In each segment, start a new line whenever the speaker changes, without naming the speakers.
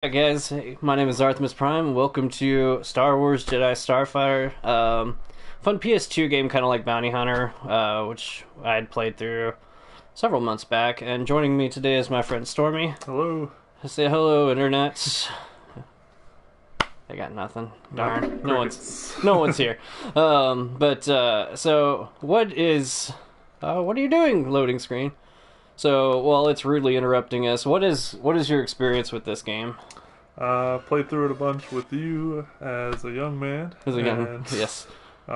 Hi guys, hey, my name is Artemis Prime. Welcome to Star Wars Jedi Starfighter. Fun PS2 game, kind of like Bounty Hunter, which I had played through several months back. And joining me today is my friend Stormy.
Hello.
Say hello, internet. They got nothing. Darn, no one's here. So what are you doing, loading screen? So, while it's rudely interrupting us, what is your experience with this game?
Played through it a bunch with you as a young man.
Yes.
Had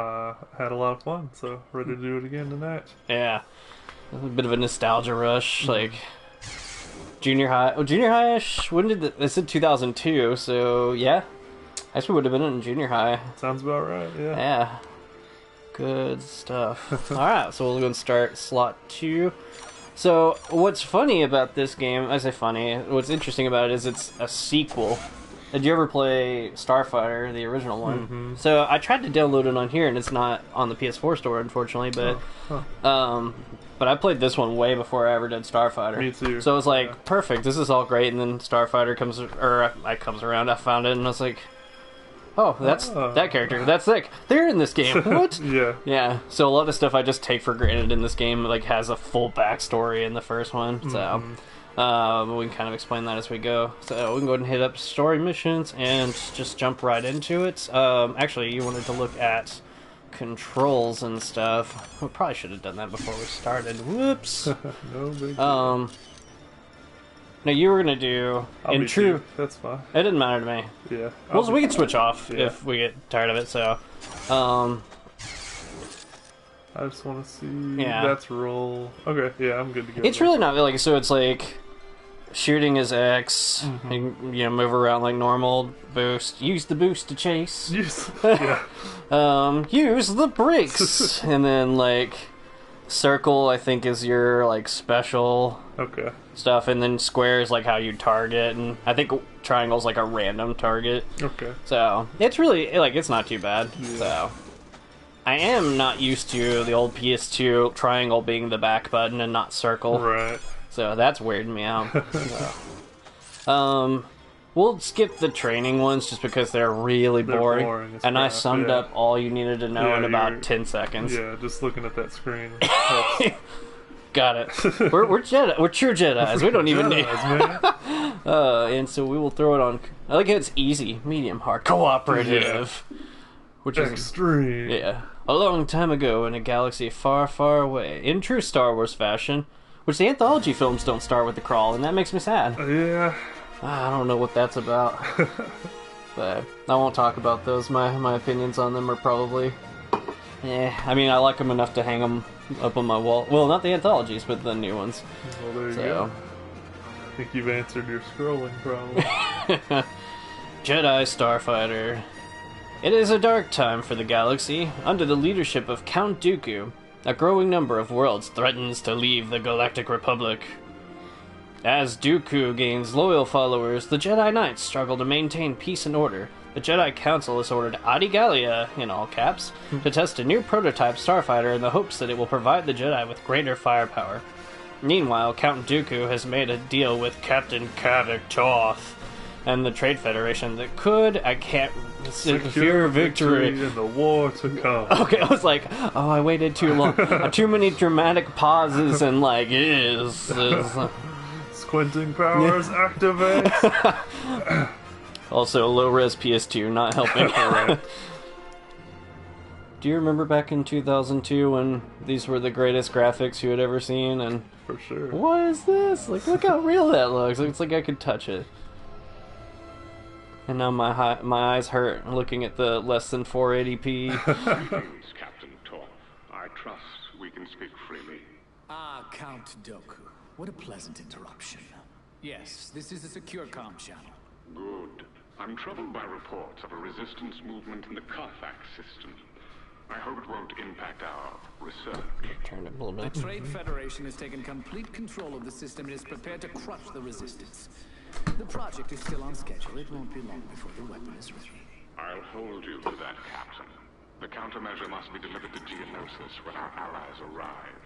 a lot of fun, so ready to do it again tonight.
Yeah. A bit of a nostalgia rush, like junior high. Oh, junior high-ish? When did they said 2002, so yeah. I guess we would have been in junior high.
Sounds about right, yeah.
Yeah. Good stuff. Alright, so we'll go and start slot 2. So, what's funny about this game, I say funny, what's interesting about it is it's a sequel. Did you ever play Starfighter, the original one?
Mm-hmm.
So, I tried to download it on here, and it's not on the PS4 store, unfortunately, but but I played this one way before I ever did Starfighter.
Me too.
So, it was like, perfect, this is all great, and then Starfighter comes around, I found it, and I was like, oh, that's that character. That's sick. They're in this game. What?
Yeah.
Yeah. So a lot of stuff I just take for granted in this game, like, has a full backstory in the first one. So we can kind of explain that as we go. So we can go ahead and hit up story missions and just jump right into it. Actually, you wanted to look at controls and stuff. We probably should have done that before we started. Whoops.
No big deal.
Now you were gonna do
I'll be
true.
too. That's fine.
It didn't matter to me.
Yeah.
Well, so we can switch off if we get tired of it. So,
I just want to see.
Yeah.
That's roll. Okay. Yeah, I'm good to go.
it's really not like so. It's like shooting is X, and, move around like normal. Boost. Use the boost to chase.
Yes. Yeah.
Use the brakes, and then like circle. I think is your like special.
Okay.
Stuff, and then square is like how you target, and I think triangle's like a random target.
Okay.
So it's really like it's not too bad.
Yeah.
So I am not used to the old PS2 triangle being the back button and not circle.
Right.
So that's weirding me out. We'll skip the training ones just because they're really boring. And I summed up all you needed to know in about 10 seconds.
Yeah, just looking at that screen.
Got it. We're Jedi. We're true Jedis. We don't even need.
Man.
And so we will throw it on. I like how it's easy, medium, hard, cooperative, which is
extreme.
Yeah, a long time ago in a galaxy far, far away. In true Star Wars fashion, which the anthology films don't start with the crawl, and that makes me sad.
Yeah.
I don't know what that's about, but I won't talk about those. My opinions on them are probably. Yeah, I mean, I like them enough to hang them up on my wall. Well, not the anthologies, but the new ones.
Well, there you go. I think you've answered your scrolling problem.
Jedi Starfighter. It is a dark time for the galaxy. Under the leadership of Count Dooku, a growing number of worlds threatens to leave the Galactic Republic. As Dooku gains loyal followers, the Jedi Knights struggle to maintain peace and order. The Jedi Council has ordered Adi Gallia, in all caps, to test a new prototype starfighter in the hopes that it will provide the Jedi with greater firepower. Meanwhile, Count Dooku has made a deal with Captain Kavik Toth and the Trade Federation that could, secure victory
in the war to come.
Okay, I was like, oh, I waited too long. Too many dramatic pauses and like,
Squinting powers activate.
Also, low-res PS2 not helping.
Right.
Do you remember back in 2002 when these were the greatest graphics you had ever seen? And
for sure.
What is this? Like, look how real that looks. It's like I could touch it. And now my eyes hurt looking at the less than 480p.
Greetings, Captain Toth. I trust we can speak freely.
Ah, Count Dooku. What a pleasant interruption. Yes, this is a secure comm channel.
Good. I'm troubled by reports of a resistance movement in the Carfax system. I hope it won't impact our research.
Turn it a little bit.
The Trade Federation has taken complete control of the system and is prepared to crush the resistance. The project is still on schedule. It won't be long before the weapon is ready.
I'll hold you to that, Captain. The countermeasure must be delivered to Geonosis when our allies arrive.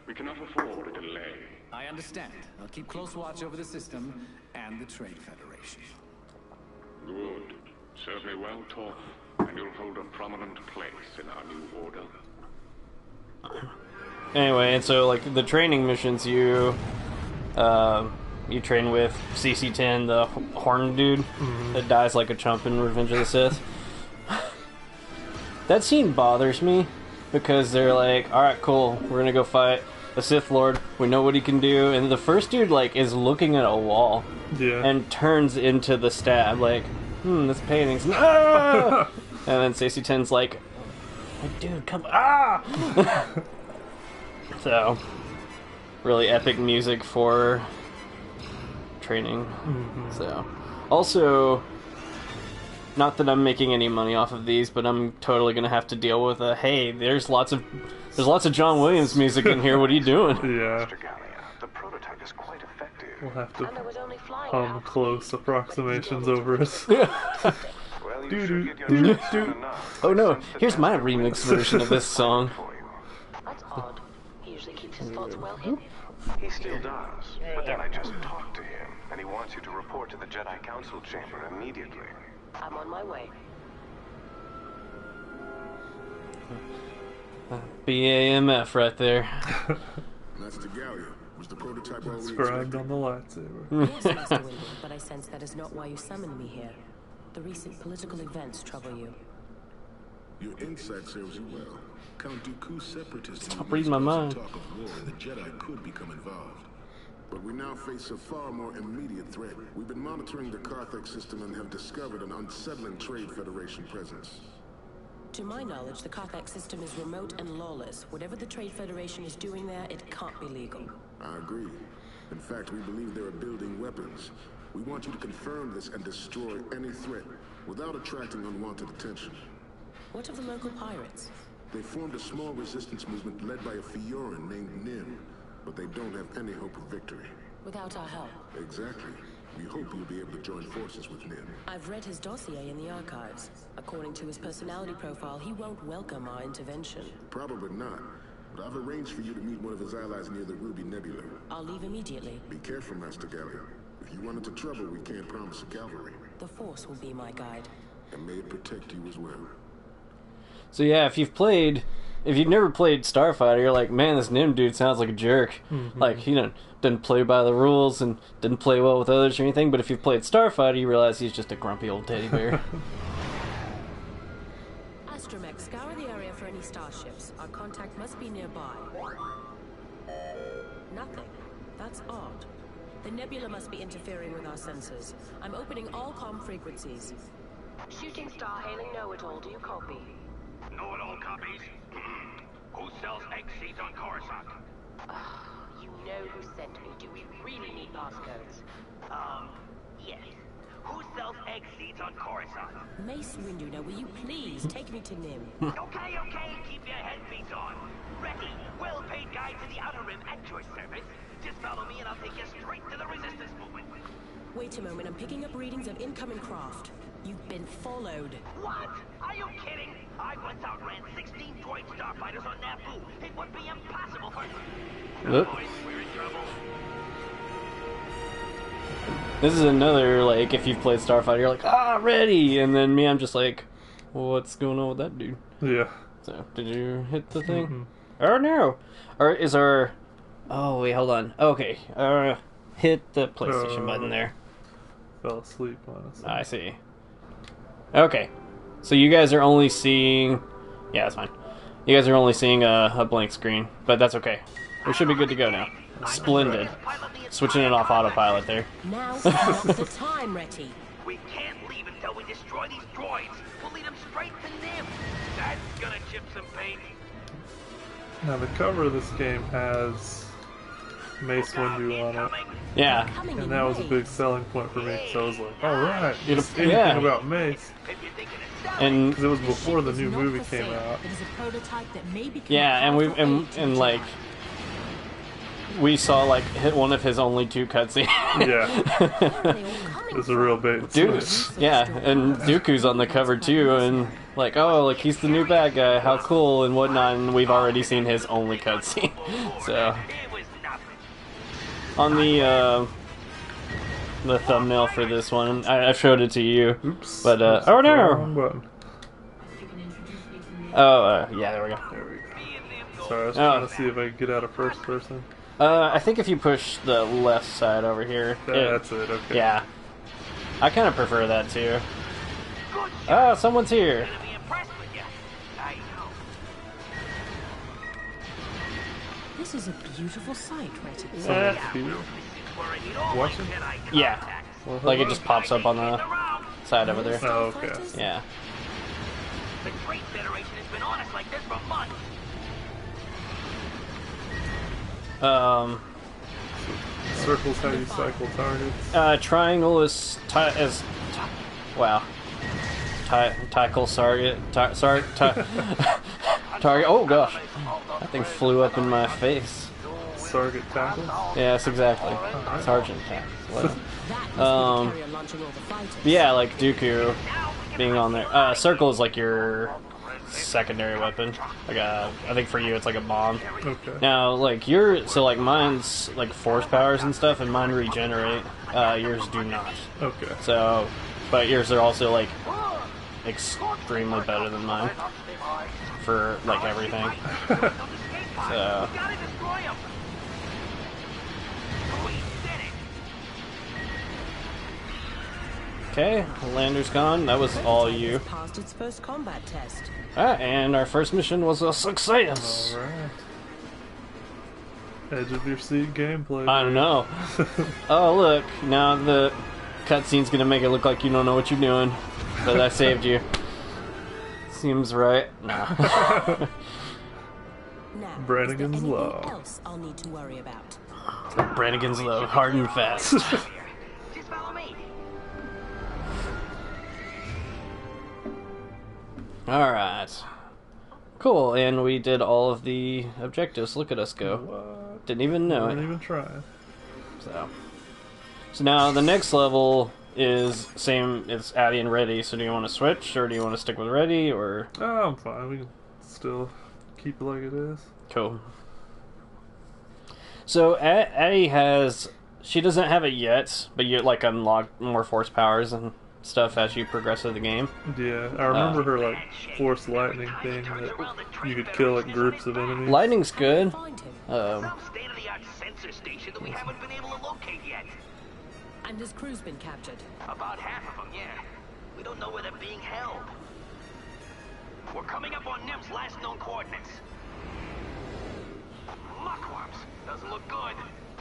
We cannot afford a delay.
I understand. I'll keep close watch over the system and the Trade Federation.
Serve me well, Tor, and you'll hold a prominent place in our new order.
Anyway, and so like the training missions, you train with CC-10, the horn dude that dies like a chump in Revenge of the Sith. That scene bothers me because they're like, all right, cool, we're gonna go fight a Sith Lord. We know what he can do, and the first dude like is looking at a wall, and turns into the stab like, this painting's ah! And then CC-10's like, dude, come So, really epic music for training. So, also, not that I'm making any money off of these, but I'm totally gonna have to deal with hey, there's lots of John Williams music in here. What are you doing?
Yeah.
Mr. Gallia, the prototype is quite effective.
We'll have to
And I was only flying
hum
out.
close approximations over it.
Well, you should get your chance soon enough.
Oh no, here's my remix version of this song.
For you.
That's odd. He usually keeps his thoughts well hidden.
He still does, but then I just talked to him, and he wants you to report to the Jedi Council chamber immediately.
I'm on my way.
BAMF right there.
Master Gallia, was the prototype already
Scribed
expected?
on the lightsaber.
Yes, Master Windu, but I sense that is not why you summoned me here. The recent political events trouble you.
Your insight serves you well. Count Dooku's separatists
Stop reading my mind.
talk of war, and the Jedi could become involved. But we now face a far more immediate threat. We've been monitoring the Carthage system and have discovered an unsettling Trade Federation presence.
To my knowledge, the Carthage system is remote and lawless. Whatever the Trade Federation is doing there, it can't be legal.
I agree. In fact, we believe they are building weapons. We want you to confirm this and destroy any threat without attracting unwanted attention.
What of the local pirates?
They formed a small resistance movement led by a Fioran named Nim, but they don't have any hope of victory.
Without our help.
Exactly. We hope you'll be able to join forces with Nim.
I've read his dossier in the archives. According to his personality profile, he won't welcome our intervention.
Probably not, but I've arranged for you to meet one of his allies near the Ruby Nebula.
I'll leave immediately.
Be careful, Master Gallia. If you run into trouble, we can't promise a cavalry.
The Force will be my guide.
And may it protect you as well.
So yeah, if you've never played Starfighter, you're like, man, this Nim dude sounds like a jerk. Like, he didn't play by the rules and didn't play well with others or anything, but if you've played Starfighter, you realize he's just a grumpy old teddy bear.
Astromech, scour the area for any starships. Our contact must be nearby. Nothing. That's odd. The nebula must be interfering with our sensors. I'm opening all comm frequencies.
Shooting star hailing know-it-all. Do you copy?
Know-it-all copies. Who sells egg seeds on Coruscant?
You know who sent me. Do we really need passcodes?
Yes. Who sells egg seeds on Coruscant?
Mace Windu, now will you please take me to Nim?
Okay, keep your headpiece on. Ready, well-paid guide to the Outer Rim at your service. Just follow me and I'll take you straight to the Resistance movement.
Wait a moment, I'm picking up readings of incoming craft. You've been followed.
What? Are you kidding? I once outran 16 droid starfighters on Naboo. It would be impossible for...
Oop.
Boys, we're in trouble.
This is another, like, if you've played Starfighter, you're like, ready! And then me, I'm just like, what's going on with that dude?
Yeah.
So, did you hit the thing? Oh no! Or is our... Oh, wait, hold on. Okay, hit the PlayStation button there.
Fell asleep on us.
I see. Okay. So you guys are only seeing... Yeah, that's fine. You guys are only seeing a blank screen, but that's okay. We should be good to go now. Splendid. Switching it off autopilot there.
Now's not the time, Retty.
We can't leave until we destroy these droids. We'll lead them straight to Nim. That's gonna chip some paint.
Now the cover of this game has Mace Windu on it.
Yeah.
And that was a big selling point for me, so I was like, alright,
Yeah.
anything about Mace.
And
Because it was before the new movie came out.
It is a prototype that may become
yeah, and we
powerful
and like we saw like hit one of his only 2 cutscenes.
Yeah. It was a real bait.
Dude, yeah, and Dooku's on the cover too, and like, oh, like he's the new bad guy, how cool and whatnot, and we've already seen his only cutscene. So on the the thumbnail for this one. I showed it to you.
Oops.
But
That's
oh
the
no!
wrong button.
Oh yeah, there we go.
There we go. Sorry, I was trying to see if I could get out of first person.
I think if you push the left side over here.
That's it, okay.
Yeah. I kind of prefer that too. Oh, someone's here.
This is a beautiful sight, Retty.
Someone's here. Watching?
Yeah. Like it just pops up on the side over there.
Oh, okay.
Yeah.
The Trade Federation has been on us like this for months.
Circle's how you cycle targets.
Triangle is wow. Tackle target. Target. Oh gosh, that thing flew up in my face.
Target tackle?
Yes, exactly. Sergeant tackle.
That
yeah, like Dooku being on there. Circle is like your secondary weapon. Like I think for you it's like a bomb.
Okay.
Now, like like mine's like force powers and stuff, and mine regenerate. Yours do not.
Okay.
So, but yours are also like extremely better than mine for like everything. So. Okay, lander's gone. That was all you.
Passed its first combat test.
And our first mission was a success.
Alright. Edge of your seat gameplay.
I don't know. Oh, look. Now the cutscene's gonna make it look like you don't know what you're doing. But I saved you. Seems right. Nah.
Now,
Brannigan's
is there
Law.
anything else I'll need to worry about?
Brannigan's Law, hard and fast.
Just follow me.
Alright. Cool, and we did all of the objectives. Look at us go.
What?
Didn't even know
Didn't
it.
even try.
So now the next level is same. It's Addy and Ready. So do you want to switch, or do you want to stick with Ready, or?
Oh, I'm fine. We can still keep it like it is.
Cool. So Addy has. She doesn't have it yet, but you like unlock more force powers and stuff as you progress through the game.
Yeah, I remember her like force lightning thing that you could kill like groups of enemies.
Lightning's good.
Find him.
Some state-of-the-art sensor station that we haven't been able to locate yet.
And his crew's been captured.
About half of them, yeah. We don't know where they're being held. We're coming up on NIM's last known coordinates. Muckworms. Doesn't look good.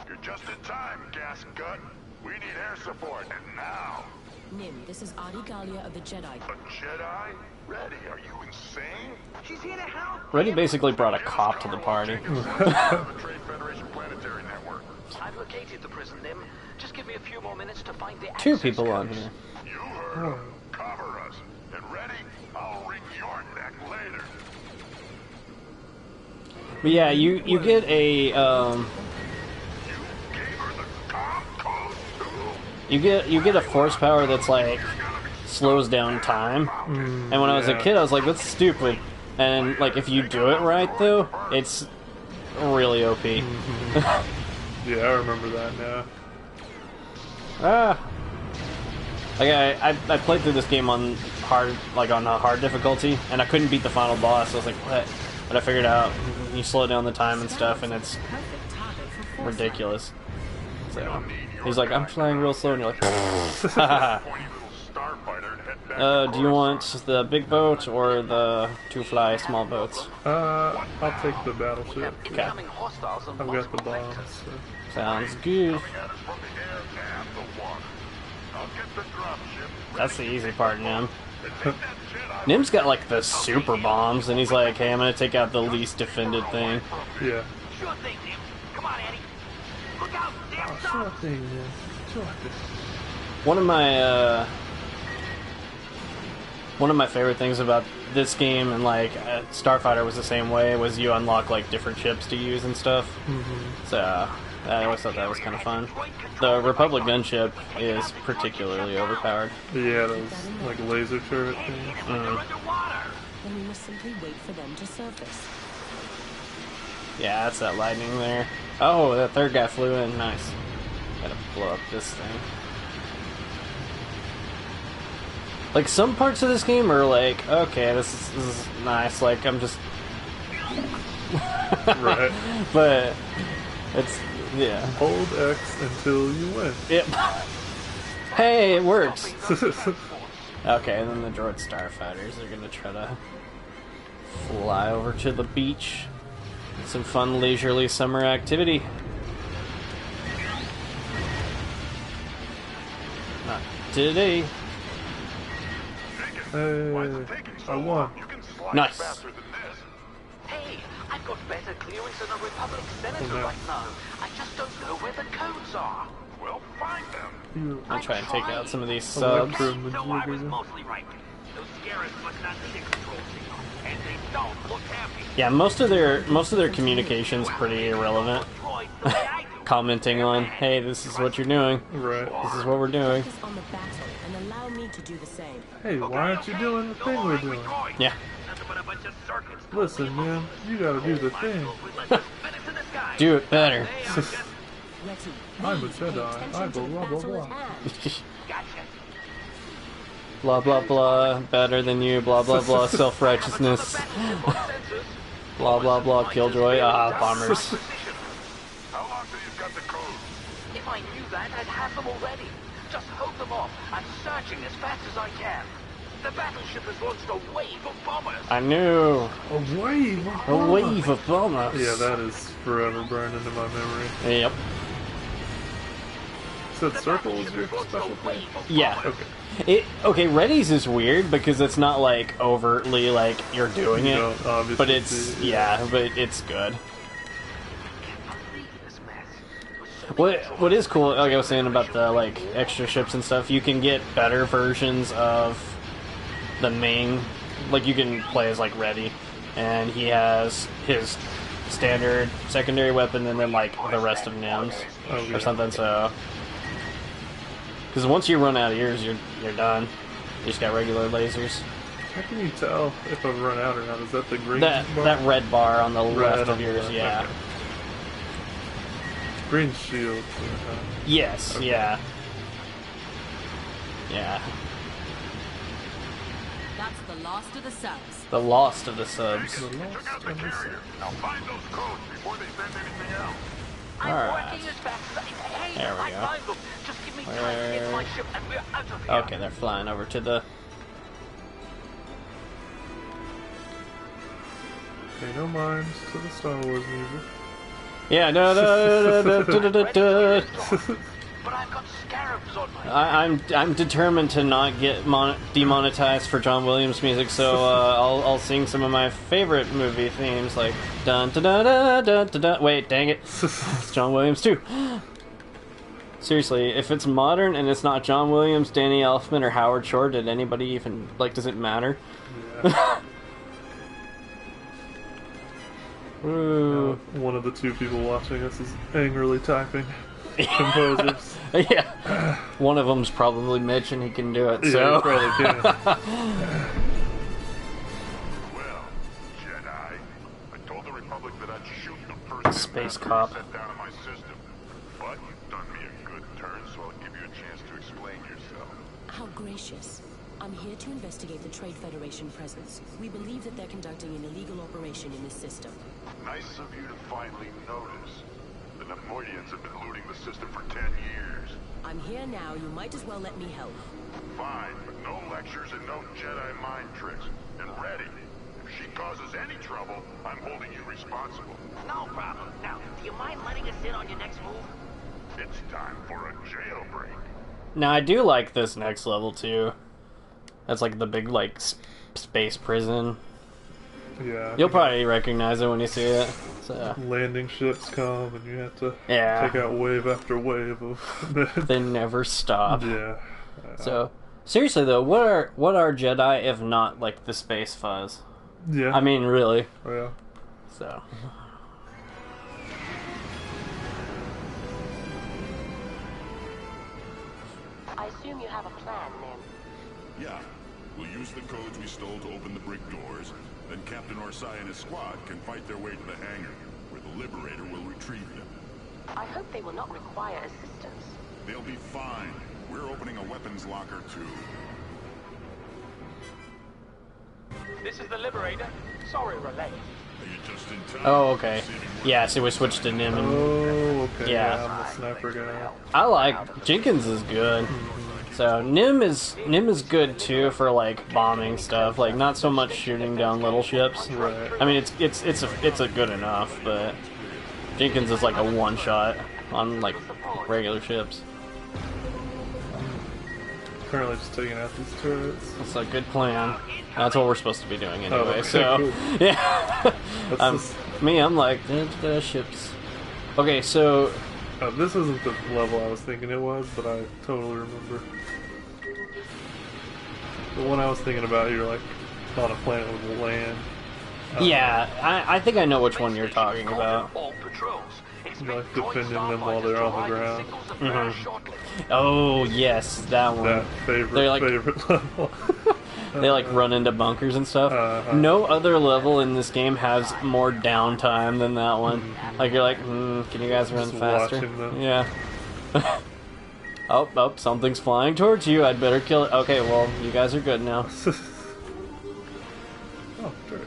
You're just in time, gas gut. We need air support, and now.
Nim, this is Adi Galia of the Jedi.
A Jedi? Ready? Are you insane?
She's here to help.
Ready basically brought a cop to the party.
The Trade Federation Planetary Network.
I've located the prison, Nim. Just give me a few more minutes to find the
Two
access
people on
codes.
here.
You heard him. Cover us. And ready? I'll wring your neck later.
But yeah, you get a
Gave her the com code too.
you get a force power that's like slows down time. And when I was a kid, I was like, that's stupid. And like if you do it right though, it's really OP.
Yeah, I remember that now.
Like I played through this game on hard, like on a hard difficulty, and I couldn't beat the final boss. I was like, what? But I figured out you slow down the time and stuff, and it's
Perfect target for force
ridiculous. So he's like, I'm flying real slow, and you're like,
Pointy little starfighter and head back.
do you want the big boat or the two fly small boats?
I'll take the battleship.
Okay,
Incoming hostiles on
I've got the
multiple
bombs.
vectors.
So.
sounds good.
Coming at us from the air and the water. I'll get the dropship.
That's the easy part, Nim.
And take that Jedi.
Nim's got like the super bombs, and he's like, hey, I'm gonna take out the least defended thing.
Yeah.
Sure thing, Nim. Come on, Eddie. Look out, damn
Sure
son.
thing, man. Sure thing.
One of my favorite things about this game and like Starfighter was the same way, was you unlock like different ships to use and stuff. So I always thought that was kind of fun. The Republic gunship is particularly overpowered.
Yeah, those like laser turret things.
They're underwater.
Then we must simply wait for them to surface.
Yeah, that's that lightning there. Oh, that third guy flew in. Nice. Gotta blow up this thing. Like, some parts of this game are like, okay, this is nice, like, I'm just...
Right.
But, it's, yeah.
Hold X until you win.
Yep. Hey, it works! Okay, and then the droid starfighters are gonna try to fly over to the beach. Some fun, leisurely summer activity. Not today.
Hey, I won.
Nice.
Hey, I've got better clearance than a Republic senator
no.
right now. I just don't know where the codes are. Well, find them.
I'll try and take out some of these subs.
So I was mostly right. Those scarabs must not need a control signal, and they don't look happy.
Yeah, most of their communication's pretty irrelevant. Commenting on, hey, this is what you're doing.
Right.
This is what we're doing.
Focus on the battle and allow me to do the same.
Hey, why aren't you doing the thing we're doing?
Yeah.
Listen, man, you gotta do the thing.
Do it better.
I'm a Jedi. I go blah blah blah.
Blah blah blah, better than you, blah blah blah, self-righteousness. Blah blah blah, killjoy, bombers.
How long till you've got the code?
If I knew that, I'd have them already. Just hold them off. I'm searching as fast as I can. The battleship has launched a wave of bombers.
I knew.
A wave.
A wave of bombers.
Yeah, that is forever burned into my memory.
Yep.
So circle is your special thing?
Yeah.
Okay.
Okay, Ready's is weird because it's not like overtly like you're doing
You
it,
don't obviously
but it's
see it,
yeah, but it's good. What is cool, like I was saying about the like extra ships and stuff, you can get better versions of the main, like you can play as like Ready, and he has his standard secondary weapon and then like the rest of NIMS or something. So, because once you run out of yours, you're done. You just got regular lasers.
How can you tell if I've run out or not? Is that the green
That
bar?
that red bar on the
Red
left
on
of
the
yours,
left,
yeah.
okay. Green shield.
Yes,
Okay.
yeah. Yeah.
That's the last of the subs.
The lost of the subs.
The lost
Out the
and the
carrier. Now find those codes before they send anything out.
I'm
Alright.
working as fast as I can. Hey,
There we
I
go.
find them. Just give me time to get to my ship and we're out of here.
Okay, they're flying over to the...
Pay no minds to the Star Wars music.
Yeah, no,
But I've got scarabs on my
I'm determined to not get demonetized for John Williams music, so I'll sing some of my favorite movie themes, like dun dun dun dun dun dun. Dun. Wait, dang it, it's John Williams too. Seriously, if it's modern and it's not John Williams, Danny Elfman, or Howard Shore, did anybody even like? Does it matter?
Yeah.
Ooh.
One of the two people watching us is angrily typing. Composers.
Yeah. One of them's probably Mitch, and he can do it.
Yeah,
So.
you probably can.
Well, Jedi, I told the Republic that I'd shoot the person
Space
after
cop.
you sent down in my system. But you've done me a good turn, so I'll give you a chance to explain yourself.
How gracious. I'm here to investigate the Trade Federation presence. We believe that they're conducting an illegal operation in this system.
Nice of you to finally notice. The Nemoidians have been looting the system for 10 years.
I'm here now, you might as well let me help.
Fine, but no lectures and no Jedi mind tricks. And Ready, if she causes any trouble, I'm holding you responsible.
No problem. Now, do you mind letting us in on your next move?
It's time for a jailbreak.
Now I do like this next level too. That's like the big like space prison.
Yeah.
You'll probably recognize it when you see it. So
Landing ships come and you have to
yeah,
take out wave after wave of
they never stop.
Yeah.
So seriously though, what are Jedi if not like the space fuzz?
Yeah.
I mean, really.
Yeah.
So.
I assume you have a plan, Nim.
Yeah. We'll use the codes we stole to open the brick doors. Then Captain Orsai and his squad can fight their way to the hangar, where the Liberator will retrieve them.
I hope they will not require assistance.
They'll be fine. We're opening a weapons locker, too.
This is the Liberator. Sorry we're late.
Oh, okay. Yeah, so we switched to Nim and...
Oh, okay.
Yeah.
I'm the sniper guy.
I like... Jenkins is good. So, Nim is good, too, for, like, bombing stuff. Like, not so much shooting down little ships.
Right.
I mean, it's a good enough, but... Jenkins is like a one-shot on, like, regular ships.
Currently just taking out these turrets.
That's a good plan. That's what we're supposed to be doing anyway,
okay,
so...
cool.
Yeah. I'm like, ships. Okay, so...
This isn't the level I was thinking it was, but I totally remember. The one I was thinking about, you're like on a planet with land.
Yeah, I think I know which one you're talking about.
Like defending them while they're on the ground.
Oh, yes, that one.
That favorite level.
They like run into bunkers and stuff. No other level in this game has more downtime than that one. Like you're like, can you guys run
Just
faster?
watching them.
Yeah. Oh, something's flying towards you. I'd better kill it. Okay, well, you guys are good now.
Oh, sure.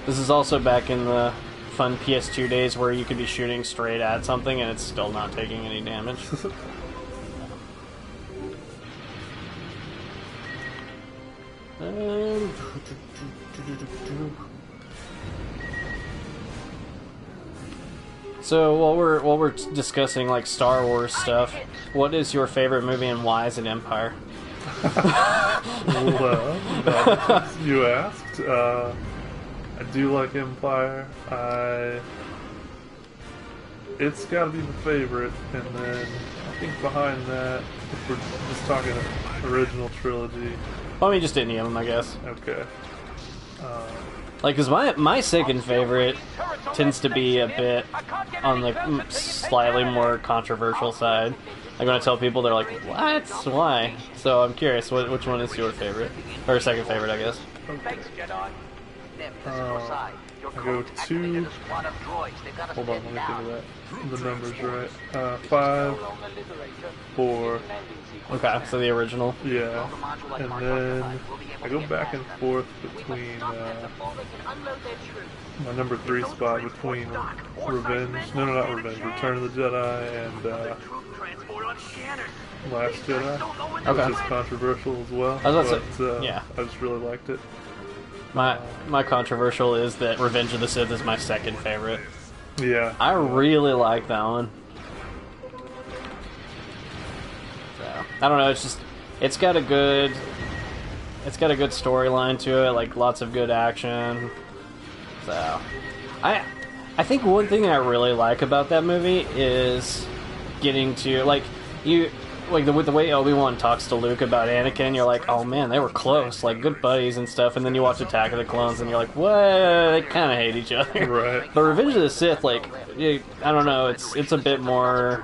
This is also back in the fun PS2 days where you could be shooting straight at something and it's still not taking any damage. So while we're discussing like Star Wars stuff, what is your favorite movie and why is it Empire?
Well, you asked. I do like Empire. It's got to be the favorite, and then I think behind that, if we're just talking original trilogy.
Well, I mean, just any of them, I guess.
Okay.
Like, cause my second favorite tends to be a bit on the slightly more controversial side. Like when I tell people, they're like, "What? Why?" So I'm curious, which one is your favorite or second favorite, I guess?
Thanks, Jedi.
I go to. Hold on, let me think of that. The numbers right. 5, 4.
Okay, so the original.
Yeah, and then I go back and forth between my number 3 spot between Revenge. No, not Revenge. Return of the Jedi and Last Jedi,
Okay.
which is controversial as well.
I was about
but,
to say, yeah.
I just really liked it.
My controversial is that Revenge of the Sith is my second favorite.
Yeah,
I really like that one. So, I don't know. It's got a good storyline to it. Like lots of good action. So, I think one thing I really like about that movie is getting to with the way Obi-Wan talks to Luke about Anakin, you're like, oh man, they were close, like good buddies and stuff. And then you watch Attack of the Clones, and you're like, what? They kind of hate each other.
Right.
But Revenge of the Sith, I don't know, it's a bit more.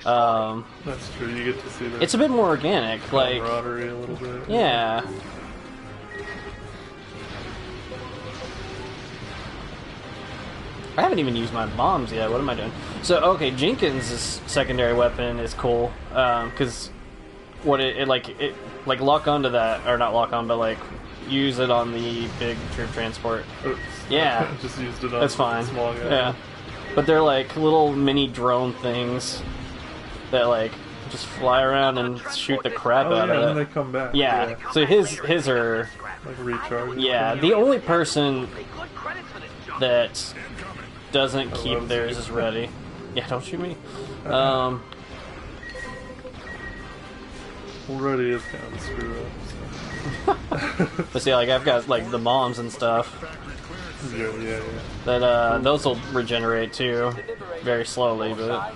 That's true. You get to see that.
It's a bit more organic, like
camaraderie a little bit.
yeah. I haven't even used my bombs yet. What am I doing? So, okay, Jenkins' secondary weapon is cool, because it lock onto that, or not lock on, but like use it on the big troop transport.
Oops.
Yeah,
Just used it on
that's fine.
the small guy.
Yeah, but they're like little mini drone things that like just fly around and shoot the crap out
and
of
then
it.
they come back.
Yeah, so his are
like recharge.
yeah. The only person that doesn't keep theirs is ready. Yeah, don't shoot me.
Already is kind of screwed up. So.
But see, like I've got like the bombs and stuff.
Yeah.
That those will regenerate too, very slowly. But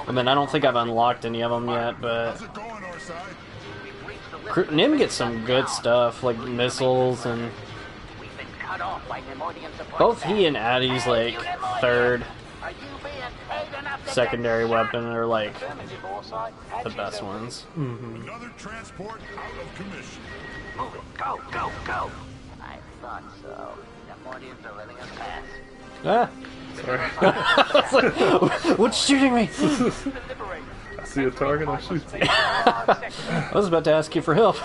and then I don't think I've unlocked any of them yet. But Nim gets some good stuff like missiles and. Both he and Addie's like third secondary weapon are like the best ones.
Mm-hmm.
Another transport out of commission.
Move it. Go. I thought so. The Mordians are letting us pass.
Sorry.
I was like, what's shooting me?
I see a target, I shoot.
I was about to ask you for help.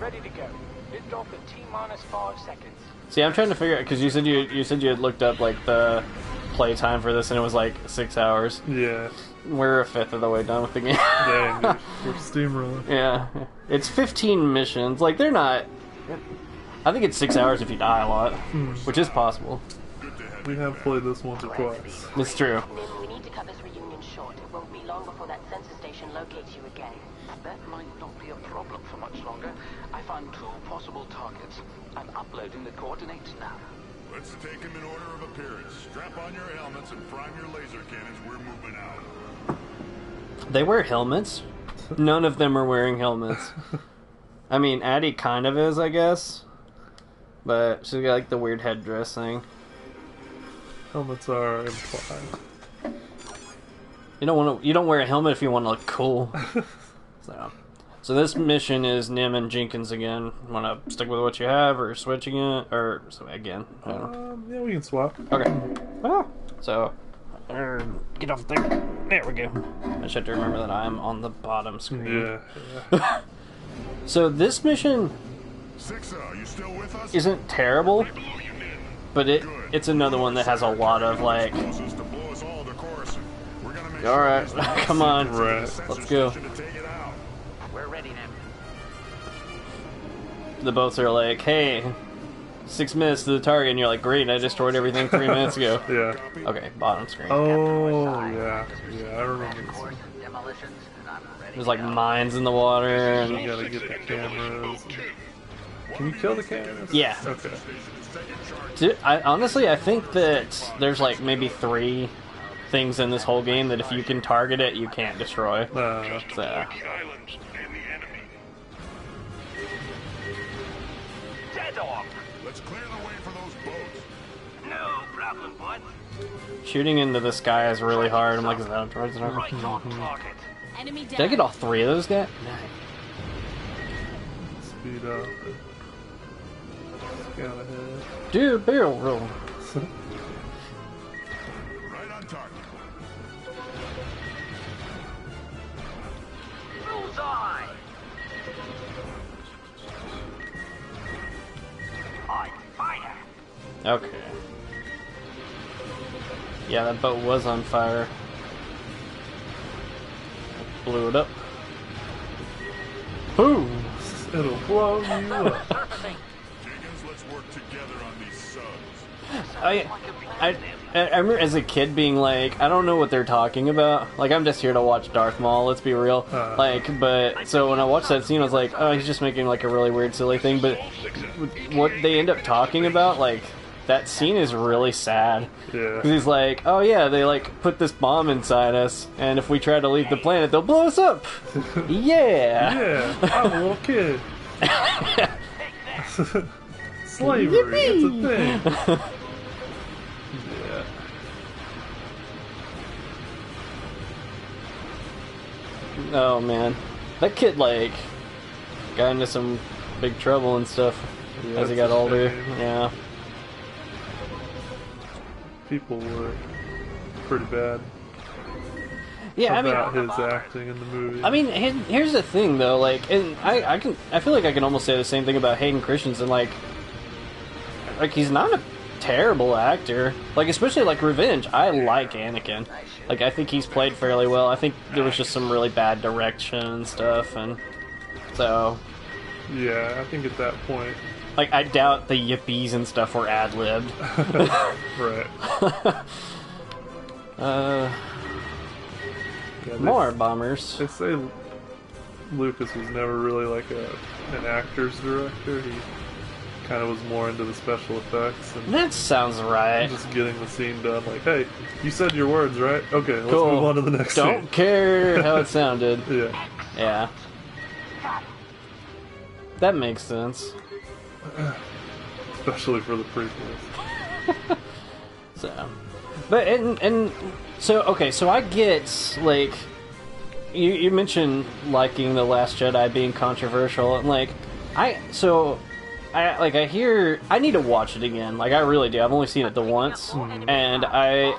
Ready to go. Lift off in T-minus 5 seconds.
See, I'm trying to figure out, because you said you had looked up like the playtime for this, and it was like 6 hours.
Yeah.
We're a fifth of the way done with the game.
Dang, dude. We're steamrolling.
Yeah. It's 15 missions. Like, they're not... I think it's 6 hours if you die a lot, which is possible.
We have played this once or twice.
It's true.
We need to cut this reunion short. It won't be long before that sensor station locates you again.
That might not be a problem for much longer. I found 2 possible targets. I'm uploading the coordinates now.
Let's take them in order of appearance. Strap on your helmets and prime your laser cannons. We're moving out.
They wear helmets? None of them are wearing helmets. I mean, Addie kind of is, I guess. But she's got like the weird headdress thing.
Helmets are implied.
You don't wear a helmet if you want to look cool. So this mission is Nim and Jenkins again. Want to stick with what you have, or switching it, or so again? I don't know.
Yeah, we can swap.
Okay. Ah. So get off there. There we go. I just have to remember that I'm on the bottom screen.
Yeah.
So this mission
you still with us?
isn't terrible, but it's another one that has a lot of like. All right, come on, let's go.
We're ready now.
The boats are like, hey, 6 minutes to the target, and you're like, great, I destroyed everything 3 minutes ago.
Yeah.
Okay, bottom screen.
Oh, yeah. Yeah, I remember this one.
There's like mines in the water, and
you gotta get the cameras. Can you kill the cameras?
Yeah.
Okay.
Dude, honestly, I think that there's like maybe 3 things in this whole game that if you can target it, you can't destroy. So.
Let's clear the way for those boats.
No problem, bud.
Shooting into the sky is really hard. I'm like, is that a droid?
Right on target.
Enemy down.
Did I get all 3 of those guys?
Speed up. Scout ahead.
Dude, barrel roll.
Right on target.
Bullseye. On fire.
Okay. Yeah, that boat was on fire. Blew it up. Boom!
It'll blow you up.
Jenkins, let's work together on these subs.
I remember as a kid being like, I don't know what they're talking about. Like, I'm just here to watch Darth Maul, let's be real. But, so when I watched that scene, I was like, oh, he's just making like a really weird, silly thing. But what they end up talking about, like, that scene is really sad.
Yeah.
Because he's like, oh yeah, they like put this bomb inside us, and if we try to leave the planet, they'll blow us up. Yeah.
Yeah, I'm a little kid. Slavery, it's a thing. Yeah.
Oh man, that kid like got into some big trouble and stuff as he got older. Yeah.
People were pretty bad.
Yeah,
about his acting in the movie.
I mean, here's the thing though, like, and I feel like I can almost say the same thing about Hayden Christensen. Like he's not a terrible actor. Like, especially like Revenge. I like Anakin. Like, I think he's played fairly well. I think there was just some really bad direction and stuff, and so.
Yeah, I think at that point.
Like, I doubt the yippies and stuff were ad-libbed.
Right. Yeah,
more bombers.
They say Lucas was never really like an actor's director. He kind of was more into the special effects. And
that sounds right.
Just getting the scene done. Like, hey, you said your words, right? Okay, let's move on to the next scene.
Don't care how it sounded.
Yeah.
Yeah. That makes sense.
Especially for the prequels.
So, but and so okay, so I get like you mentioned liking The Last Jedi being controversial, and like I hear I need to watch it again. Like, I really do. I've only seen it the once, and I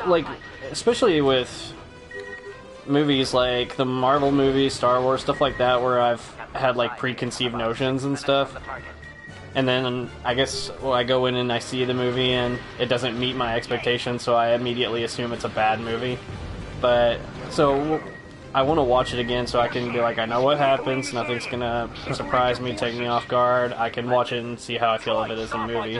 like, especially with movies like the Marvel movies, Star Wars, stuff like that, where I've had like preconceived notions and stuff. And then I guess I go in and I see the movie and it doesn't meet my expectations, so I immediately assume it's a bad movie. But so I want to watch it again so I can be like, I know what happens, nothing's gonna surprise me, take me off guard. I can watch it and see how I feel of it as a movie.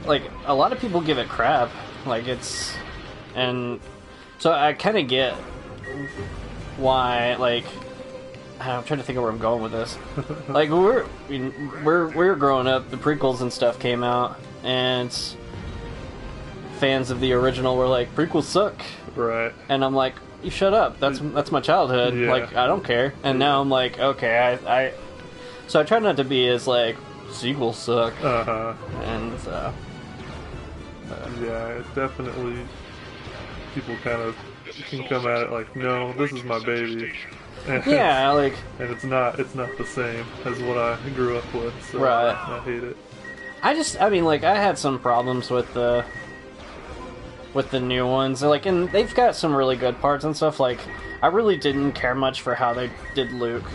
Like a lot of people give it crap, like it's, and so I kind of get why, like. I'm trying to think of where I'm going with this. Like we're growing up, the prequels and stuff came out, and fans of the original were like, prequels suck.
Right.
And I'm like, you shut up. That's my childhood.
Yeah.
Like I don't care. And now I'm like, okay, so I try not to be as like sequels suck. And
yeah, it definitely people kind of can come at it like, no, this is my baby.
Yeah, like,
and it's not the same as what I grew up with, so
right.
I hate it.
I mean, like, I had some problems with the new ones, like, and they've got some really good parts and stuff. Like, I really didn't care much for how they did Luke.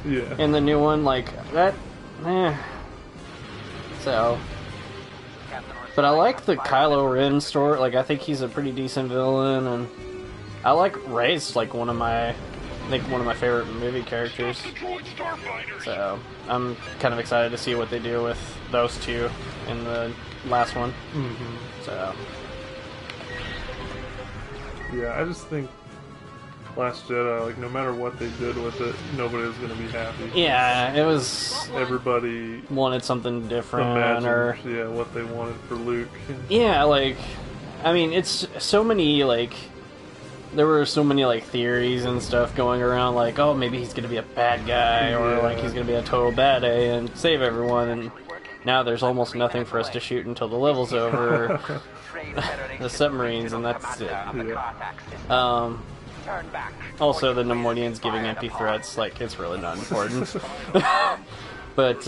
Yeah.
In the new one, like that, So, but I like the Kylo Ren story. Like, I think he's a pretty decent villain, and I like Rey's like one of my favorite movie characters. So I'm kind of excited to see what they do with those two in the last one. So
yeah, I just think Last Jedi, like, no matter what they did with it, nobody was going to be happy.
Yeah, it was.
Everybody
wanted something different,
imagined, what they wanted for Luke.
Yeah, like, I mean, it's so many, like. There were so many, like, theories and stuff going around, like, oh, maybe he's gonna be a bad guy, or, like, he's gonna be a total bad A and save everyone, and now there's almost nothing for us to shoot until the level's over. The submarines, and that's it. Yeah. Also, the Nemoidians giving empty threats, like, it's really not important. But,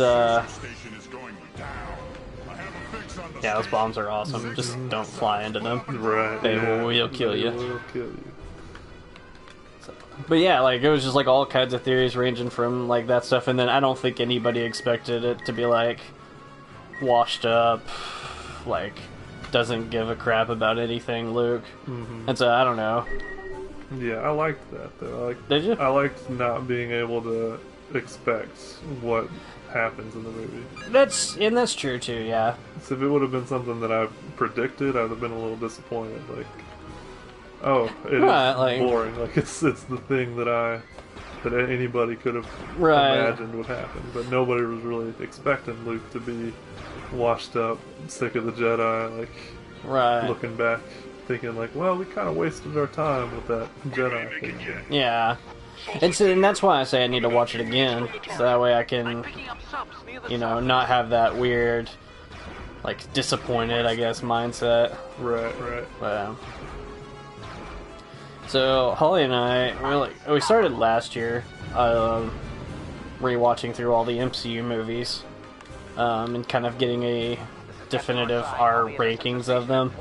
yeah, those bombs are awesome. Just don't fly into them.
Right.
They will kill you.
They will kill you.
But yeah, like, it was just, like, all kinds of theories ranging from, like, that stuff, and then I don't think anybody expected it to be, like, washed up, like, doesn't give a crap about anything, Luke. And so, I don't know.
Yeah, I liked that, though.
Did you?
I liked not being able to expect what happens in the movie.
That's true, too, yeah.
So if it would have been something that I predicted, I would have been a little disappointed, like... Oh, it is boring. Like, it's the thing that anybody could have imagined would happen, but nobody was really expecting Luke to be washed up, sick of the Jedi, like, looking back, thinking like, well, we kind of wasted our time with that Jedi thing.
Yeah. And that's why I say I need to watch it again, so that way I can, not have that weird, like, disappointed, I guess, mindset.
Right.
But, so Holly and I, we started last year, rewatching through all the MCU movies, and kind of getting a definitive our rankings of them.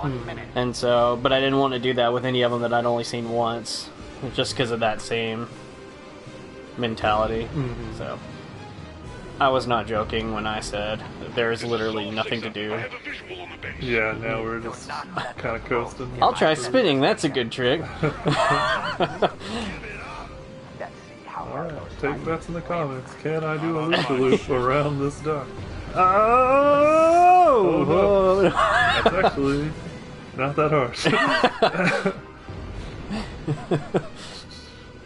And so, but I didn't want to do that with any of them that I'd only seen once, just because of that same mentality. So I was not joking when I said that there is literally nothing to do.
Yeah, now we're just kind of coasting.
I'll try spinning, that's a good trick.
Alright, take bets in the comments. Can I do a loop-a-loop around this duck?
Oh!
No. That's actually not that hard.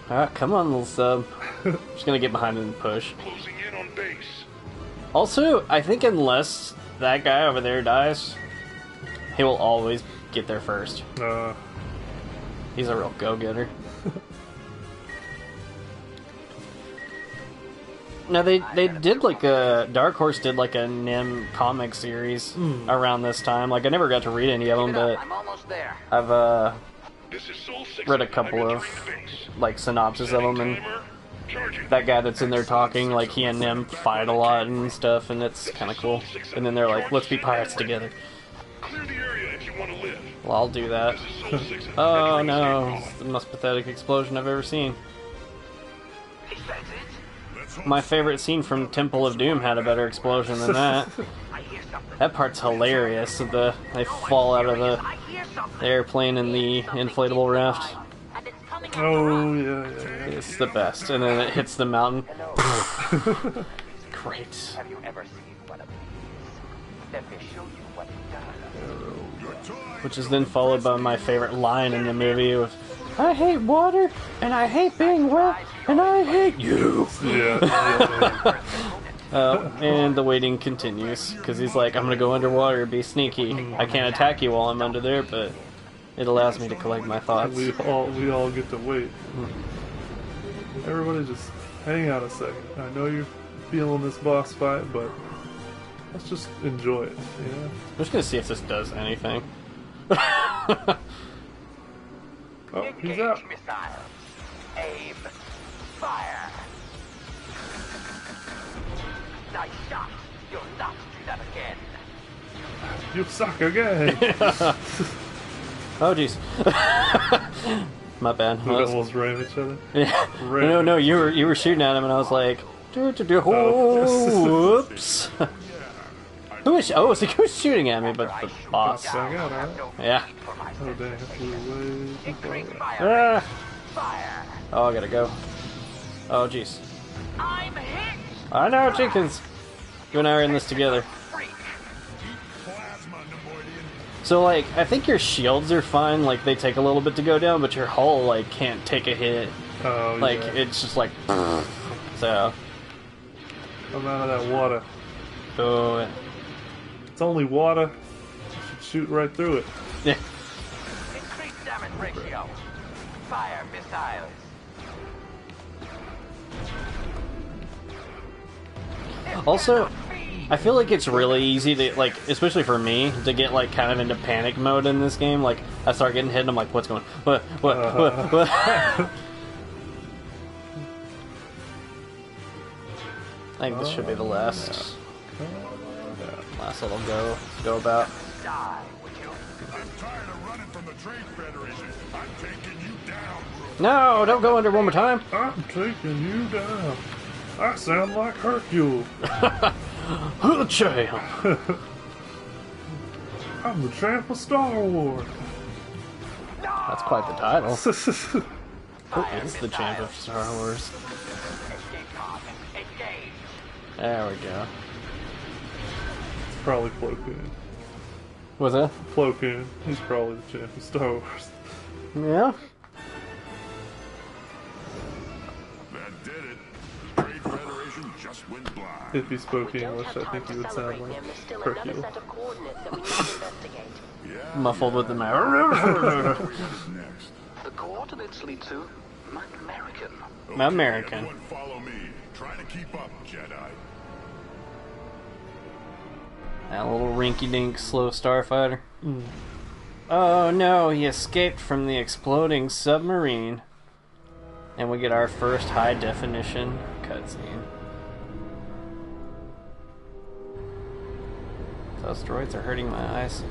Alright, come on, little sub. Just gonna get behind it and push.
Closing in on base.
Also, I think unless that guy over there dies, he will always get there first. He's a real go-getter. No, they did like a Dark Horse did like a NIM comic series around this time. Like, I never got to read any of them, but I've read a couple of like synopsis of them, and that guy that's in there talking, like, he and NIM fight a lot and stuff, and it's kind of cool. And then they're like, let's be pirates together.
Clear the area if you want to live.
Well, I'll do that. Oh no, it's the most pathetic explosion I've ever seen. My favorite scene from Temple of Doom had a better explosion than that. That part's hilarious. They fall out of the airplane in the inflatable raft.
Oh yeah.
It's the best, and then it hits the mountain. Great.
Have you ever seen one of these? Let me show you what it does.
Which is then followed by my favorite line in the movie with, "I hate water, and I hate being wet, and I hate you."
Yeah.
And the waiting continues, because he's like, "I'm gonna go underwater, be sneaky. I can't attack you while I'm under there, but it allows me to collect my thoughts."
We all get to wait. Everybody just hang out a second. I know you're feeling this boss fight, but let's just enjoy it, you know?
I'm just gonna see if this does anything.
Oh, he's out.
Missile. Aim. Fire. Nice shot. You'll not do that again.
You suck again.
Oh jeez. My bad.
We almost ran each other.
Yeah. No, you were shooting at him, and I was like, whoops. Who was shooting at me? But the boss. Yeah.
Oh dang,
Oh, I gotta go. Oh jeez. I know, Jenkins. You and I are in this together. So, like, I think your shields are fine, like, they take a little bit to go down, but your hull, like, can't take a hit.
Oh,
like,
yeah.
it's just like, so.
I'm out of that water.
Oh,
it's only water. You should shoot right through it.
Yeah.
Increased damage ratio. Fire missiles.
Also, I feel like it's really easy to, like, especially for me, to get, like, kind of into panic mode in this game. Like, I start getting hit and I'm like, what's going on? What? I think this should be the last little go about.
I'm tired of running from the Trade Federation. I'm taking you down, bro.
No, don't go under one more time.
I'm taking you down. I sound like Hercule.
The champ.
I'm the champ of Star Wars.
That's quite the title. Who is the champ of Star Wars? There we go.
It's probably Plo Koon.
Was it?
Plo Koon. He's probably the champ of Star Wars.
Yeah.
That did it. The Trade Federation just went blind.
If he spoke English, I think he would sound like Hercule.
Muffled with the
Next.
The coordinates lead to American.
Okay,
American.
Everyone follow me. Try to keep up, Jedi.
That little rinky-dink slow starfighter. Oh no, he escaped from the exploding submarine. And we get our first high-definition cutscene. Those droids are hurting my eyes.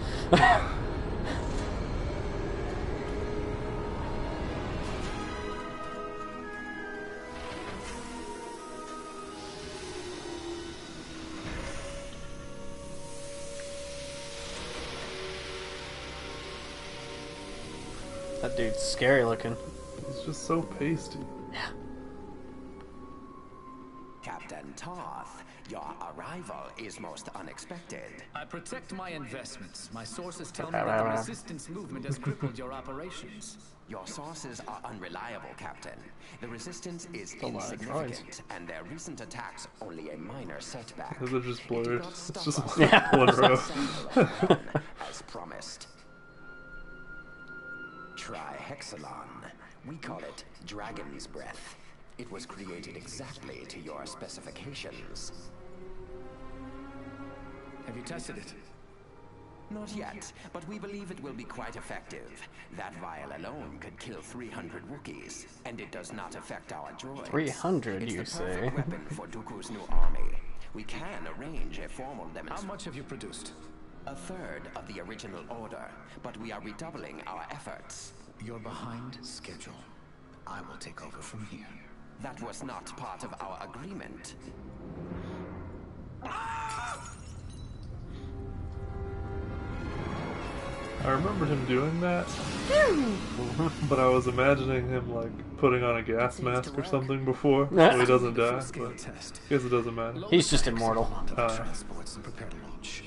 That dude's scary looking.
He's just so pasty.
Yeah.
Captain Toth, your arrival is most unexpected.
I protect my investments. My sources tell me that the resistance movement has crippled your operations.
Your sources are unreliable, Captain. The resistance is insignificant, and their recent attacks only a minor setback.
Those are just blurred. It's just
Yeah.
one row.
As promised. Trihexalon. We call it Dragon's Breath. It was created exactly to your specifications.
Have you tested it?
Not yet, but we believe it will be quite effective. That vial alone could kill 300 Wookiees, and it does not affect our droids.
300,
it's
you
the perfect
say?
weapon for Dooku's new army. We can arrange a formal demonstration.
How much have you produced?
A third of the original order, but we are redoubling our efforts.
You're behind schedule. I will take over from here.
That was not part of our agreement.
I remember him doing that, but I was imagining him like putting on a gas mask or something before, so he doesn't die. But I guess it doesn't matter.
He's just immortal.
Transports and prepare to launch.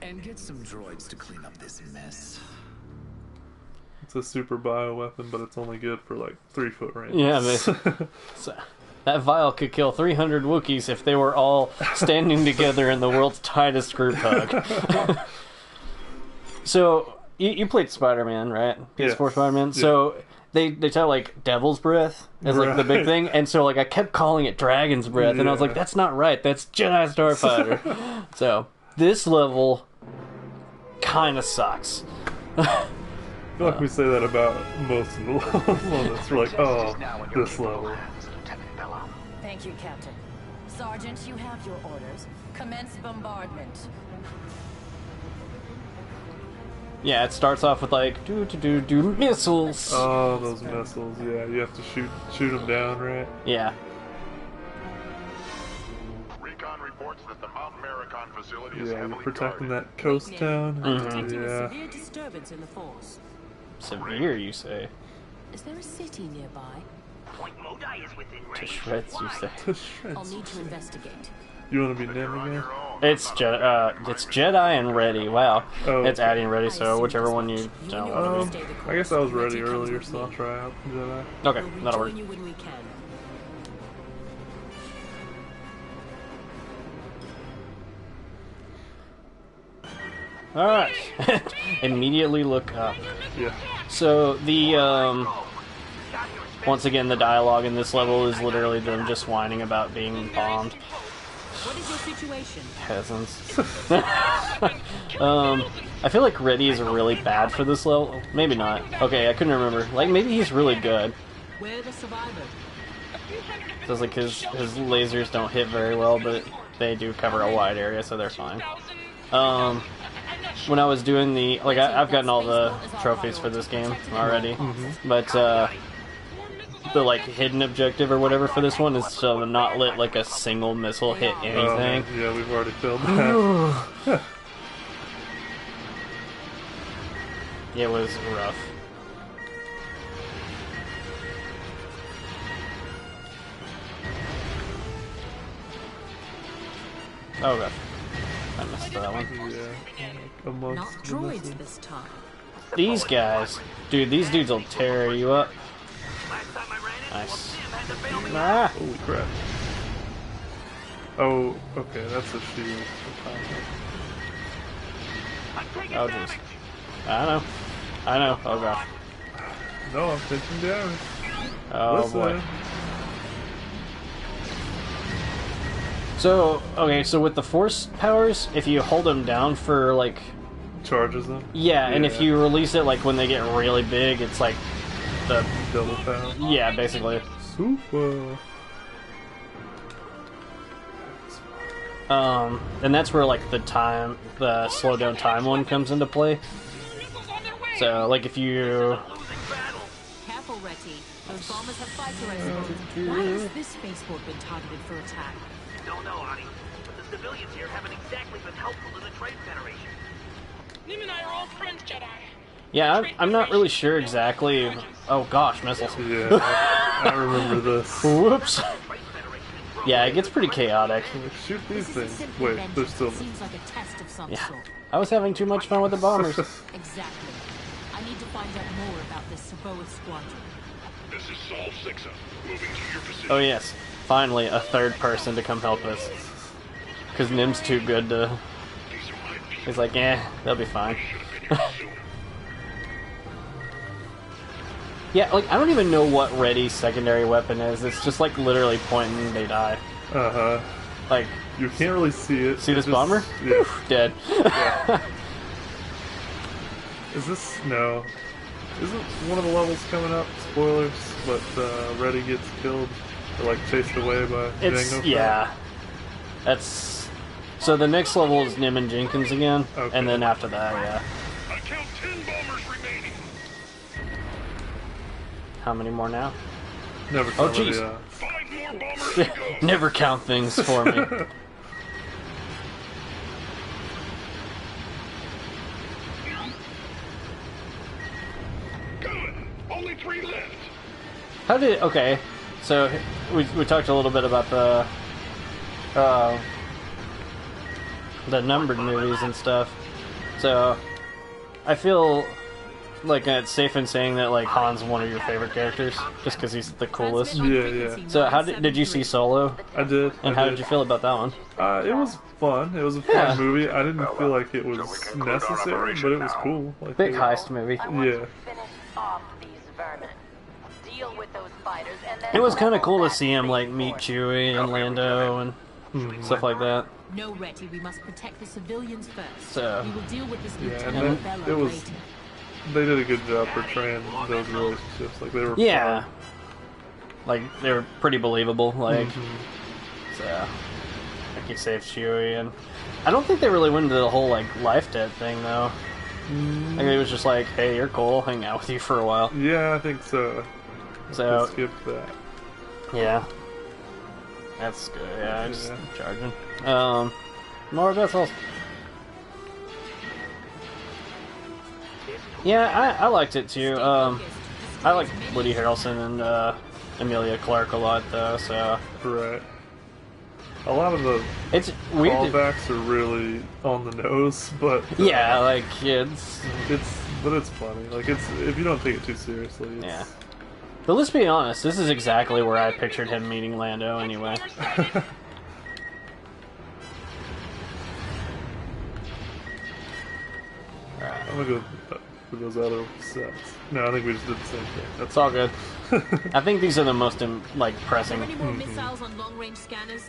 And get some droids to clean up this mess.
It's a super bioweapon, but it's only good for like 3-foot range.
Yeah, that vial could kill 300 Wookiees if they were all standing together in the world's tightest group hug. So, you played Spider-Man, right? PS4 Spider-Man. Yeah. So, they tell like Devil's Breath as like the big thing, and so like I kept calling it Dragon's Breath, and I was like, that's not right, that's Jedi Starfighter. So, this level kind of sucks.
I feel like we say that about most of the levels. We're like, oh, this level.
Thank you, Captain. Sergeant, you have your orders. Commence bombardment.
Yeah, it starts off with like do missiles.
Oh, those missiles! Yeah, you have to shoot them down, right?
Yeah.
Recon reports that the Mount Maricon facility is
you're protecting that coast town.
Detecting a severe disturbance in the force.
Severe, you say?
Is there a city nearby?
Point Modi is within range.
To shreds, you say?
To shreds.
I'll need to investigate.
You want to be Nim again?
It's Jedi and Ready. Wow. Oh, it's Addy and Ready, so whichever one you don't.
I guess I was ready earlier, so I'll try out Jedi.
Okay, that'll work. Alright. Immediately look up.
Yeah.
So, the, once again, the dialogue in this level is literally them just whining about being bombed.
What is your situation?
Peasants. I feel like Ready is really bad for this level. Maybe not. Okay, I couldn't remember. Like, maybe he's really good.
Where are the survivors?
So it's like his lasers don't hit very well, but they do cover a wide area, so they're fine. When I was doing the... Like, I've gotten all the trophies for this game already, but, the, like, hidden objective or whatever for this one is to not let, like, a single missile hit anything.
Yeah, we've already filled that.
It was rough. Oh god. I missed that one.
Yeah.
Not droids this time.
These guys. Dude, these dudes will tear you up. Nice. Ah!
Holy crap. Oh, okay, that's a shield.
Oh jeez. I know. Oh gosh.
No, I'm taking damage.
Oh
Listen.
boy. So, okay, so with the force powers, if you hold them down for, like...
Charges them?
Yeah, and if you release it, like, when they get really big, it's like the...
Double power?
Yeah, basically.
Super!
And that's where, like, the slow down time one comes into play. So, like, if you...
Careful, Retty. Those bombers have fighter escorts. Why has this spaceport been targeted for attack?
Don't know, Ani, but the civilians here haven't exactly been helpful to the Trade Federation.
Nim and I are all friends, Jedi.
Yeah, I'm not really sure exactly... Oh gosh, missiles.
Yeah, I remember this.
Whoops. Yeah, it gets pretty chaotic.
Shoot these things. Wait, there's still...
Seems like a test of some sort.
I was having too much fun with the bombers.
Exactly. I need to find out more about this Saboa squadron.
This is Sol 6 moving to your position.
Oh yes, finally a third person to come help us. Because Nim's too good to... He's like, they'll be fine. Yeah, like, I don't even know what Ready's secondary weapon is. It's just like literally pointing, they die.
Uh-huh.
Like...
You can't really see it.
See this bomber?
Yeah.
Dead.
Yeah. Is this... No. Isn't one of the levels coming up? Spoilers. But Ready gets killed or like chased away by Jango Fett?
Yeah. That's So the next level is Nim and Jenkins again, and then after that, yeah.
I count 10 bombers remaining.
How many more now?
Never.
Oh, jeez.
5 more bombers to go.
Never count things for me.
Good. Only 3 left.
How did... Okay, so we talked a little bit about the numbered movies and stuff. So I feel like it's safe in saying that like Han's one of your favorite characters, just because he's the coolest.
Yeah.
So how did you see Solo?
I did.
And how did you feel about that one?
It was fun. It was a fun movie. I didn't feel like it was necessary, but it was cool. Like,
big heist movie.
Yeah.
It was kind of cool to see him like meet Chewie and Lando and stuff like that.
No, Retty, we must protect the civilians first.
So,
we will deal with this
and it was.
later.
They did a good job portraying those relationships. Like they were.
Yeah.
fun.
Like they were pretty believable. Like, so like he saved Chewie, and I don't think they really went into the whole like life debt thing though. I think it was just like, hey, you're cool, hang out with you for a while.
Yeah, I think so.
So
skip that.
Yeah. That's good. Yeah, I just charging. More vessels. Yeah, I liked it too. I like Woody Harrelson and Emilia Clarke a lot though. So
right. A lot of the callbacks are really on the nose, but
yeah, like it's
funny. Like it's if you don't take it too seriously.
Yeah. But let's be honest, this is exactly where I pictured him meeting Lando anyway.
I'm gonna go for those other sets. No, I think we just did the same thing.
That's all good. I think these are the most pressing.
Any more missiles on long-range scanners?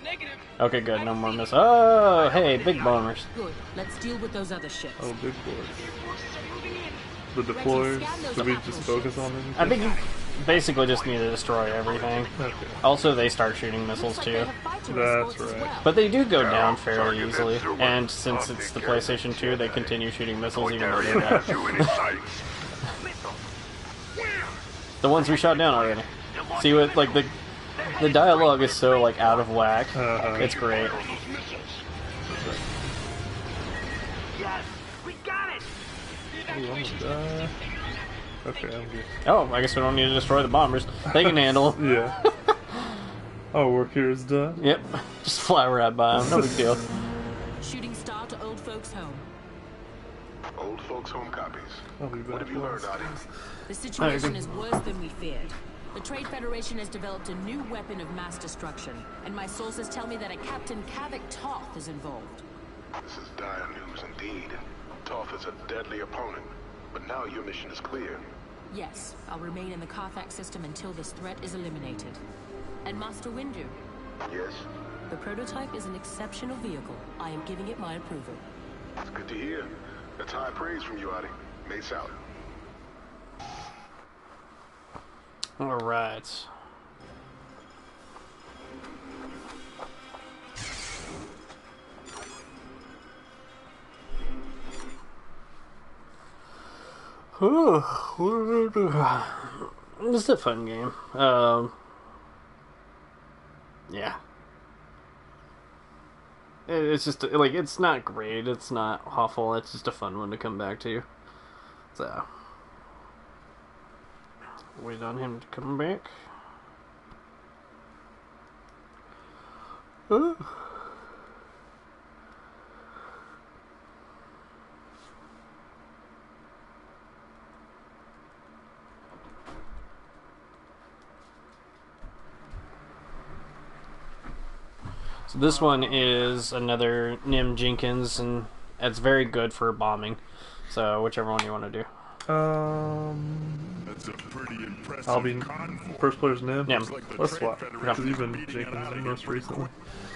Negative.
Okay, good. No more missiles. Oh, hey, big bombers.
Good. Let's deal with those other ships.
Oh, big boys. The deployers. Should we just focus on them?
I think you basically just need to destroy everything.
Okay.
Also, they start shooting missiles too.
That's right.
But they do go down fairly easily, and since it's the PlayStation 2, they continue shooting missiles even though they're dead. The ones we shot down already. See what like the dialogue is so like out of whack. It's great.
Yes, we got it.
Okay, I'm good.
Oh, I guess we don't need to destroy the bombers. They can handle them.
Yeah. Oh, work here is done?
Yep. Just fly right by them. No big deal.
Shooting star to old folks' home.
Old folks' home copies.
I'll be back.
What have you learned, Adi?
The situation is worse than we feared. The Trade Federation has developed a new weapon of mass destruction, and my sources tell me that a Captain Kavik Toth is involved.
This is dire news indeed. Toth is a deadly opponent, but now your mission is clear.
Yes, I'll remain in the Carthax system until this threat is eliminated. And Master Windu?
Yes?
The prototype is an exceptional vehicle. I am giving it my approval.
It's good to hear. That's high praise from you, Adi. Mace out.
Alright. This is a fun game. Yeah. It's just, like, it's not great, it's not awful, it's just a fun one to come back to. So. Wait on him to come back. So this one is another Nim Jenkins, and it's very good for bombing. So whichever one you want to do.
That's a pretty impressive
I'll be first player's Nim.
Yeah.
Let's swap, because you've been Jenkins most recently.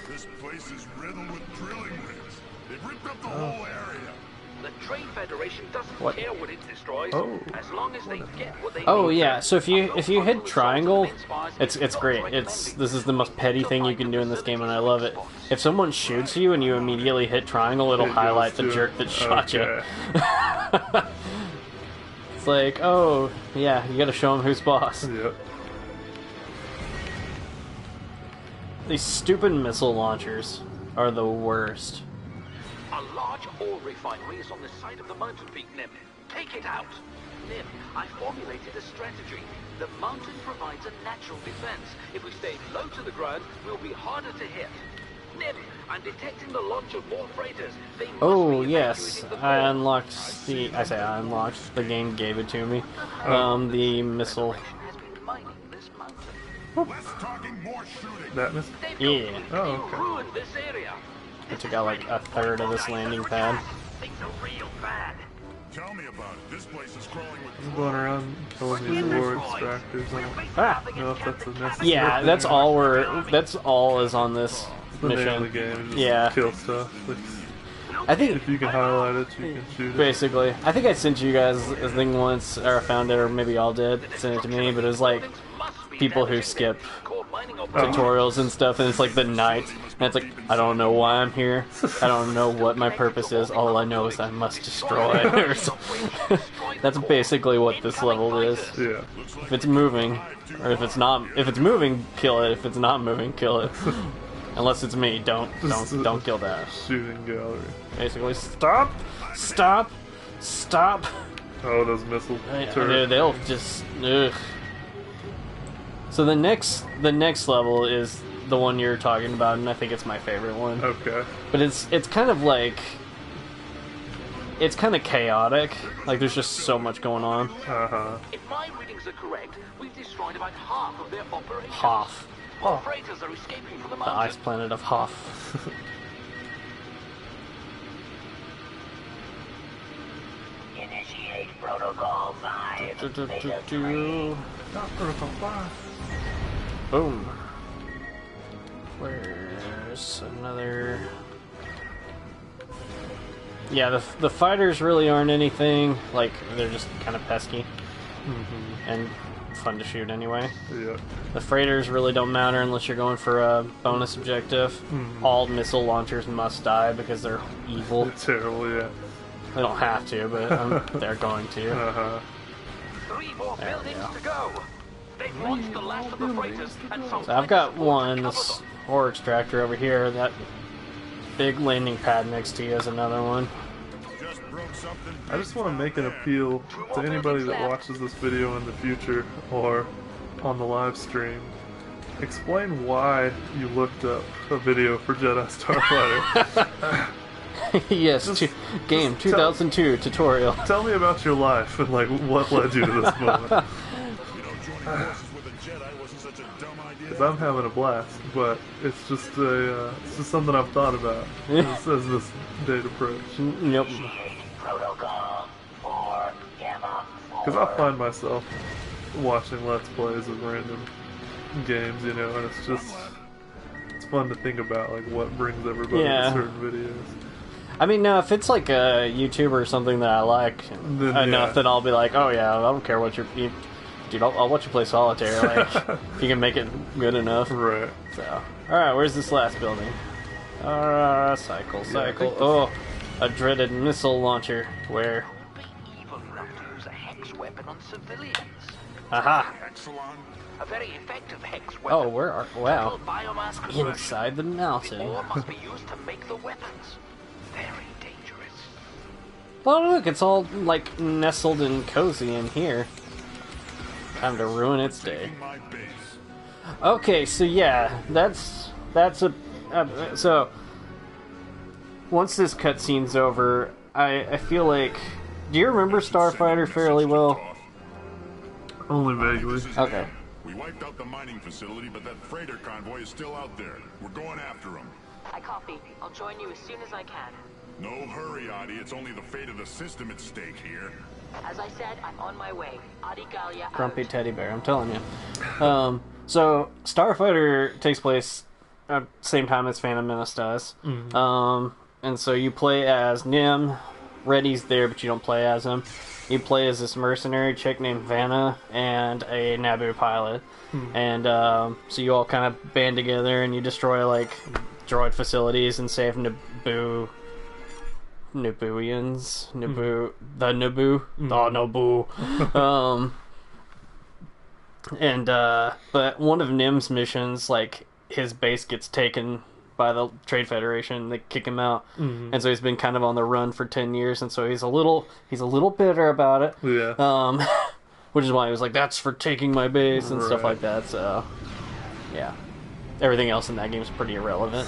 This place is riddled with drilling rigs. They've ripped up the whole area.
The Trade Federation doesn't
What?
care what it destroys, as long as they get what they
Oh
need.
yeah, so if you hit triangle, it's great. This is the most petty thing you can do in this game, and I love it. If someone shoots you and you immediately hit triangle, it'll highlight the jerk that shot you. It's like, oh yeah, you gotta show him who's boss.
Yep.
These stupid missile launchers are the worst.
A large ore refinery is on the side of the mountain peak, Nim. Take it out. Nim, I formulated a strategy. The mountain provides a natural defense. If we stay low to the ground, we'll be harder to hit. Nim, I'm detecting the launch of more freighters. They must
Oh
be
yes, I unlocked the. I say I unlocked. The game gave it to me. The missile.
That missile?
Yeah.
Oh, okay.
Ruined this area.
I took out like a third of this landing pad.
Things are real bad.
Tell me about it. This place is crawling with...
I'm going around killing these ore extractors. I don't know if that's a necessary
Yeah,
thing
that's
or-
all we're. That's all is on this
The name
mission.
of the game, just
Yeah.
kill stuff.
I think
if you can highlight it, you can shoot it.
basically, I think I sent you guys a thing once, or I found it, or maybe y'all did send it to me. But it was like people who skip tutorials and stuff, and it's like the night, and it's like I don't know why I'm here. I don't know what my purpose is. All I know is I must destroy. Or something. That's basically what this level is.
Yeah.
If it's moving, or if it's not, if it's moving, kill it. If it's not moving, kill it. Unless it's me, don't kill that.
Shooting gallery.
Basically, stop.
Oh, those missile turrets.
They'll just. Ugh. So the next level is the one you're talking about, and I think it's my favorite one.
Okay.
But it's kind of like. It's kind of chaotic. Like there's just so much going on.
If my readings are correct, we've destroyed about half of their operations.
Hoth.
More freighters are escaping from the
The
mountain.
ice planet of Hoth.
Initiate Protocol 5.
Boom. Where's another? Yeah, the fighters really aren't anything. Like they're just kind of pesky and fun to shoot anyway.
Yeah.
The freighters really don't matter unless you're going for a bonus objective. All missile launchers must die because they're evil.
They're terrible, yeah.
They don't have to, but they're going to.
3 more buildings to go. They've launched the last of the freighters, and some
So I've got one, this ore extractor over here. That big landing pad next to you is another one.
I just want to make an appeal to anybody that watches this video in the future or on the live stream. Explain why you looked up a video for Jedi Starfighter.
Yes, game 2002 tutorial.
Tell me about your life and like what led you to this moment. Because I'm having a blast, but it's just something I've thought about as this date approach.
Yep.
Because I find myself watching Let's Plays of random games, you know, and it's fun to think about like what brings everybody to certain videos.
I mean, no, if it's like a YouTuber or something that I like enough, then I'll be like, oh yeah, I don't care what dude, I'll watch you play solitaire. Like, if you can make it good enough.
Right.
So, all right, where's this last building? Cycle. Oh, a dreaded missile launcher. Where?
use a hex weapon on civilians.
Aha.
A very effective hex weapon.
Oh, where are? Wow.
Biomass conversion.
Inside the mountain.
Ore must be used to make the weapons. Very dangerous.
Oh look, it's all like nestled and cozy in here. Time to ruin its day. Okay, so yeah, that's so. Once this cutscene's over, I feel like. Do you remember Starfighter fairly well?
Only vaguely.
Okay.
We wiped out the mining facility, but that freighter convoy is still out there. We're going after them.
I copy. I'll join you as soon as I can.
No hurry, Adi. It's only the fate of the system at stake here.
As I said, I'm on my way. Adi Gallia.
Grumpy teddy bear, I'm telling you. So Starfighter takes place at the same time as Phantom Menace does. And so you play as Nim, Reddy's there, but you don't play as him. You play as this mercenary chick named Vanna and a Naboo pilot. And so you all kind of band together and you destroy like droid facilities and save Nabooians. Naboo. But one of Nim's missions, like, his base gets taken by the Trade Federation. They kick him out, and so he's been kind of on the run for 10 years, and so he's a little bitter about it.
Yeah.
Which is why he was like, "That's for taking my base" and stuff like that. So, yeah, everything else in that game is pretty irrelevant.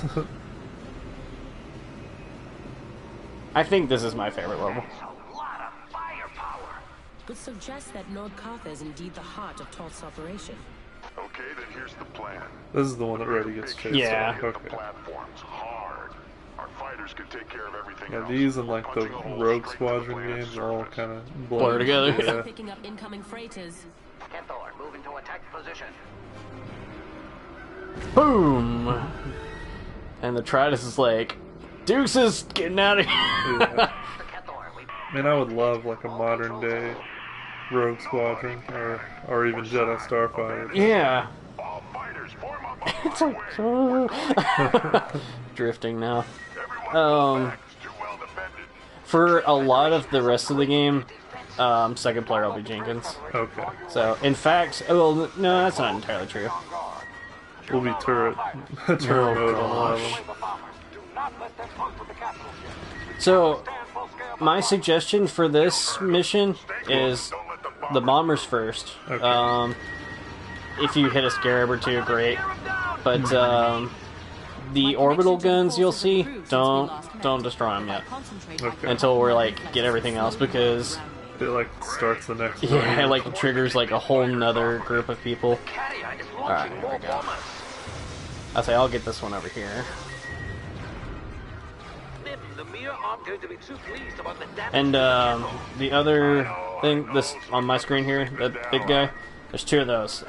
I think this is my favorite level.
Which suggests that Nord Kartha is indeed the heart of Toth's operation.
Okay, then here's the plan.
This is the one that Reddy gets chased.
Yeah.
The platforms hard. Our fighters can take care of everything else.
These and like the Rogue Squadron games are all kind of
blur together.
Yeah.
Picking up incoming freighters.
Kenthor, move into attack position.
Boom! And the Tridus is like, Dukes is getting out of here.
Yeah. Man, I would love like a modern day Rogue Squadron or even Jedi Starfighter.
Yeah. It's like drifting now. For a lot of the rest of the game, second player will be Jenkins.
Okay.
So, in fact, well, no, that's not entirely true.
Will be turret mode on a lot of them.
So, my suggestion for this mission is the bombers first.
Okay.
If you hit a scarab or two, great. But the orbital guns you'll see, don't destroy them yet.
Okay.
Until we're like get everything else, because
it like starts the next.
Yeah, it like triggers like a whole nother group of people. All right, here we go. I say I'll get this one over here. And the other thing, this on my screen here, that big guy, there's two of those.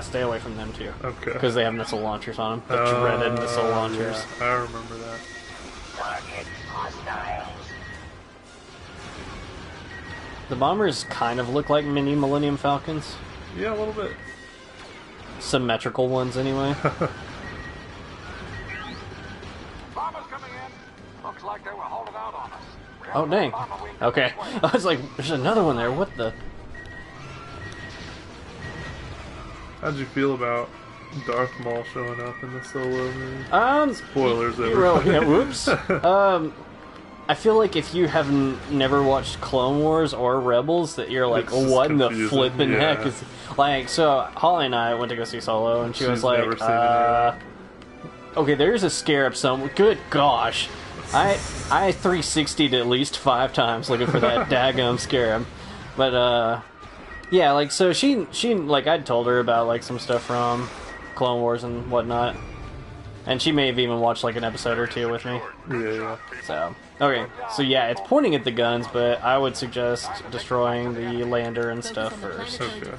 Stay away from them too.
Okay.
Because they have missile launchers on them. The dreaded missile launchers.
Yeah, I remember that.
The bombers kind of look like mini Millennium Falcons.
Yeah, a little bit.
Symmetrical ones, anyway. Oh, dang. Okay. I was like, there's another one there. What the?
How'd you feel about Darth Maul showing up in the Solo movie? Spoilers, everybody.
Yeah, whoops. I feel like if you have never watched Clone Wars or Rebels, that you're like, what in the flippin' heck is... Like, so, Holly and I went to go see Solo, and she was like, okay, there's a scarab somewhere. Good gosh. I 360'd at least 5 times looking for that daggum scarab. But, yeah, like, so she, like, I'd told her about, like, some stuff from Clone Wars and whatnot. And she may have even watched, like, an episode or two with me.
Yeah.
So, okay, so yeah, it's pointing at the guns, but I would suggest destroying the lander and stuff first.
Okay.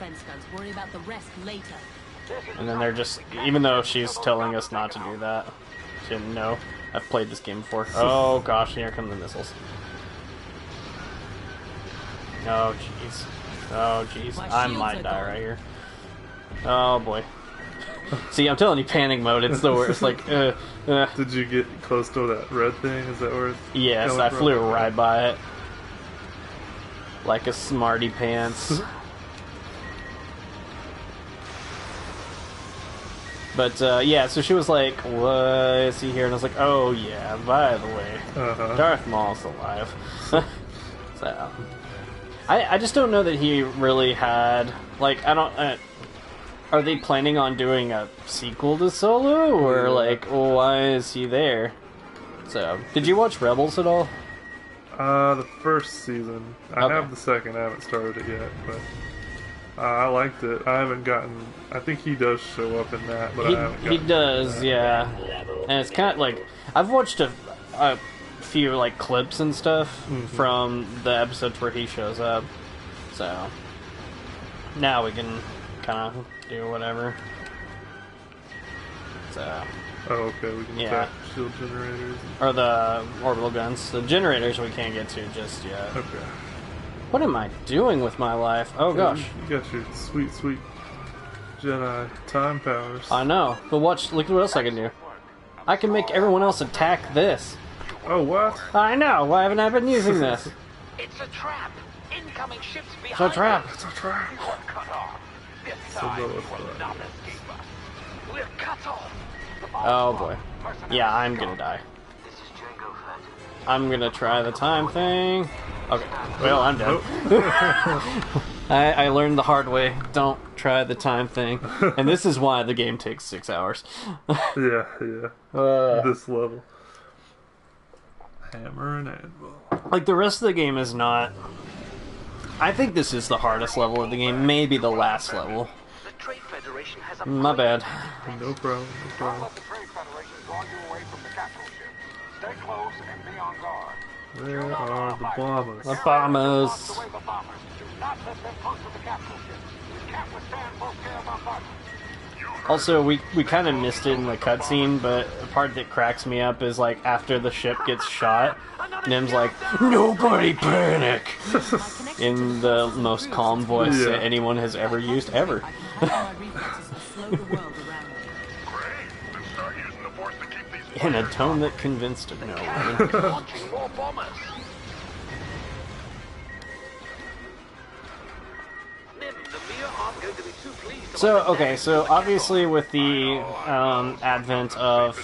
And then they're just, even though she's telling us not to do that, she didn't know. I've played this game before. Oh gosh, here come the missiles. Oh jeez. Oh jeez. I might die right here. Oh boy. See, I'm telling you, panic mode, it's the worst. Like,
Did you get close to that red thing? Is that where it's
Yes, I flew right by it. Like a smarty pants. But, yeah, so she was like, what is he here? And I was like, oh yeah, by the way, Darth Maul's alive. So, I just don't know that he really had, like, I don't... are they planning on doing a sequel to Solo, or like, why is he there? So, did you watch Rebels at all?
The first season. I have the second. I haven't started it yet, but I liked it. I haven't gotten. I think he does show up in that, but I haven't gotten. He does,
yeah. And it's kind of like I've watched a few like clips and stuff from the episodes where he shows up. So now we can kind of do whatever. So,
oh, okay, we can attack shield generators.
Or the orbital guns. The generators we can't get to just yet.
Okay.
What am I doing with my life? Oh gosh.
You got your sweet, sweet Jedi time powers.
I know. But look at what else I can do. I can make everyone else attack this.
Oh, what?
I know. Why haven't I been using this?
It's a trap. Incoming ships behind.
It's a trap.
It's a trap.
You are cut off. This time you will not escape us. We're cut off.
Oh boy. Yeah, I'm gonna die. I'm gonna try the time thing. Okay. Well, I'm dead. I learned the hard way. Don't try the time thing. And this is why the game takes 6 hours.
Yeah. This level. Hammer and anvil.
Like, the rest of the game is not... I think this is the hardest level of the game. Maybe the last level.
The Trade Federation has a
My bad.
No problem.
Don't let the Trade Federation draw you away from the capital ship. Stay close and be on guard.
Where are the bombers?
The bombers.
Do not let them close to the capital ship. We can't withstand full-scale bombardment.
Also, we kind of missed it in the cutscene, but the part that cracks me up is, like, after the ship gets shot, Nim's like, "Nobody panic!" in the most calm voice that anyone has ever used, ever. In a tone that convinced no one. So obviously with the advent of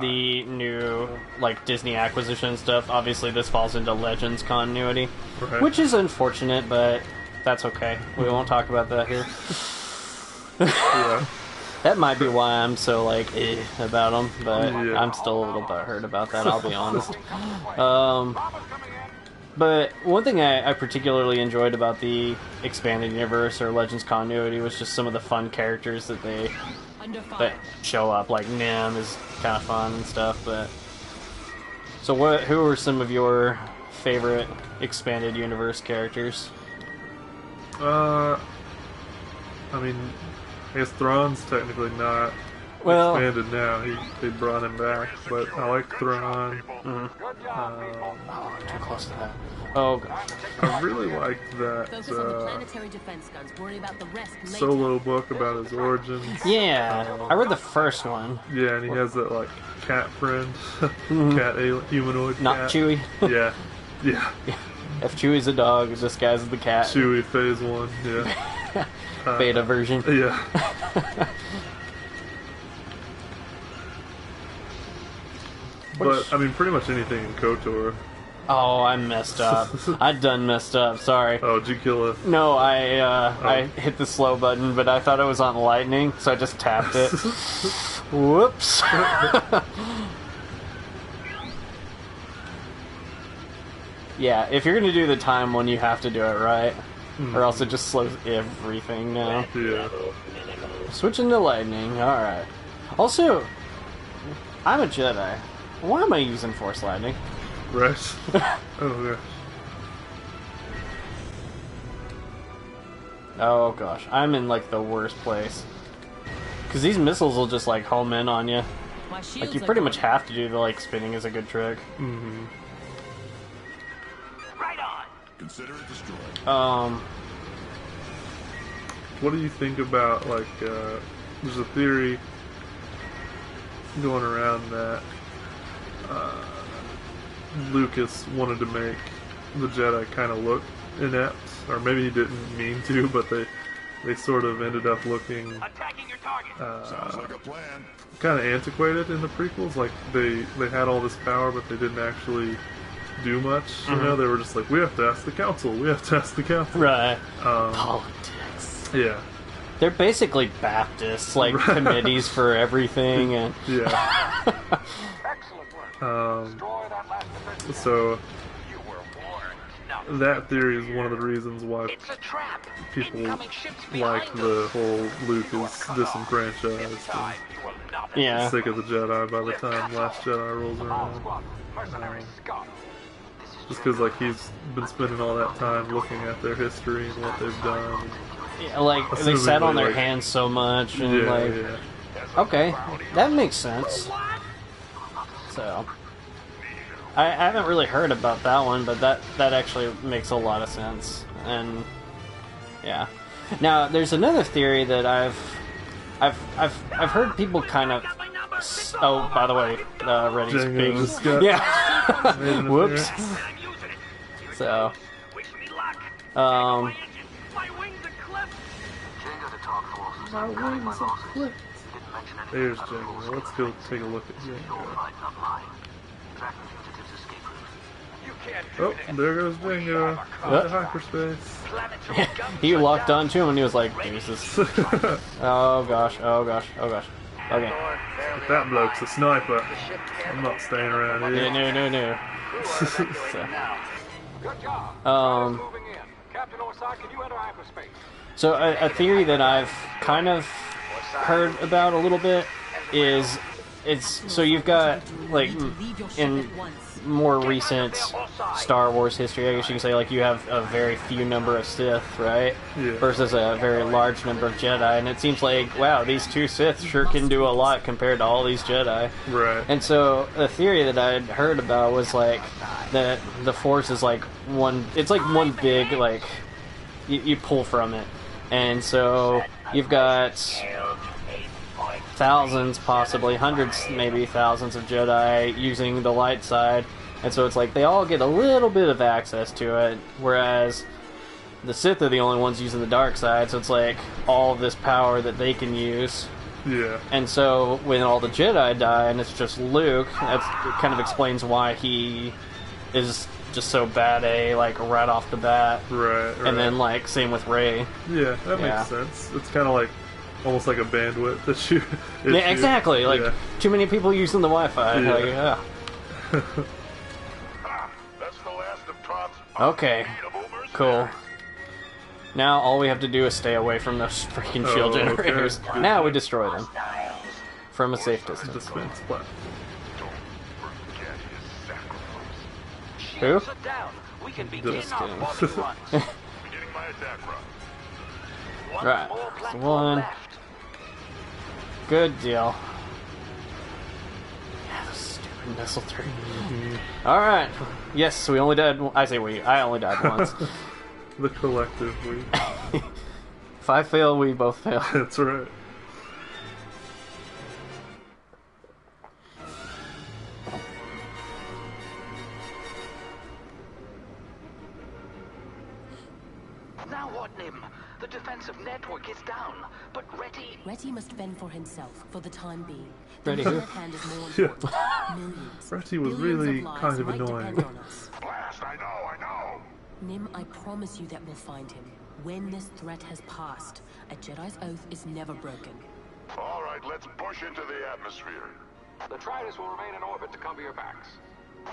the new, like, Disney acquisition stuff, obviously this falls into Legends continuity, which is unfortunate, but that's okay. We won't talk about that here. That might be why I'm so, like, about them, but I'm still a little butthurt about that, I'll be honest. But one thing I particularly enjoyed about the expanded universe or Legends continuity was just some of the fun characters that show up. Like Nim is kind of fun and stuff. But so, who are some of your favorite expanded universe characters?
I mean, I guess Thrawn's technically not expanded now. They brought him back, but I like Thrawn.
Too close to that. Oh gosh.
I really liked that solo book about his origins.
Yeah, I read the first one.
Yeah, and he has that, like, cat friend, humanoid
Not
cat.
Chewie.
Yeah.
If Chewie's a dog, this guy's the cat.
Chewie Phase 1, yeah.
Beta version.
Yeah. But, I mean, pretty much anything in KOTOR.
Oh, I messed up. I done messed up, sorry.
Oh, did you kill it?
No, I hit the slow button, but I thought it was on lightning, so I just tapped it. Whoops. Yeah, if you're gonna do the time one, you have to do it right. Or else it just slows everything down.
Yeah.
Switching to lightning, alright. Also, I'm a Jedi. Why am I using Force Lightning?
Right. Oh, yeah.
Oh gosh, I'm in, like, the worst place. Because these missiles will just, like, home in on you. Like, you pretty much have to do the, like, spinning is a good trick.
Mm-hmm.
Right on.
Consider it destroyed.
What do you think about, like, there's a theory going around that Lucas wanted to make the Jedi kind of look inept, or maybe he didn't mean to, but they sort of ended up looking
Sounds like a plan.
kind of antiquated in the prequels. Like they had all this power, but they didn't actually do much. You know, they were just like, we have to ask the council. We have to ask the council.
Right. Politics.
Yeah.
They're basically Baptists, like committees for everything, and
yeah. So that theory is one of the reasons why people like the whole Luke is disenfranchised and sick of the Jedi by the time Last Jedi rolls around. Just because, like, he's been spending all that time looking at their history and what they've done.
Yeah, like, they sat on their hands so much, and Okay, that makes sense. So, I haven't really heard about that one, but that actually makes a lot of sense. And yeah, now there's another theory that I've heard people kind of. Oh, by the way, Reddy's being yeah. Whoops. So,
My wings are clipped. There's Django. Let's go take a look at Django. Oh, there goes Django. Into hyperspace.
He locked on to him and he was like, Jesus. Oh gosh, oh gosh, oh gosh. Okay.
If that bloke's a sniper, I'm not staying around here.
No. So a theory that I've kind of heard about a little bit is so you've got like in more recent Star Wars history, I guess you can say, like you have a very few number of Sith, right?
Yeah.
Versus a very large number of Jedi, and it seems like, wow, these two Sith sure can do a lot compared to all these Jedi.
Right.
And so the theory that I'd heard about was like that the Force is like one big, like you pull from it, and so you've got thousands, possibly hundreds, maybe thousands of Jedi using the light side, and so it's like they all get a little bit of access to it, whereas the Sith are the only ones using the dark side, so it's like all of this power that they can use.
Yeah.
And so when all the Jedi die and it's just Luke, it kind of explains why he is just so bad like right off the bat.
Right.
And then like same with Rey.
Yeah, that makes sense. It's kind of like almost like a bandwidth that you.
Yeah, exactly. Like too many people using the Wi-Fi.
Yeah.
Like, yeah.
That's the last of Todd's
Okay. Cool. Now all we have to do is stay away from those freaking shield generators.
Okay.
Now we destroy them from a safe distance.
Defense platform.
Who?
We can
Just kidding. Right. So one. Good deal. Yeah, those stupid missile turrets. Alright. Yes, we only died. I say we. I only died once.
The collective we.
If I fail, we both fail.
That's right.
Now what, Nim? The defensive network is down, but
Retty must fend for himself for the time being.
Retty who?
Hand is more important. Millions.
Retty was really kind of annoying.
Blast, I know.
Nim, I promise you that we'll find him. When this threat has passed, a Jedi's oath is never broken.
All right, let's push into the atmosphere.
The Tridents will remain in orbit to cover your backs.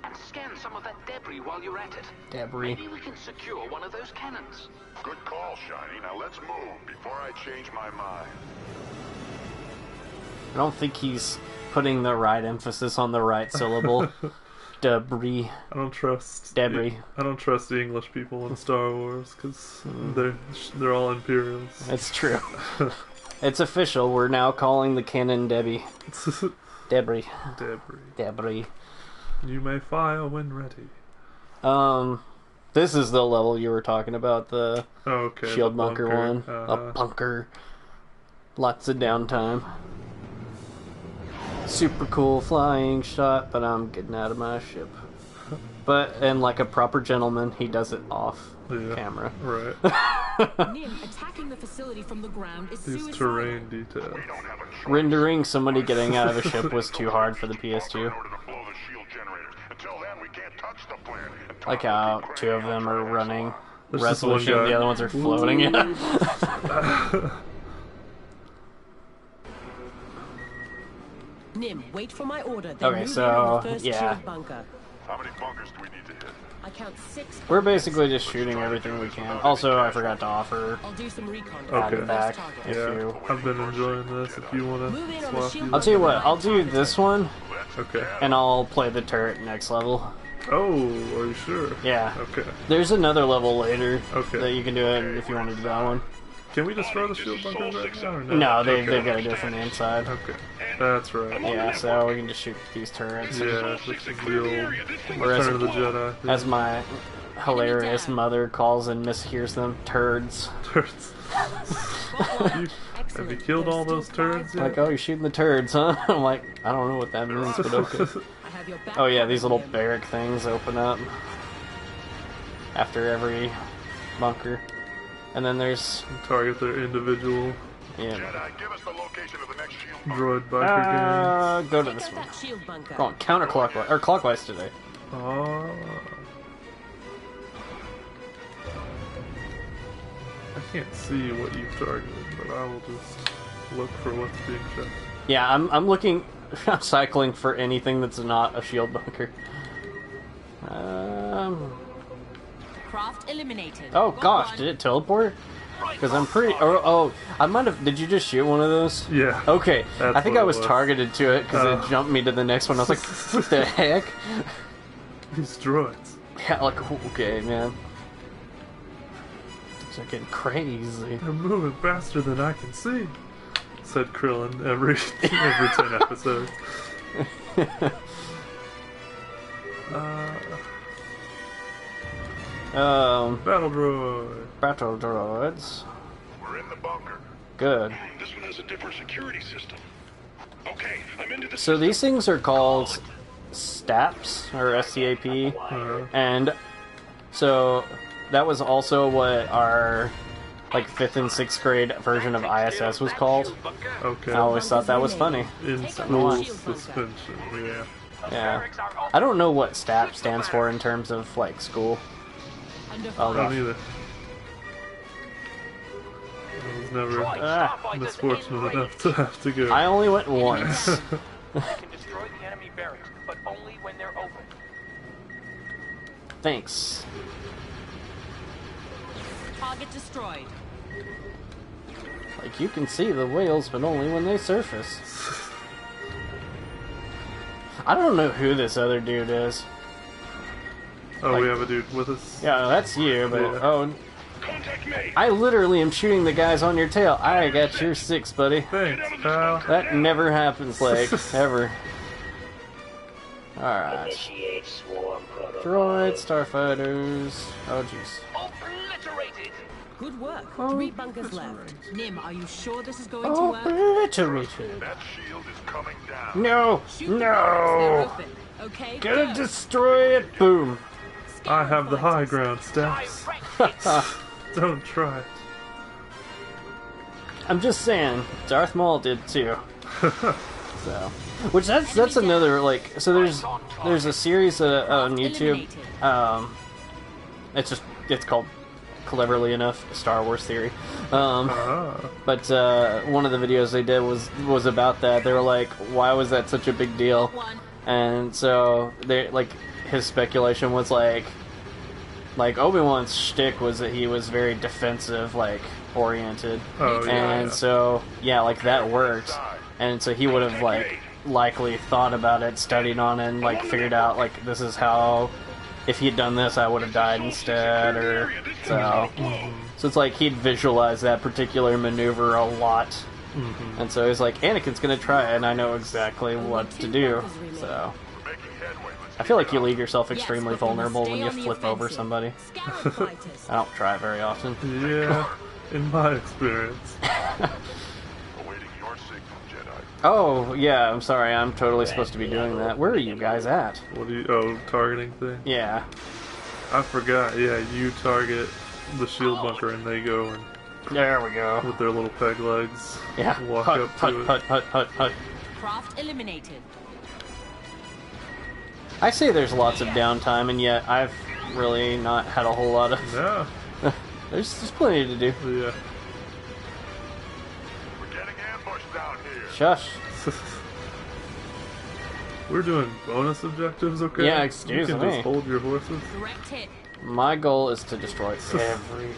And scan some of that debris while you're at it.
Debris.
Maybe we can secure one of those cannons.
Good call, Shiny. Now let's move before I change my mind.
I don't think he's putting the right emphasis on the right syllable. Debris.
I don't trust
Debris.
I don't trust the English people in Star Wars because they're all Imperials.
It's true. It's official. We're now calling the cannon Debbie. Debris. Debris.
You may fire when ready.
This is the level you were talking about, the shield
the
bunker one. A bunker. Lots of downtime. Super cool flying shot, but I'm getting out of my ship. And like a proper gentleman, he does it off camera.
Right.
Nim, attacking the facility from the ground is
These
suicidal.
terrain details.
Rendering somebody getting out of a ship was too hard for the PS2. Like how two of them are running resolution, the other ones are floating.
Nim, wait for my order. Then
Okay,
move
so,
in on the first
yeah.
shield bunker.
How many bunkers do we need to hit?
I count 6.
We're basically just shooting everything we can. Also, I forgot to offer
I'll do some recon.
back if you.
I've been enjoying this. If you want to swap you.
I'll tell you what. I'll do this one.
Okay.
And I'll play the turret next level.
Oh, are you sure?
Yeah.
Okay.
There's another level later
that
you can do it if you want to do that one.
Can we destroy the shield bunkers right now or no?
No, they've got to do it from the inside.
Okay, that's right.
Yeah, so we can just shoot these turrets.
Yeah, this is the old Return of the Jedi.
As my hilarious mother calls and mishears them, turds.
Turds. Have you killed all those turds yet?
Like, oh, you're shooting the turds, huh? I'm like, I don't know what that means, but okay. Oh yeah, these little barrack things open up after every bunker. And then there's...
Target their individual...
Yeah.
Jedi, give us the location of the next shield
droid biker gangs.
Go to this one. Go on, counterclockwise, or clockwise today.
Oh. I can't see what you've targeted, but I will just look for what's being shot.
Yeah, I'm looking... I'm cycling for anything that's not a shield bunker.
Craft eliminated.
Oh gosh, did it teleport? Because I'm pretty... Oh, I might have... Did you just shoot one of those?
Yeah.
Okay, I think I was targeted to it because it
Oh.
jumped me to the next one. I was like, what the heck?
These droids.
Yeah, like, okay, man. It's like getting crazy.
They're moving faster than I can see, said Krillin every 10 episodes. Battle droid.
Battle droids.
We're in the bunker.
Good.
This one has a different security system. Okay, I'm into the
So these things are called STAPs, or SCAP, and so that was also what our like 5th and 6th grade version of ISS was called.
Okay.
I always thought that was funny.
In school suspension, yeah.
Yeah. I don't know what STAP stands for in terms of like school.
I don't either. I was never misfortunate enough to have to go.
I only went once.
They can destroy the enemy barracks, but only when they're open.
Thanks.
Target destroyed.
Like, you can see the whales, but only when they surface. I don't know who this other dude is.
Oh,
like,
we have a dude with us?
Yeah, that's you, but...
Yeah.
Oh, I literally am shooting the guys on your tail. I got your 6, buddy.
Thanks, pal.
That never happens, like, ever. Alright. Droid, starfighters. Oh, jeez.
Obliterated.
Good work. 3 bunkers left. Nim, are you sure this is going to work?
Obliterated.
That shield is coming down.
No!
Shoot the barracks, they're
No!
open. Okay,
Gotta
go.
destroy it! Boom!
I have the high ground, Steps. Don't try it.
I'm just saying, Darth Maul did too. So, which that's another like. So there's a series on YouTube. It's called, cleverly enough, Star Wars Theory. But one of the videos they did was about that. They were like, why was that such a big deal? And so they like his speculation was like Obi-Wan's shtick was that he was very defensive, like oriented, and so like that worked, and so he would have like likely thought about it, studied on it, and like figured out like this is how, if he'd done this, I would have died instead, or so. So it's like he'd visualize that particular maneuver a lot. And so he's like, Anakin's gonna try it, and I know exactly what to do. So I feel like you leave yourself extremely vulnerable when you flip over somebody. I don't try very often.
Yeah, in my experience.
Oh, yeah, I'm sorry, I'm totally supposed to be doing that. Where are you guys at?
What do you... Oh, targeting thing?
Yeah.
I forgot, yeah, you target the shield bunker and they go and...
There we go.
With their little peg legs.
Yeah.
Walk up to it.
Hut.
Craft eliminated.
I say there's lots of downtime, and yet I've really not had a whole lot of...
No.
There's plenty to do.
Yeah.
We're getting ambushed down here.
Shush.
We're doing bonus objectives, okay?
Yeah, excuse
me. You can just hold your horses.
Direct hit.
My goal is to destroy everything.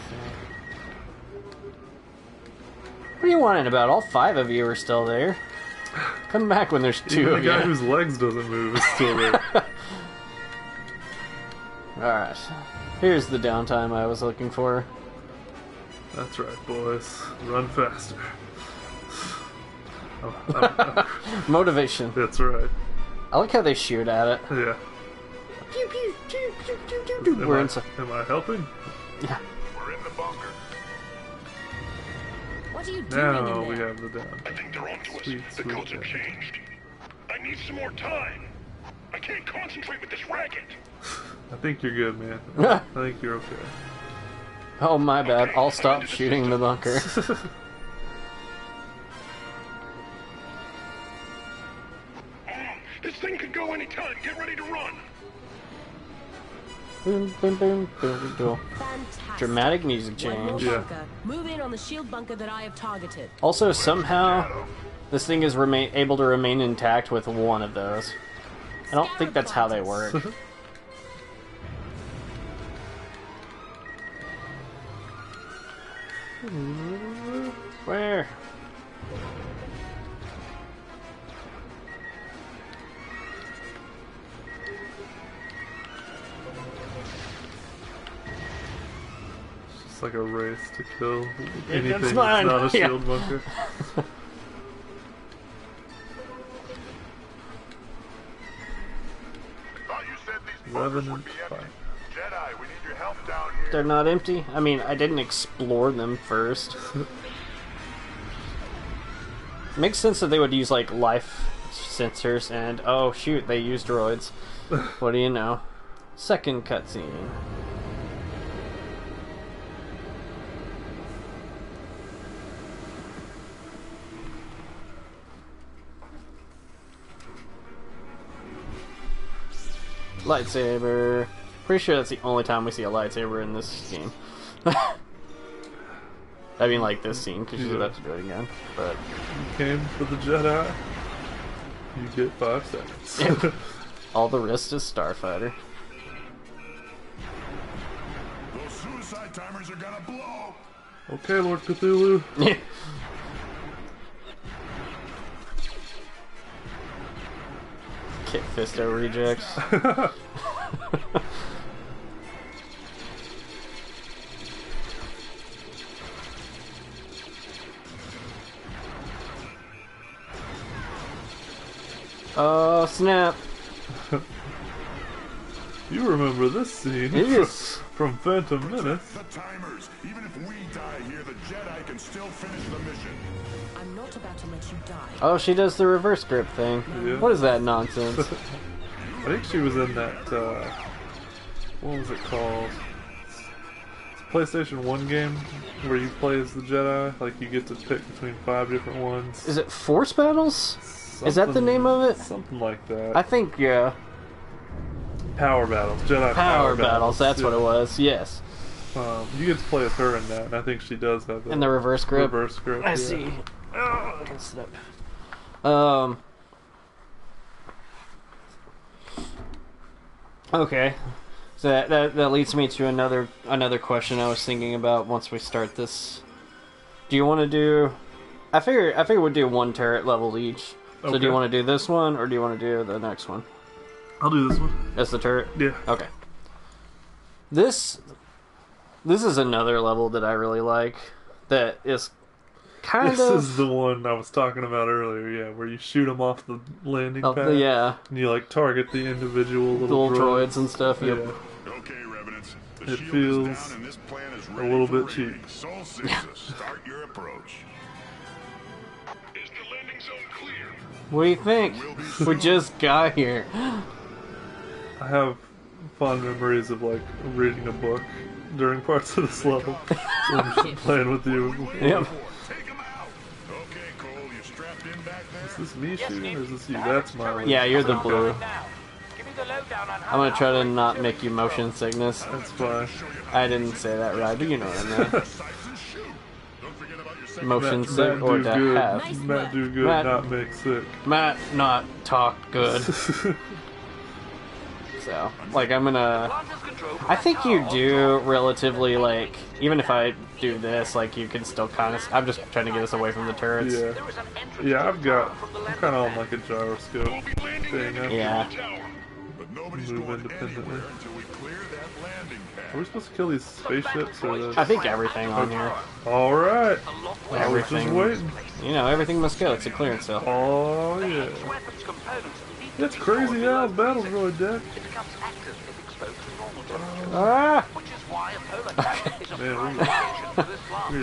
What are you whining about? All 5 of you are still there. Come back when there's 2
Even
of you.
the guy whose legs doesn't move is still there.
Alright. Here's the downtime I was looking for.
That's right, boys. Run faster.
Motivation.
That's right.
I like how they shoot at it.
Yeah.
Pew, pew, pew, pew, pew, pew, pew.
Am I helping?
Yeah.
We're in the bunker.
What are you doing
Now
in there?
we have the down.
I think they're onto us.
Sweet,
The
sweet
codes have
down.
changed. I need some more time. I can't concentrate with this racket.
I think you're good, man. I think you're okay.
Oh, my bad. I'll stop shooting the bunker.
This thing could go anytime. Get ready to run.
Boom, boom, boom, boom, boom.
Fantastic.
Dramatic music
One more
change.
bunker. Move in on the shield bunker that I have targeted.
Also, somehow, this thing is able to remain intact with one of those. I don't think that's how they work. Where?
It's like a race to kill anything that's
mine.
not a shield bunker.
Thought you said these bunkers
Revenant
would be empty.
Fire.
Jedi, we need your help down here.
They're not empty? I mean, I didn't explore them first. Makes sense that they would use, like, life sensors, and oh shoot, they use droids. What do you know? Second cutscene. Lightsaber. Pretty sure that's the only time we see a lightsaber in this game. I mean, like this scene, because she's about to do it again. But
You came for the Jedi. You get 5 seconds.
all the rest is Starfighter.
Those suicide timers are gonna blow.
Okay, Lord Cthulhu.
Kit Fisto rejects. Oh, snap.
You remember this scene
Yes.
from Phantom Menace.
The timers. Even if we die here, the Jedi can still finish the mission.
I'm not about to let you die.
Oh, she does the reverse grip thing.
Yeah.
What is that nonsense?
I think she was in that, what was it called? It's a PlayStation 1 game where you play as the Jedi. Like, you get to pick between 5 different ones.
Is it Force Battles? Is that the name of it?
Something like that.
I think, yeah.
Power Battles. Jedi
Power Battles, that's what it was, yes.
You get to play as her in that, and I think she does have that.
And the reverse grip?
Reverse grip,
I
yeah.
see. Oh, I can sit up. Okay. So that leads me to another question I was thinking about once we start this. Do you want to do... I figure we'd do one turret level each. So do you want to do this one, or do you want to do the next one?
I'll do this one.
That's the turret?
Yeah.
Okay. This is another level that I really like. That is kind of...
This is the one I was talking about earlier, yeah, where you shoot them off the landing pad.
Yeah.
And you, like, target the individual little
droids and stuff,
yeah.
yep.
Okay, Revenants. The
It
shield
feels
is down and this plan is
a
ready
little
for
bit cheap.
raiding. Sol Sixes, start your approach.
Is the landing zone clear?
What do you think? We just got here.
I have fond memories of, like, reading a book during parts of this level. when playing with you.
Yep.
Okay, Cole, you strapped in back there?
Is this me shooting, or is this you? That's my...
Yeah, you're the blue.
Give me the lowdown on
I'm gonna try to not make you motion sickness.
That's fine.
I didn't say that right, but you know what I meant. Motion
Matt
sick or
do
to
good.
have.
Matt do good,
Matt-
not make sick.
Matt not talk good. So, like, I'm gonna... I think you do relatively, like, even if I do this, like, you can still kind of... I'm just trying to get us away from the turrets.
Yeah. Yeah, I'm kind of on, like, a gyroscope thing.
Yeah.
But nobody's
Move
going
independently.
anywhere until we clear that landing
Are we supposed to kill these spaceships? Or
I think everything on here.
Alright.
Everything.
Just waiting.
You know, everything must go. It's a clearance sale.
Oh, yeah. It's crazy how battle droid deck.
Ah!
Man,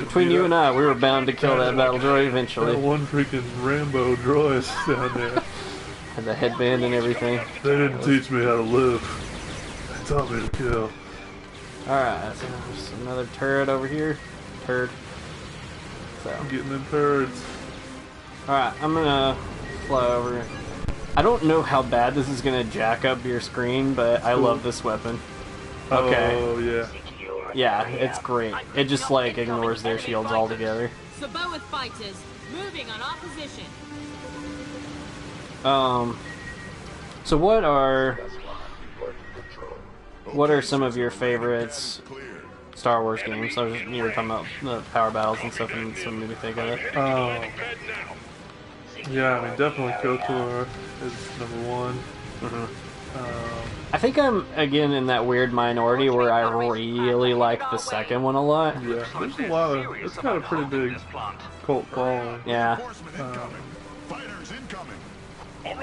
between you and I, we were bound to kill that battle droid eventually.
That one freaking Rambo droid down there.
Had the headband and everything.
They didn't teach me how to live. They taught me to kill.
Alright, so there's another turret over here. Turd. So.
Getting them turrets.
Alright, I'm gonna fly over. I don't know how bad this is gonna jack up your screen, but I love this weapon. Okay.
Oh, yeah.
Yeah, it's great. It just, like, ignores their shields altogether.
Saboth fighters, moving on opposition.
So what are some of your favorites Star Wars games? So you were talking about the power battles and stuff, and some made me think of it.
Yeah, I mean, definitely KOTOR is number one.
I think I'm, again, in that weird minority where I really like the second one a lot.
Yeah, there's a lot of... It's got a pretty big cult following.
Yeah.
But,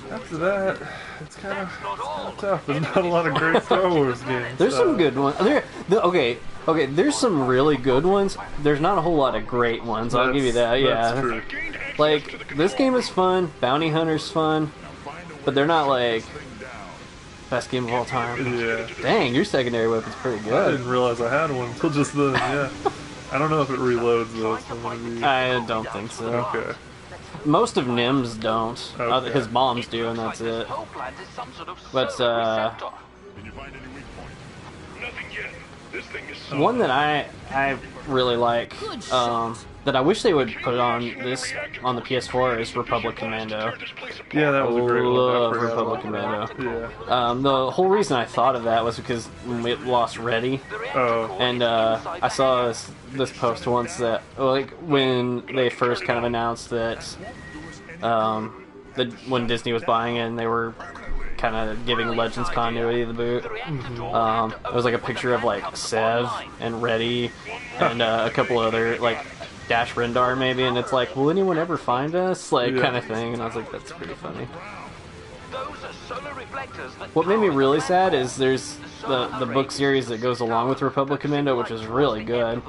after that, it's kind of tough. There's not a lot of great Star Wars games.
There's some good ones. Okay, there's some really good ones. There's not a whole lot of great ones. I'll give you that. Yeah.
That's true.
Like, this game is fun. Bounty Hunter's fun. But they're not, like, best game of all time.
Yeah.
Dang, your secondary weapon's pretty good.
I didn't realize I had one until just then, yeah. I don't know if it reloads, though. So
I don't think so.
Okay.
Most of Nim's don't.
Okay.
His bombs do, and that's it. But, one that I really like, that I wish they would put on the PS4 is Republic Commando.
Yeah, that was a great one.
Love Republic Commando.
Yeah.
The whole reason I thought of that was because it lost Ready.
Oh.
And I saw this post once that, like, when they first kind of announced that, when Disney was buying it and they were kind of giving Legends continuity to the boot. It was like a picture of like Sev and Reddy and a couple other, like, Dash Rendar maybe, and it's like, will anyone ever find us? Like, kind of thing. And I was like, that's pretty funny. What made me really sad is there's the book series that goes along with Republic Commando, which is really good.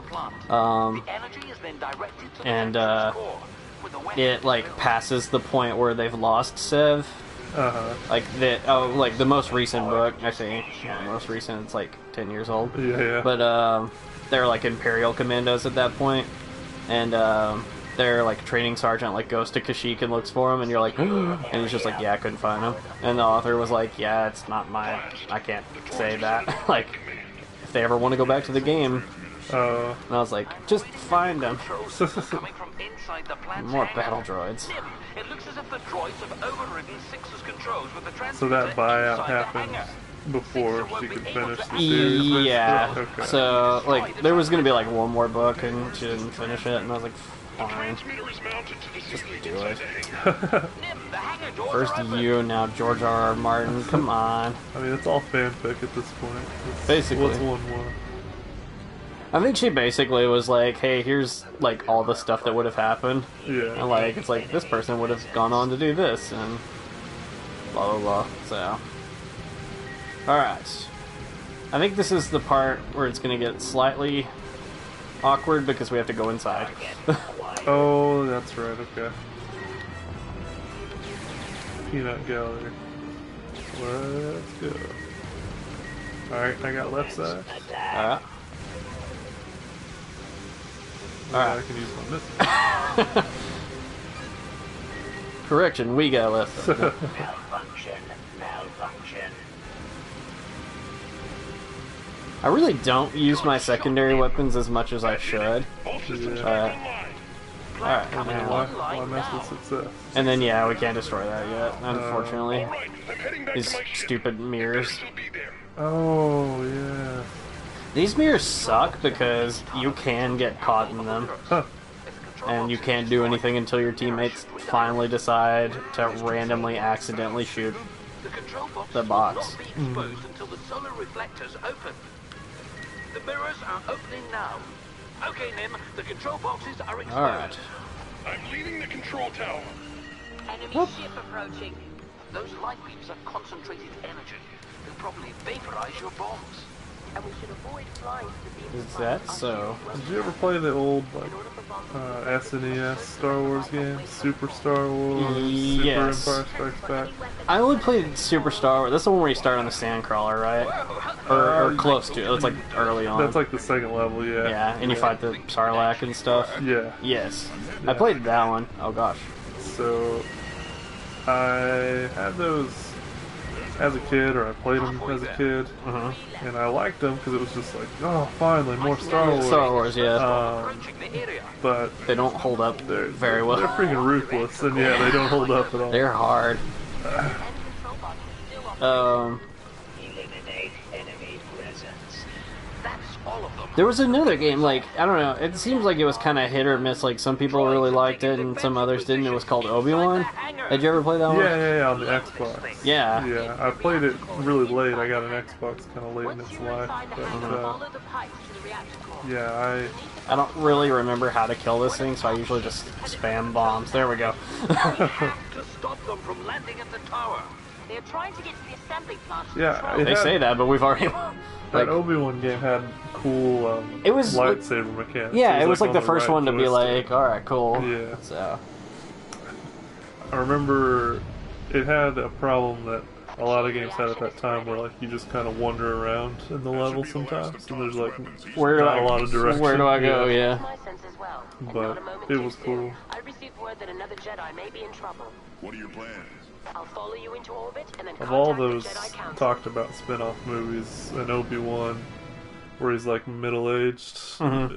And it, like, passes the point where they've lost Sev. Like the most recent book, actually, the most recent, it's like 10 years old.
Yeah.
But they're like Imperial Commandos at that point, and their like training sergeant like goes to Kashyyyk and looks for him, and you're like, and he's just like, yeah, I couldn't find him. And the author was like, yeah, it's not I can't say that. Like, if they ever want to go back to the game. And I was like, just find them. More battle droids.
It looks as if the droids have overridden Six's controls with the
so that buyout happened before she could finish the series?
Yeah.
Okay.
So, like, there was going to be, like, one more book, and she didn't finish it, and I was like, fine. Just do it. First you, now George R.R. Martin. Come on.
I mean, it's all fanfic at this point.
Basically.
What's one more?
I think she basically was like, hey, here's, like, all the stuff that would have happened.
Yeah.
And, like, it's like, this person would have gone on to do this, and blah, blah, blah. So. Alright. I think this is the part where it's going to get slightly awkward because we have to go inside.
Oh, that's right, okay. Peanut gallery. Let's go. Alright, I got left side.
Alright.
Alright. I can use my missile.
Correction, we got left side.
Malfunction.
I really don't use my secondary weapons as much as I should. Alright.
Why mess with success?
And then, yeah, we can't destroy that yet, unfortunately. These stupid mirrors.
Oh, yeah.
These mirrors suck because you can get caught in them. And you can't do anything until your teammates finally decide to randomly accidentally shoot
The control box
the box.
will not be exposed until the solar reflectors open. The mirrors are opening now. Okay, Nim, the control boxes are exposed.
Alright.
I'm leaving the control tower.
Enemy ship approaching.
Those light beams are concentrated energy. They'll probably vaporize your bombs.
And we should avoid flying to the beam.
Is that so?
Did you ever play the old SNES Star Wars games? Super Star Wars,
Yes.
Super Empire Strikes Back?
I only played Super Star Wars. That's the one where you start on the Sandcrawler, right? Or close to it. It's like early on.
That's like the second level, yeah.
Yeah, and you fight the Sarlacc and stuff.
Yeah.
Yes. I played that one. Oh gosh.
So, I had those as a kid, or I played them as a kid, and I liked them because it was just like, oh, finally, more Star Wars.
Star Wars, yeah.
But
they don't hold up very well.
They're freaking ruthless, and yeah, they don't hold up at all.
They're hard. There was another game, like, I don't know, it seems like it was kind of hit or miss, like some people really liked it and some others didn't. It was called Obi-Wan. Did you ever play that one?
Yeah, on the Xbox.
Yeah.
Yeah, I played it really late. I got an Xbox kind of late in its life. But, yeah,
I don't really remember how to kill this thing, so I usually just spam bombs. There we go.
To stop them from landing at the tower.
They're trying to get to the assembly plant.
Yeah,
they say that, but we've already...
That Obi-Wan game had cool
it was
lightsaber mechanics.
Yeah, it was like the first one to be like, alright, cool.
Yeah.
So
I remember it had a problem that a lot of games had at that time where like you just kind of wander around in the level sometimes and there's like
a lot
of direction.
Where do I go? Yeah.
But it was cool.
I received word that another Jedi may be in trouble.
What are your plans?
I'll follow you into orbit and then
Of all
contact
those
the Jedi Council.
talked about spin-off movies, and Obi-Wan, where he's like middle-aged,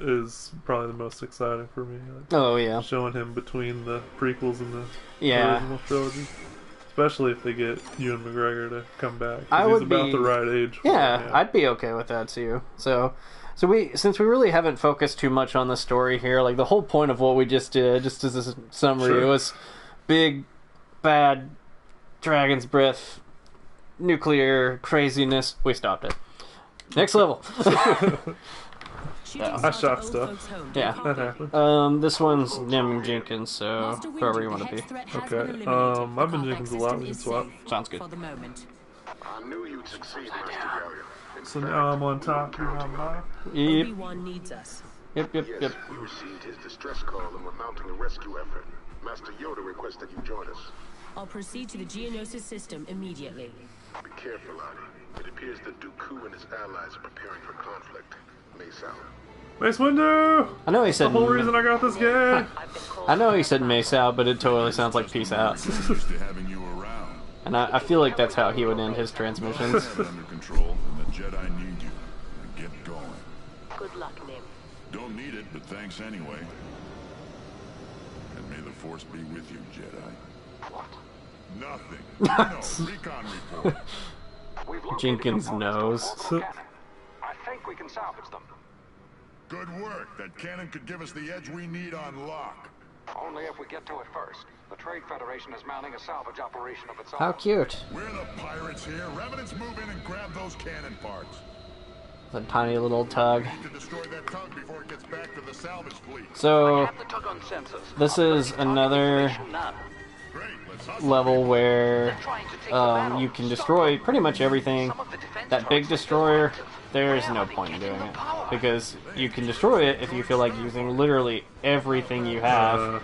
is probably the most exciting for me. Like,
oh yeah,
showing him between the prequels and the
Yeah.
original trilogy, especially if they get Ewan McGregor to come back. 'Cause
I
he's
would
about
be-
the right age. For
Yeah,
it,
I'd be okay with that too. So since we really haven't focused too much on the story here, like the whole point of what we just did, just as a summary, was big, bad, dragon's breath, nuclear craziness. We stopped it. Next level.
I shot stuff.
Yeah.
That happened.
This one's Nim Jenkins, so whoever you want to be.
Okay. I've been Jenkins a lot. We can swap.
Sounds good.
I knew you'd succeed, Mr. Gallion.
So now I'm on top. You're on bottom.
Yep.
Obi-Wan needs us.
Yep.
We received his distress call and we're mounting a rescue effort. Master Yoda requests that you join us.
I'll proceed to the Geonosis system immediately.
Be careful, Adi. It appears that Dooku and his allies are preparing for conflict. Mace out.
Mace Windu!
I know he said
the whole reason I got this game.
I know he said Mace out, but it totally sounds like peace out.
Used to having you around.
And I feel like that's how he would end his transmissions.
Have it under control, and the Jedi need you. Get going.
Good luck, Nim.
Don't need it, but thanks anyway. And may the Force be with you, Jedi.
What?
Nothing. No, recon report.
We've located
Jenkins
components
knows.
to a portable cannon. I think we can salvage them.
Good work. That cannon could give us the edge we need on lock.
Only if we get to it first. The Trade Federation is mounting a salvage operation of its own.
How cute.
We're the pirates here. Revenants move in and grab those cannon parts.
The tiny little tug.
We need to destroy that tug before it gets back to the salvage fleet.
So, this is another level where you can destroy pretty much everything. That big destroyer, there's no point in doing it. Because you can destroy it if you feel like using literally everything you have.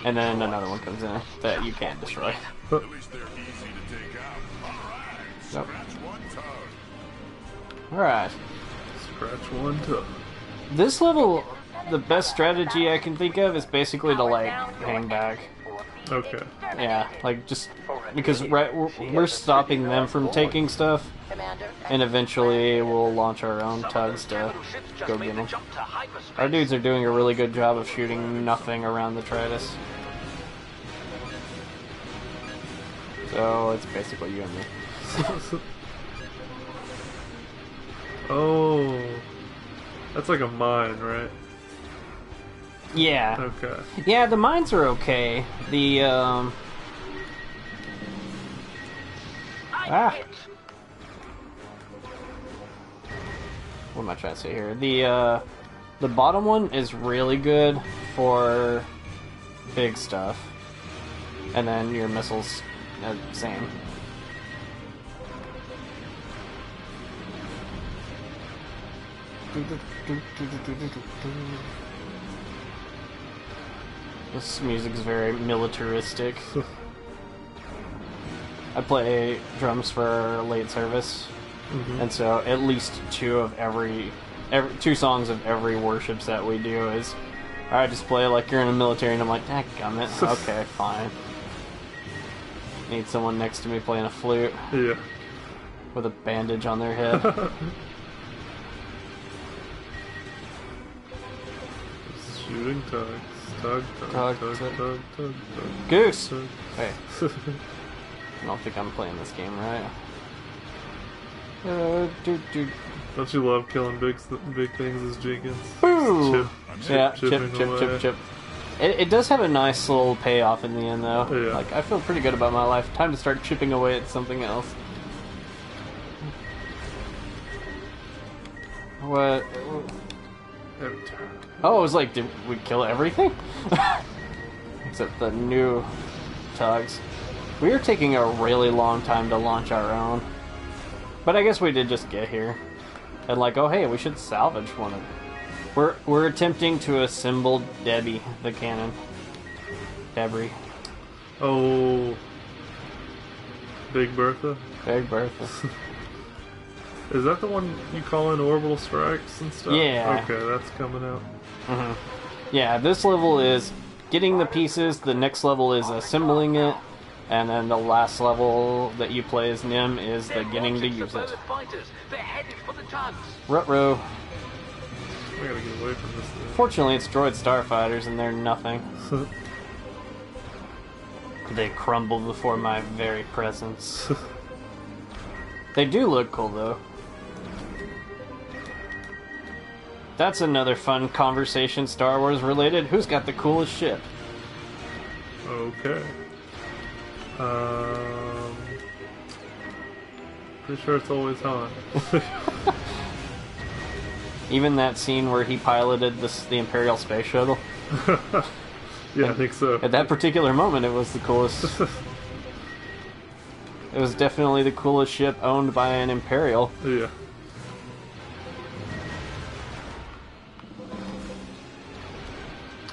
And then another one comes in that you can't destroy.
At least they're easy to take out. All right. Scratch one tug.
Alright.
Scratch one tug.
This level, the best strategy I can think of is basically to, like, hang back.
Okay.
Yeah, like, just... Because we're stopping them from taking stuff, and eventually we'll launch our own tugs to go get them. Our dudes are doing a really good job of shooting nothing around the Tritus. So, it's basically you and me.
Oh, that's like a mine, right?
Yeah.
Okay.
Yeah, the mines are okay. The,
hit.
What am I trying to say here? The bottom one is really good for big stuff, and then your missiles, same. This music's very militaristic. I play drums for late service, and so at least two songs of every worship set we do is, alright, just play like you're in the military, and I'm like, dadgummit, okay, fine. Need someone next to me playing a flute.
Yeah.
With a bandage on their head.
Shooting tugs. Tug.
Goose! Hey. I don't think I'm playing this game right.
Don't you love killing big things as Jenkins?
Boom!
Chip.
It does have a nice little payoff in the end, though.
Yeah.
Like, I feel pretty good about my life. Time to start chipping away at something else. What? Oh, it was like, did we kill everything? Except the new tugs. We are taking a really long time to launch our own. But I guess we did just get here. And like, oh hey, we should salvage one of them. We're attempting to assemble Debbie, the cannon. Debris.
Oh. Big Bertha?
Big Bertha.
Is that the one you call in orbital strikes and stuff?
Yeah.
Okay, that's coming out.
Yeah, this level is getting the pieces, the next level is assembling it, and then the last level that you play as Nim is the getting to use it. Ruh-roh.
I gotta get away from this thing.
Fortunately, it's droid starfighters and they're nothing. They crumble before my very presence. They do look cool, though. That's another fun conversation, Star Wars related. Who's got the coolest ship?
Okay. Pretty sure it's always Han.
Even that scene where he piloted the Imperial space shuttle.
Yeah, I think so.
At that particular moment, it was the coolest. It was definitely the coolest ship owned by an Imperial.
Yeah.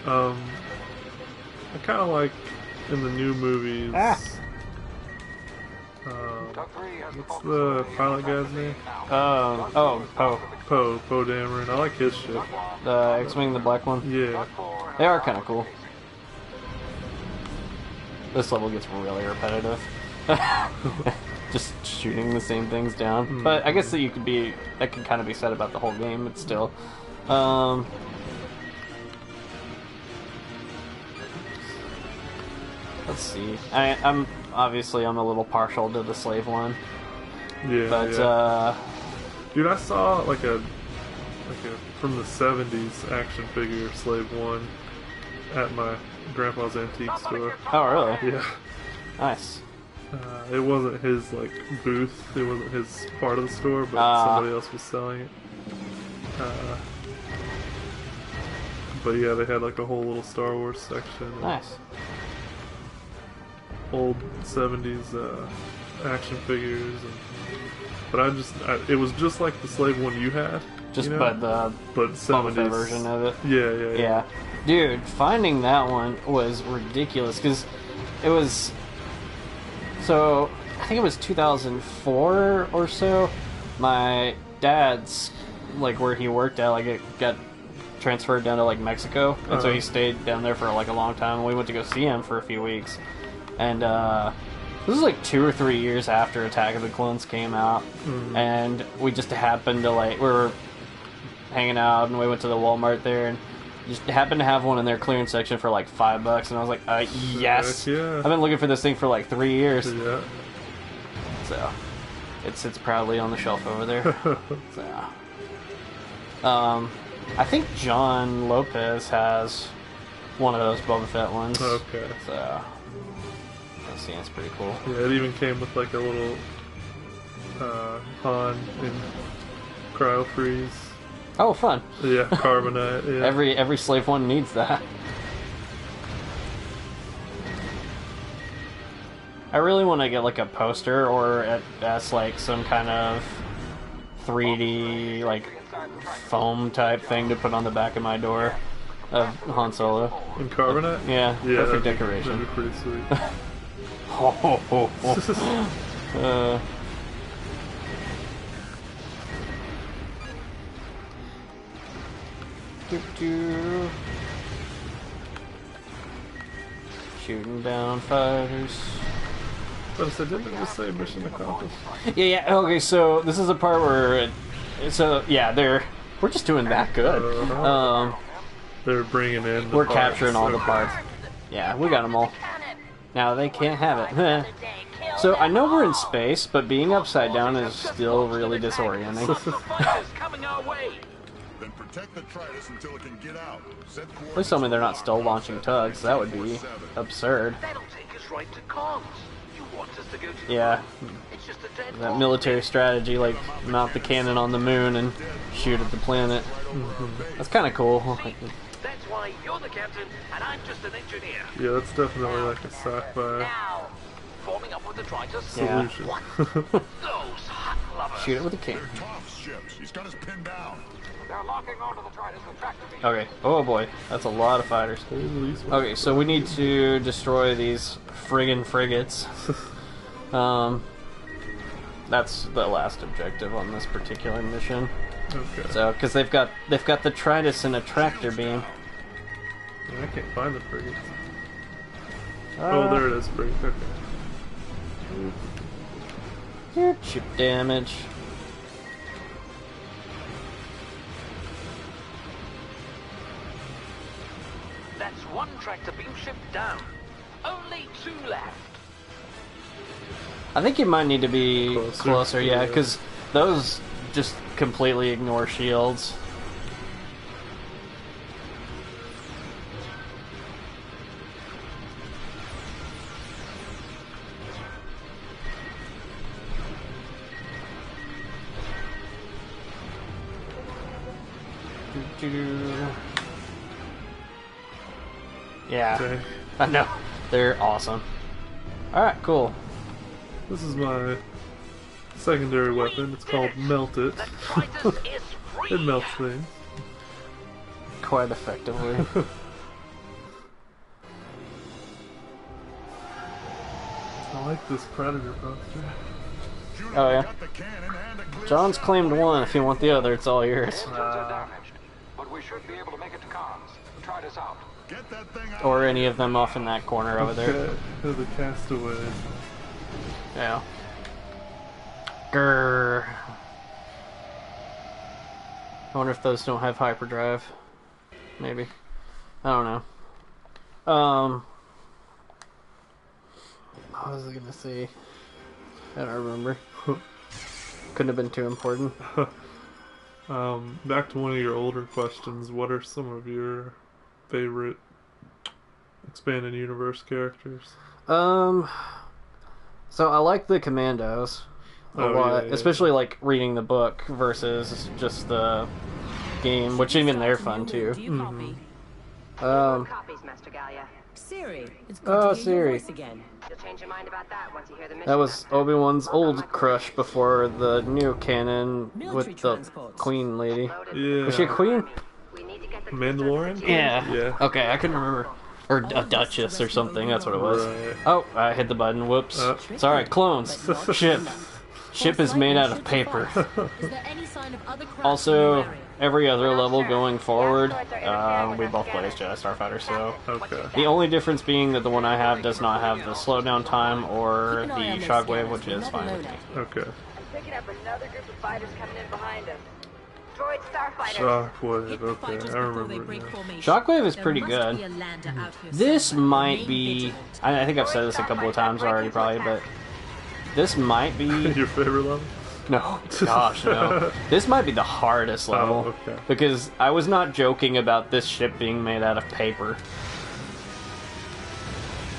I kind of like in the new movies. What's the pilot guy's name?
Poe.
Poe Dameron. I like his ship.
The X-Wing, the black one?
Yeah.
They are kind of cool. This level gets really repetitive. Just shooting the same things down. But I guess that can kind of be said about the whole game, but still. Let's see. I'm a little partial to the slave one.
Yeah.
But
dude, I saw like a from the 70s action figure Slave 1 at my grandpa's antique store.
Oh, really?
Yeah.
Nice.
It wasn't his like booth. It wasn't his part of the store, but somebody else was selling it. But yeah, they had like a whole little Star Wars section.
Nice.
Old 70s action figures. But it was just like the Slave one you had.
Just
but
70s version of it.
Yeah.
Dude, finding that one was ridiculous because it was. So I think it was 2004 or so. My dad's where he worked at, it got transferred down to Mexico, and so he stayed down there for a long time. And we went to go see him for a few weeks, and this was 2 or 3 years after Attack of the Clones came out, and we just happened to we were hanging out, and we went to the Walmart there, and just happened to have one in their clearance section for $5, and I was like, yes!
Yeah.
I've been looking for this thing for 3 years.
Yeah.
So, it sits proudly on the shelf over there. So, I think John Lopez has one of those Boba Fett ones.
Okay.
So, that's pretty cool.
Yeah, it even came with a little Han in cryo freeze.
Oh, fun.
Yeah, carbonite. Yeah.
Every slave one needs that. I really want to get like a poster or at best like some kind of 3D like foam type thing to put on the back of my door of Han Solo.
In carbonite?
Yeah, perfect decoration.
That'd be pretty sweet.
Shooting down fighters.
But I didn't it just say mission accomplished?
Yeah. Okay, so this is a part where, we're just doing that good.
They're bringing in.
We're capturing all the parts. Yeah, we got them all. Now they can't have it. So I know we're in space, but being upside down is still really disorienting.
Then protect the Tritus until it can get out.
Please tell me they're not still launching tugs. That would be absurd.
That'll take us right to comms. You want us to go to
Yeah.
It's just a dead
That military strategy, like mount the cannon on the moon and shoot at the planet. That's kind of cool.
That's why you're the captain and I'm just an engineer.
Yeah, that's definitely like a sci-fi
Forming up with the Tritus.
solution.
Those hot lovers.
Shoot it with a cannon.
Ships. He's got us pinned down.
They're locking onto the Tritus with tractor beam.
Okay. Oh boy, that's a lot of fighters. Okay, so we need to destroy these friggin' frigates. That's the last objective on this particular mission.
Okay.
So, because they've got the Tritus and a tractor beam.
I can't find the frigates. Oh, there it is, frigate. Okay.
Ship damage.
That's one tractor beam ship down. Only 2 left.
I think you might need to be closer, yeah, because those just completely ignore shields. Yeah,
Okay.
I know. They're awesome. Alright, cool.
This is my secondary weapon. It's called Melt It. It melts things.
Quite effectively.
I like this Predator poster.
Oh yeah. John's claimed one. If you want the other, it's all yours.
But we should be able to make it to comms. Try this out.
Get that thing out.
Or any of them off in that corner over there.
Okay. The castaways.
Yeah. Grrr. I wonder if those don't have hyperdrive. Maybe. I don't know. What was I gonna say? I don't remember. Couldn't have been too important.
Back to one of your older questions. What are some of your favorite expanded universe characters?
So I like the Commandos a lot,
yeah.
especially like reading the book versus just the game, which even they're fun too.
Copies, Master Gallia.
Siri, it's good to hear your
Siri.
voice again.
You'll change your mind about that once you hear the mission.
That was Obi-Wan's old crush before the new canon with the queen lady.
Yeah.
Was she a queen?
Mandalorian?
Yeah. Okay, I couldn't remember. Or a duchess or something, that's what it was.
Right.
Oh, I hit the button, whoops. It's alright, clones. Ship. Ship is made out of paper. Also, every other level going forward, we both play as Jedi Starfighter, so...
Okay.
The only difference being that the one I have does not have the slowdown time or the shockwave, which is fine with me.
Okay.
Picking up another group of fighters coming in behind us. Droid Starfighter.
Shockwave, okay, I remember it now.
Shockwave is pretty good. This might be... I think I've said this a couple of times already, probably, but... This might be...
Your favorite level?
No. Gosh, no. This might be the hardest level.
Oh, okay.
Because I was not joking about this ship being made out of paper.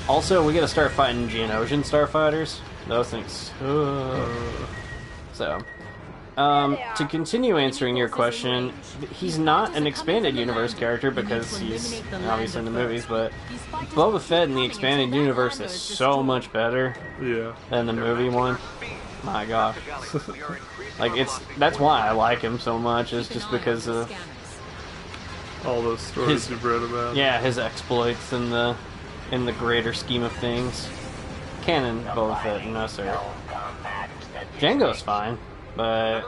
Also, we gotta start fighting Geonosian starfighters. Those things... So, to continue answering your question, he's not an expanded universe character because he's obviously in the movies, but Boba Fett in the expanded universe is so much better than the movie one. My gosh. Like, that's why I like him so much, is just because of
all those stories you've read about.
Yeah, his exploits in the greater scheme of things. Canon Boba Fett, no sir. Jango's fine, but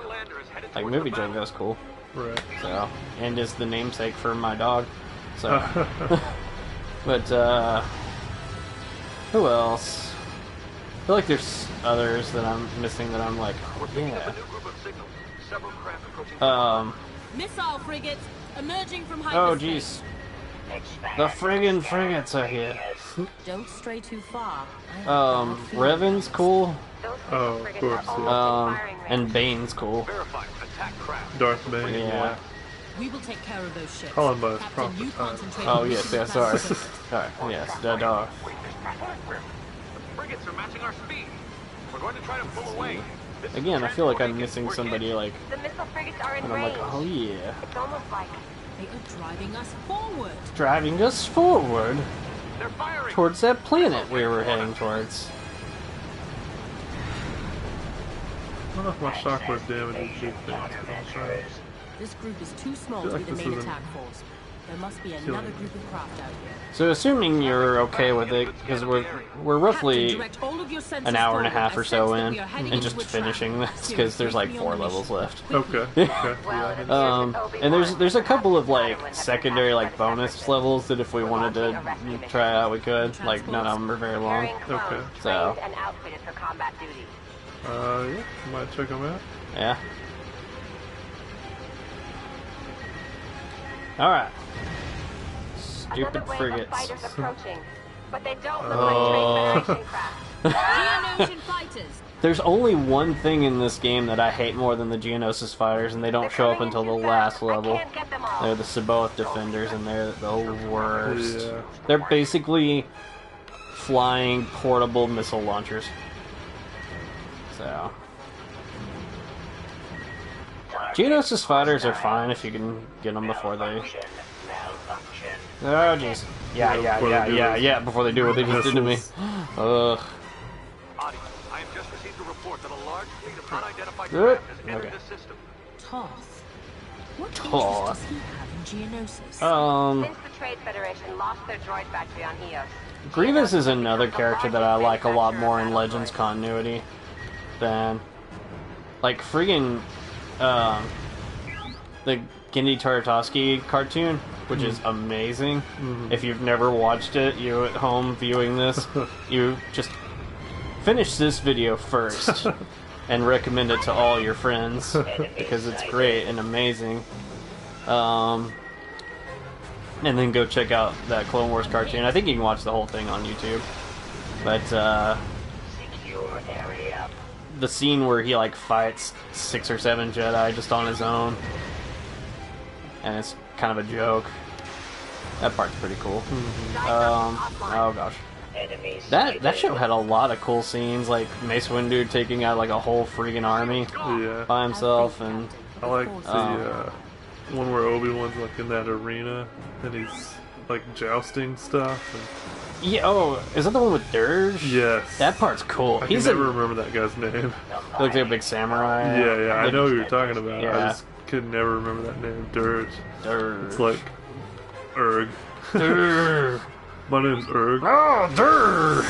like movie Jango's cool.
Right.
So, and is the namesake for my dog. So, but who else? I feel like there's others that I'm missing that I'm like, yeah.
Missile frigates emerging from
hyperspace. Oh jeez. The friggin' frigates are here.
Don't stray too far.
Revan's cool.
Oh, of course. Yeah.
And Bane's cool.
Darth Bane.
Yeah.
We will take care of those ships.
Call him by his proper time.
Oh yes, yeah, sorry. Sorry, yes, the Darth.
Frigates are matching our speed. We're going to try to pull away.
Again, I feel like I'm missing somebody like.
The missile frigates are in
and I'm like, oh yeah.
It's almost like
they are driving us forward.
Driving us forward towards that planet we were heading towards.
I don't know if my shockwave damage is big things.
This group is too small to be the main attack force. There must be another group of craft out here.
So assuming you're okay with it, because we're roughly an hour and a half or so in, and just finishing this, because there's like 4 levels left.
Okay.
And there's a couple of like secondary like bonus levels that if we wanted to try out we could. Like none of them are very long.
Okay.
So.
Yeah, might check them out.
Yeah. Alright. Stupid frigates.
But they don't look like Trade Federation
craft.
There's only one thing in this game that I hate more than the Geonosis fighters, and they don't show up until the last level. They're the Saboth defenders, and they're the worst.
Yeah.
They're basically flying portable missile launchers. So. Geonosis fighters are fine if you can get them before they... Oh jeez. Yeah, before they do what they just did to me. Ugh.
I have just received a report that a large fleet of unidentified craft has entered the system.
Toth. What interest
Toth.
does he have in Geonosis?
Since the Trade Federation lost their droid factory on Eos.
Grievous is another character that I like a lot more in Legends continuity than... Like, friggin... the Genndy Tartakovsky cartoon, which is amazing. If you've never watched it, you at home viewing this, you just finish this video first and recommend it to all your friends because it's great and amazing. And then go check out that Clone Wars cartoon. I think you can watch the whole thing on YouTube. But the scene where he like fights 6 or 7 Jedi just on his own, and it's kind of a joke. That part's pretty cool. Oh gosh, that show had a lot of cool scenes, like Mace Windu taking out like a whole freaking army by himself, and
I like the one where Obi-Wan's like in that arena and he's like jousting stuff. And...
Yeah. Oh, is that the one with Dirge?
Yes.
That part's cool.
I can never remember that guy's name.
He looks like a big samurai.
Yeah, I know who you're talking about.
Yeah.
I just could never remember that name. Dirge. It's like Urg.
Durr.
My name's Urg.
Oh, Durr.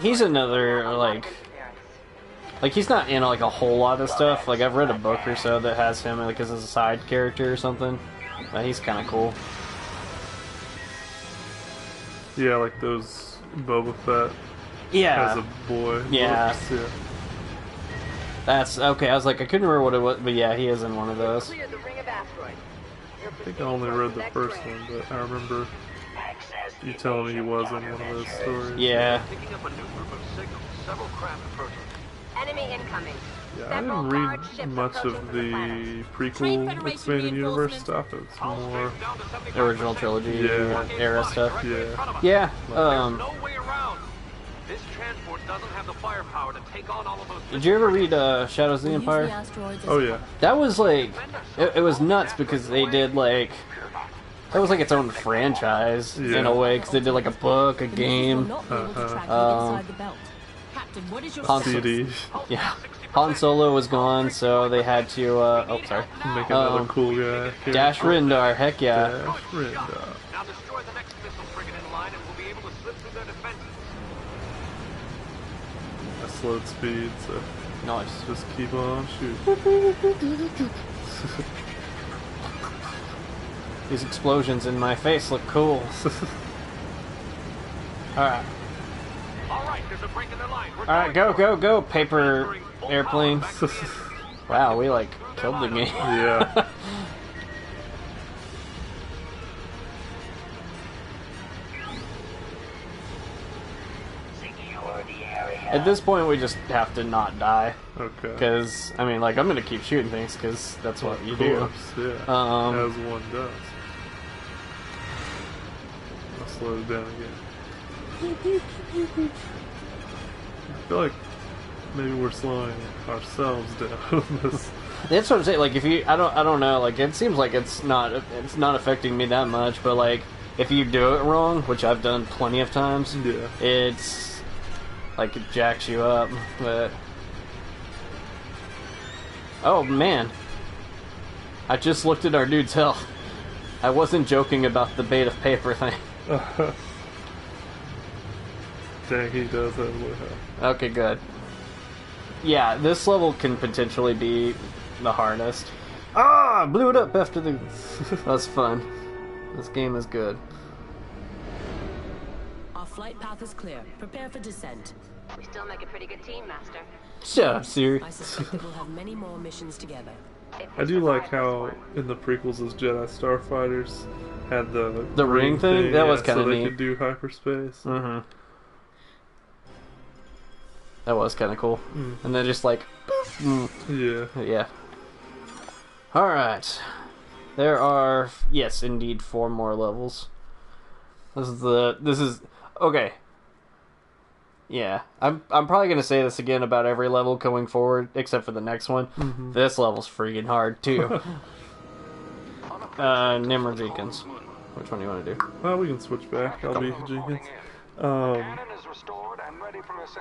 He's another like he's not in like a whole lot of stuff. Like I've read a book or so that has him like as a side character or something. But he's kind of cool.
Yeah, like those Boba Fett.
Yeah.
As a boy.
Yeah.
Books, yeah.
That's okay. I was like, I couldn't remember what it was, but yeah, he is in one of those.
I think I only read the first one, but I remember you telling me he was in one of those stories.
Yeah.
Enemy incoming.
Yeah, I didn't read much of the prequel expanded universe stuff. It's more
original trilogy era stuff.
Yeah.
Yeah.
No way around. This transport doesn't have the firepower to take on all of those.
Did you ever read Shadows of the Empire?
Oh yeah.
That was like, it was nuts because they did like, that was like its own franchise in a way because they did like a book, a game,
CD.
Yeah. Han Solo was gone, so they had to, oh, sorry.
Make another cool guy.
Dash Rendar, heck yeah.
Dash Rendar.
Now destroy the next missile frigate in line and we'll be able to slip through their defenses.
I slowed speed, so
nice.
Just keep on shooting.
These explosions in my face look cool. Alright.
Alright, there's a break in the line.
Alright, go, paper airplane. Wow, we like killed the game.
Yeah.
At this point, we just have to not die.
Okay.
Because, I mean, like, I'm going to keep shooting things because that's what you do.
Yeah. As one does. I'll slow it down again. I feel like maybe we're slowing ourselves down.
That's what I'm saying. Like, if you, I don't know. Like, it seems like it's not affecting me that much. But like, if you do it wrong, which I've done plenty of times, it's like it jacks you up. But oh man, I just looked at our dude's health. I wasn't joking about the bait of paper thing.
Dang, he does have a health.
Okay, good. Yeah, this level can potentially be the hardest. Ah, I blew it up after the... That's fun. This game is good.
Our flight path is clear. Prepare for descent.
We still make a pretty good team, Master.
Shut up, Siri.
I suspect that we'll have many more missions together.
I do like how in the prequels as Jedi Starfighters had the
ring thing? That was kind of
so
neat.
they could do hyperspace.
Mm-hmm. That was kind of cool. And then just like... Yeah. Alright. There are, yes, indeed, 4 more levels. This is... Okay. Yeah. I'm probably gonna say this again about every level going forward, except for the next one. This level's freaking hard, too. Nimrod Jenkins. Which one do you want to do?
Well, we can switch back. I'll be Jenkins.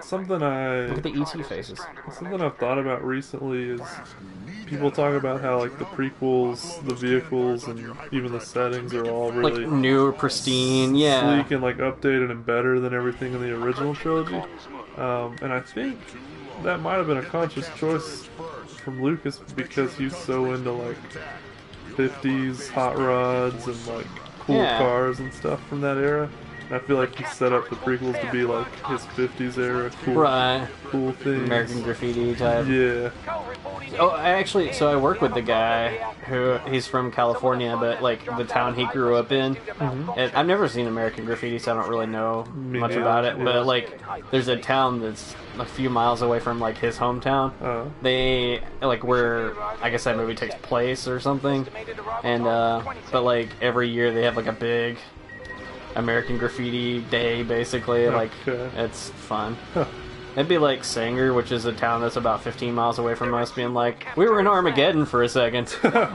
Something
Look at the ET faces.
Something I've thought about recently is people talk about how like the prequels, the vehicles, and even the settings are all really
like new, pristine,
sleek and like updated and better than everything in the original trilogy. And I think that might have been a conscious choice from Lucas because he's so into like 50s hot rods and like cool cars and stuff from that era. I feel like he set up the prequels to be like his 50s era cool things.
American Graffiti type.
Yeah.
Oh, so I work with the guy he's from California, but like the town he grew up in. And I've never seen American Graffiti, so I don't really know much about it. But like, there's a town that's a few miles away from like his hometown. They like where I guess that movie takes place or something. And but like every year they have like a big American Graffiti Day, basically. Like, it's fun. It'd be like Sanger, which is a town that's about 15 miles away from us, being like, we were in Armageddon for a second.
Let's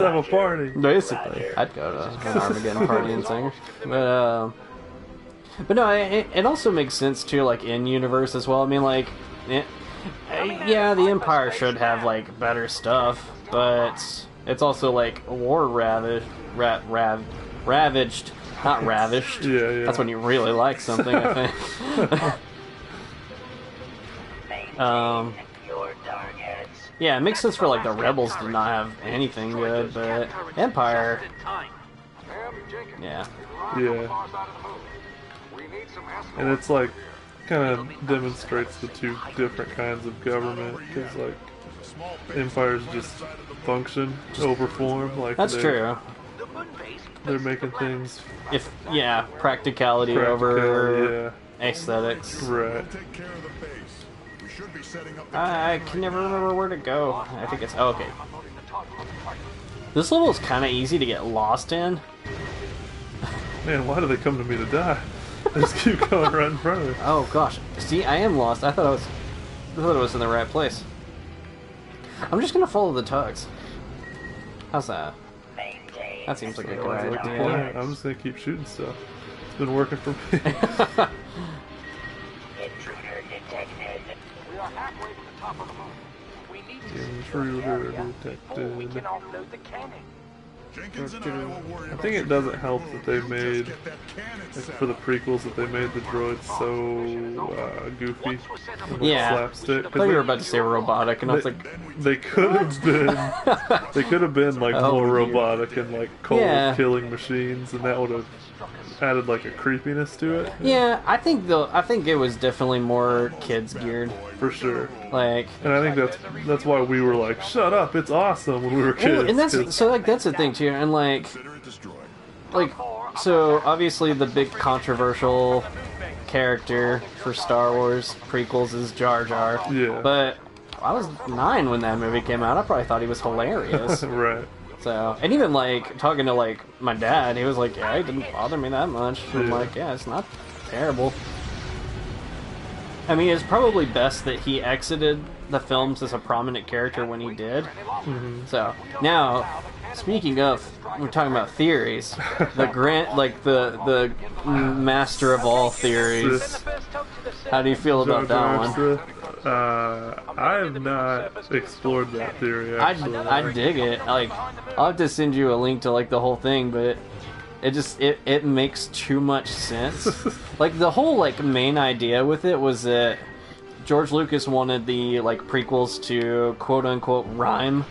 have a party.
Basically. I'd go to an Armageddon party in Sanger. But no, it also makes sense, too, like, in-universe as well. I mean, like, yeah, the Empire should have, like, better stuff, but it's also, like, war ravaged. Not ravished.
Yeah.
That's when you really like something, I think. Yeah, it makes sense for like the Rebels to not have anything good, but Empire. Yeah.
And it's like kind of demonstrates the two different kinds of government because like empires just function over form. Like
that's true.
They're making things
practicality over aesthetics.
Right.
I can never remember where to go. I think it's... Oh, okay. This level is kind of easy to get lost in.
Man, why do they come to me to die? They just keep going right in front of me.
Oh gosh. See, I am lost. I thought I was in the right place. I'm just gonna follow the tugs. How's that? That seems like a good idea.
I'm just gonna keep shooting stuff. It's been working for me.
Intruder detected. We are halfway to the top of the moon. We need to
Intruder detected.
we can offload the cannon.
I think it doesn't help that they made, like, for the prequels, that they made the droids so goofy and, like, slapstick.
I thought you were about to say robotic, and I was like,
they could have been like more robotic and like cold killing machines, and that would have added like a creepiness to it.
Yeah, I think it was definitely more kids geared
for sure.
Like,
and I think that's why we were like, "Shut up, it's awesome" when we were kids.
Well, and that's so like that's the thing too, and like so obviously the big controversial character for Star Wars prequels is Jar Jar.
Yeah.
But I was 9 when that movie came out. I probably thought he was hilarious.
Right.
So, and even like talking to like my dad, he was like, "Yeah, it didn't bother me that much." I'm like, "Yeah, it's not terrible." I mean, it's probably best that he exited the films as a prominent character when he did.
Mm-hmm.
So now, speaking of, we're talking about theories. The master of all theories. How do you feel about that one?
I have not explored that theory. Actually.
I dig it. Like, I'll have to send you a link to like the whole thing, but it makes too much sense. Like, the whole like main idea with it was that George Lucas wanted the like prequels to quote unquote rhyme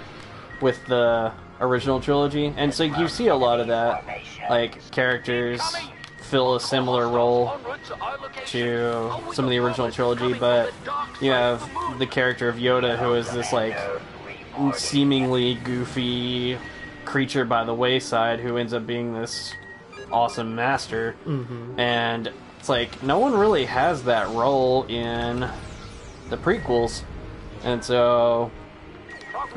with the original trilogy, and so you see a lot of that. Like, characters fill a similar role to some of the original trilogy, but you have the character of Yoda, who is this like seemingly goofy creature by the wayside who ends up being this awesome master.
Mm-hmm.
And it's like no one really has that role in the prequels, and so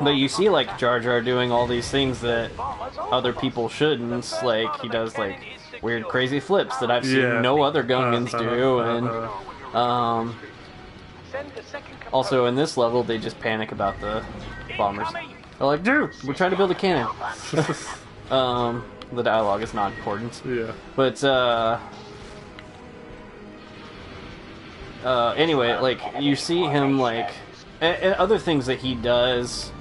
but you see like Jar Jar doing all these things that other people shouldn't. Like, he does like weird crazy flips that I've seen no other Gungans do, and also in this level they just panic about the bombers. They're like, "Dude, we're trying to build a cannon." The dialogue is not important.
Yeah.
But anyway, like, you see him like and other things that he does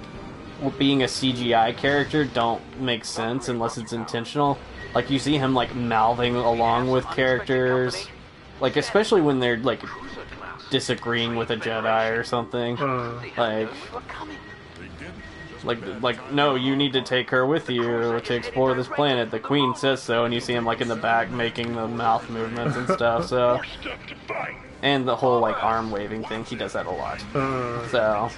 being a CGI character don't make sense unless it's intentional. Like, you see him like mouthing along with characters, like especially when they're like disagreeing with a Jedi or something. Like, no, you need to take her with you to explore this planet. The Queen says so, and you see him like in the back making the mouth movements and stuff. So, and the whole like arm waving thing, he does that a lot. So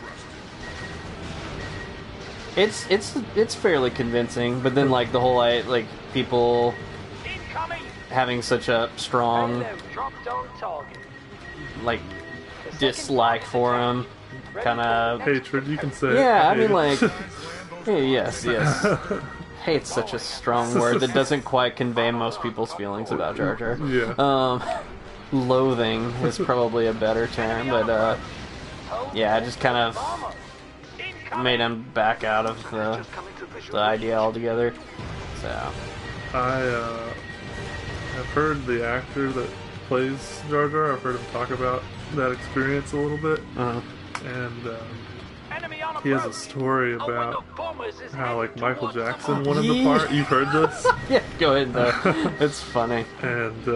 it's fairly convincing. But then like the whole like people having such a strong like dislike for him, kind of
hatred, you can say.
Yeah, I mean, like, yes. Hate's such a strong word that doesn't quite convey most people's feelings about Jar Jar.
Yeah.
Loathing is probably a better term, but yeah, I just kind of made him back out of the idea altogether. So
I've heard the actor that plays Jar Jar. I've heard him talk about that experience a little bit, and he has a story about how like Michael Jackson wanted the part. You've heard this?
Yeah, go ahead though. It's funny.
And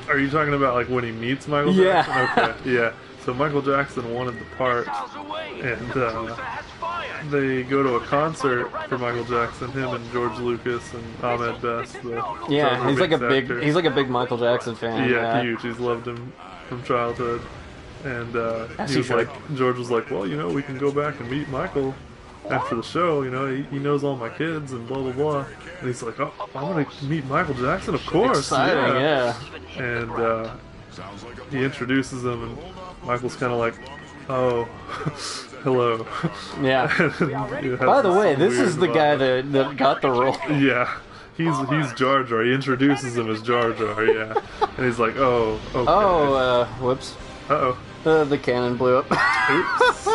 are you talking about like when he meets Michael Jackson? Okay, yeah. So Michael Jackson wanted the part, and they go to a concert for Michael Jackson. Him and George Lucas and Ahmed Best.
He's like a big Michael Jackson fan.
Yeah, huge. He's loved him from childhood. And he was like, George was like, well, you know, we can go back and meet Michael after the show. You know, he knows all my kids and blah blah blah. And he's like, oh, I want to meet Michael Jackson, of course.
Exciting, yeah.
And he introduces him, and Michael's kind of like, Oh, hello.
Yeah. By the way, this is the guy that got the role.
Yeah. He's Jar Jar. He introduces him as Jar Jar, yeah. And he's like, oh, okay.
Oh, whoops.
Uh-oh.
The cannon blew up.
Oops.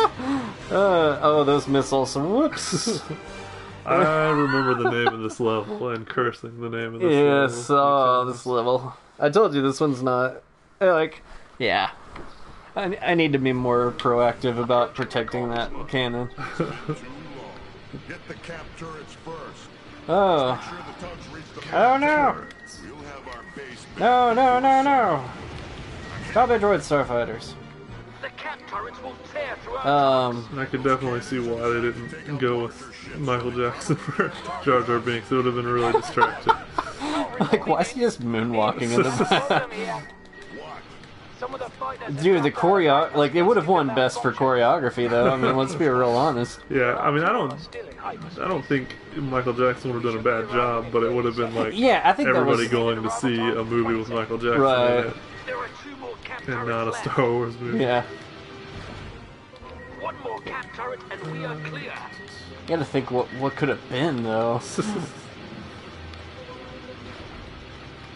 Oh, those missiles. Whoops.
I remember the name of this level and cursing the name of this level.
Yes, oh, this level. I told you this one's not... Like, yeah. I need to be more proactive about protecting that cannon.
Get the cap turrets first.
Oh. Oh no! No! Stop it, droid starfighters.
The cap turrets will tear through
I could definitely see why they didn't go with Michael Jackson for Jar Jar Binks. It would have been really distracting.
Like, why is he just moonwalking in the back? Dude, the choreo... Like, it would have won best for choreography, though. I mean, let's be real honest.
Yeah, I mean, I don't think Michael Jackson would have done a bad job, but it would have been like
I think
everybody going to see a movie with Michael Jackson in it, and not a Star Wars movie.
Yeah.
One more cap turret and we are clear.
You gotta think what could have been, though.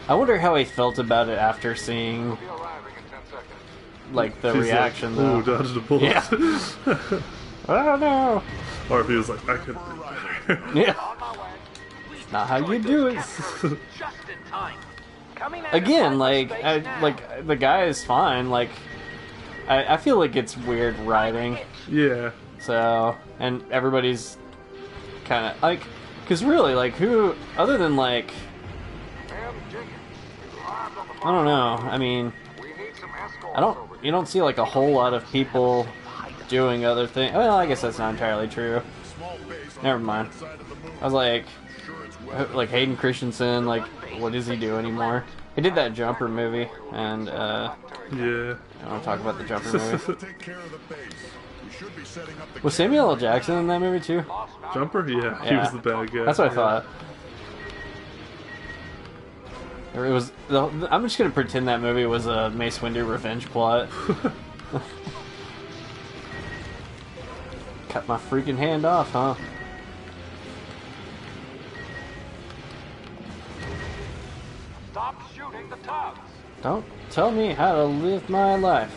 I wonder how he felt about it after seeing, like, the reaction, though.
Ooh, dodged a bullet.
Yeah. Oh, no.
Or if he was like, I could have been better.
Yeah. Not how you do it. Again, like the guy is fine. Like, I feel like it's weird writing.
Yeah.
So, and everybody's kind of like, because really, like, who other than like, I don't know. I mean, you don't see like a whole lot of people doing other things. Well, I guess that's not entirely true. Never mind. I was like Hayden Christensen, like, what does he do anymore? He did that Jumper movie, and
yeah.
I want to talk about the Jumper movie. Was Samuel L. Jackson in that movie too?
Jumper? Yeah, he was the bad guy.
That's what I thought. It was. I'm just gonna pretend that movie was a Mace Windu revenge plot. Cut my freaking hand off, huh?
Stop shooting the tugs.
Don't tell me how to live my life.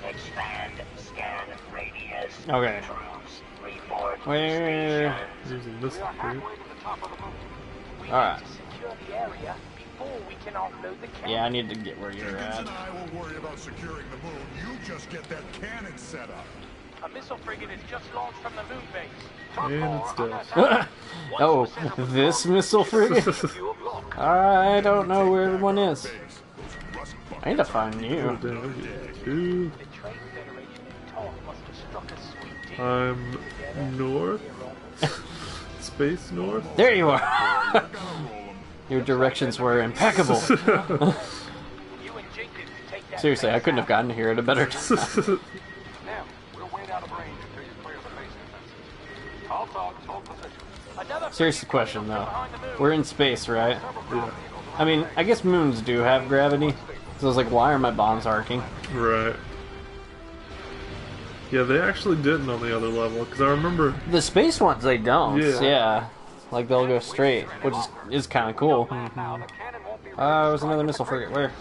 Expand scan radius.
Okay. Where?
Using this group.
Alright.
The area before we can offload the cannon.
Yeah, I need to get where you're at.
And I will worry about securing the moon. You just get that cannon set up.
A missile frigate is just launched from the moon base.
And it's dead.
Oh, this missile frigate? I don't know where everyone is. I need to find you.
I'm north. Space north.
There you are. Your directions were impeccable. Seriously, I couldn't have gotten here at a better time. Serious question, though. We're in space, right?
Yeah.
I mean, I guess moons do have gravity. So I was like, why are my bombs arcing?
Right. Yeah, they actually didn't on the other level, because I remember...
The space ones, they don't.
Yeah.
Yeah. Like, they'll go straight, which is kind of cool. There's another missile frigate. Where?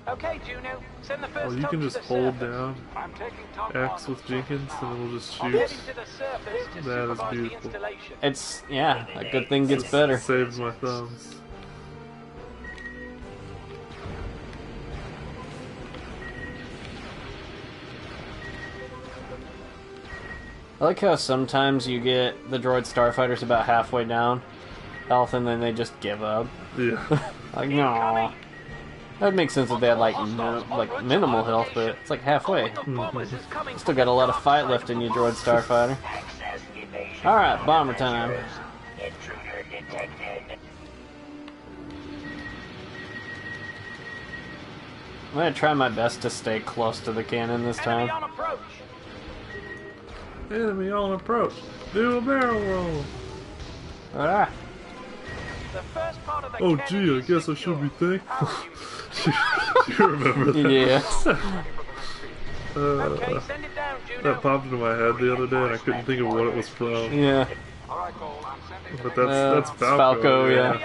Okay, Juno, send the first
well, you can just hold down X with Jenkins and it'll just shoot. That is beautiful.
It's, yeah, a good thing gets better.
Saves my thumbs.
I like how sometimes you get the droid starfighters about halfway down health and then they just give up.
Yeah.
Like, no. That would make sense if they had like minimal health, but it's like halfway. Still got a lot of fight left in you, droid starfighter. Alright, bomber time. I'm gonna try my best to stay close to the cannon this time.
Enemy on approach. Do a barrel roll.
Ah.
Oh gee, I guess I should be thankful. You remember that?
Yeah.
Okay, send it down, Juno.
That popped into my head the other day, and I couldn't think of what it was from.
Yeah.
But that's Falco.
Yeah.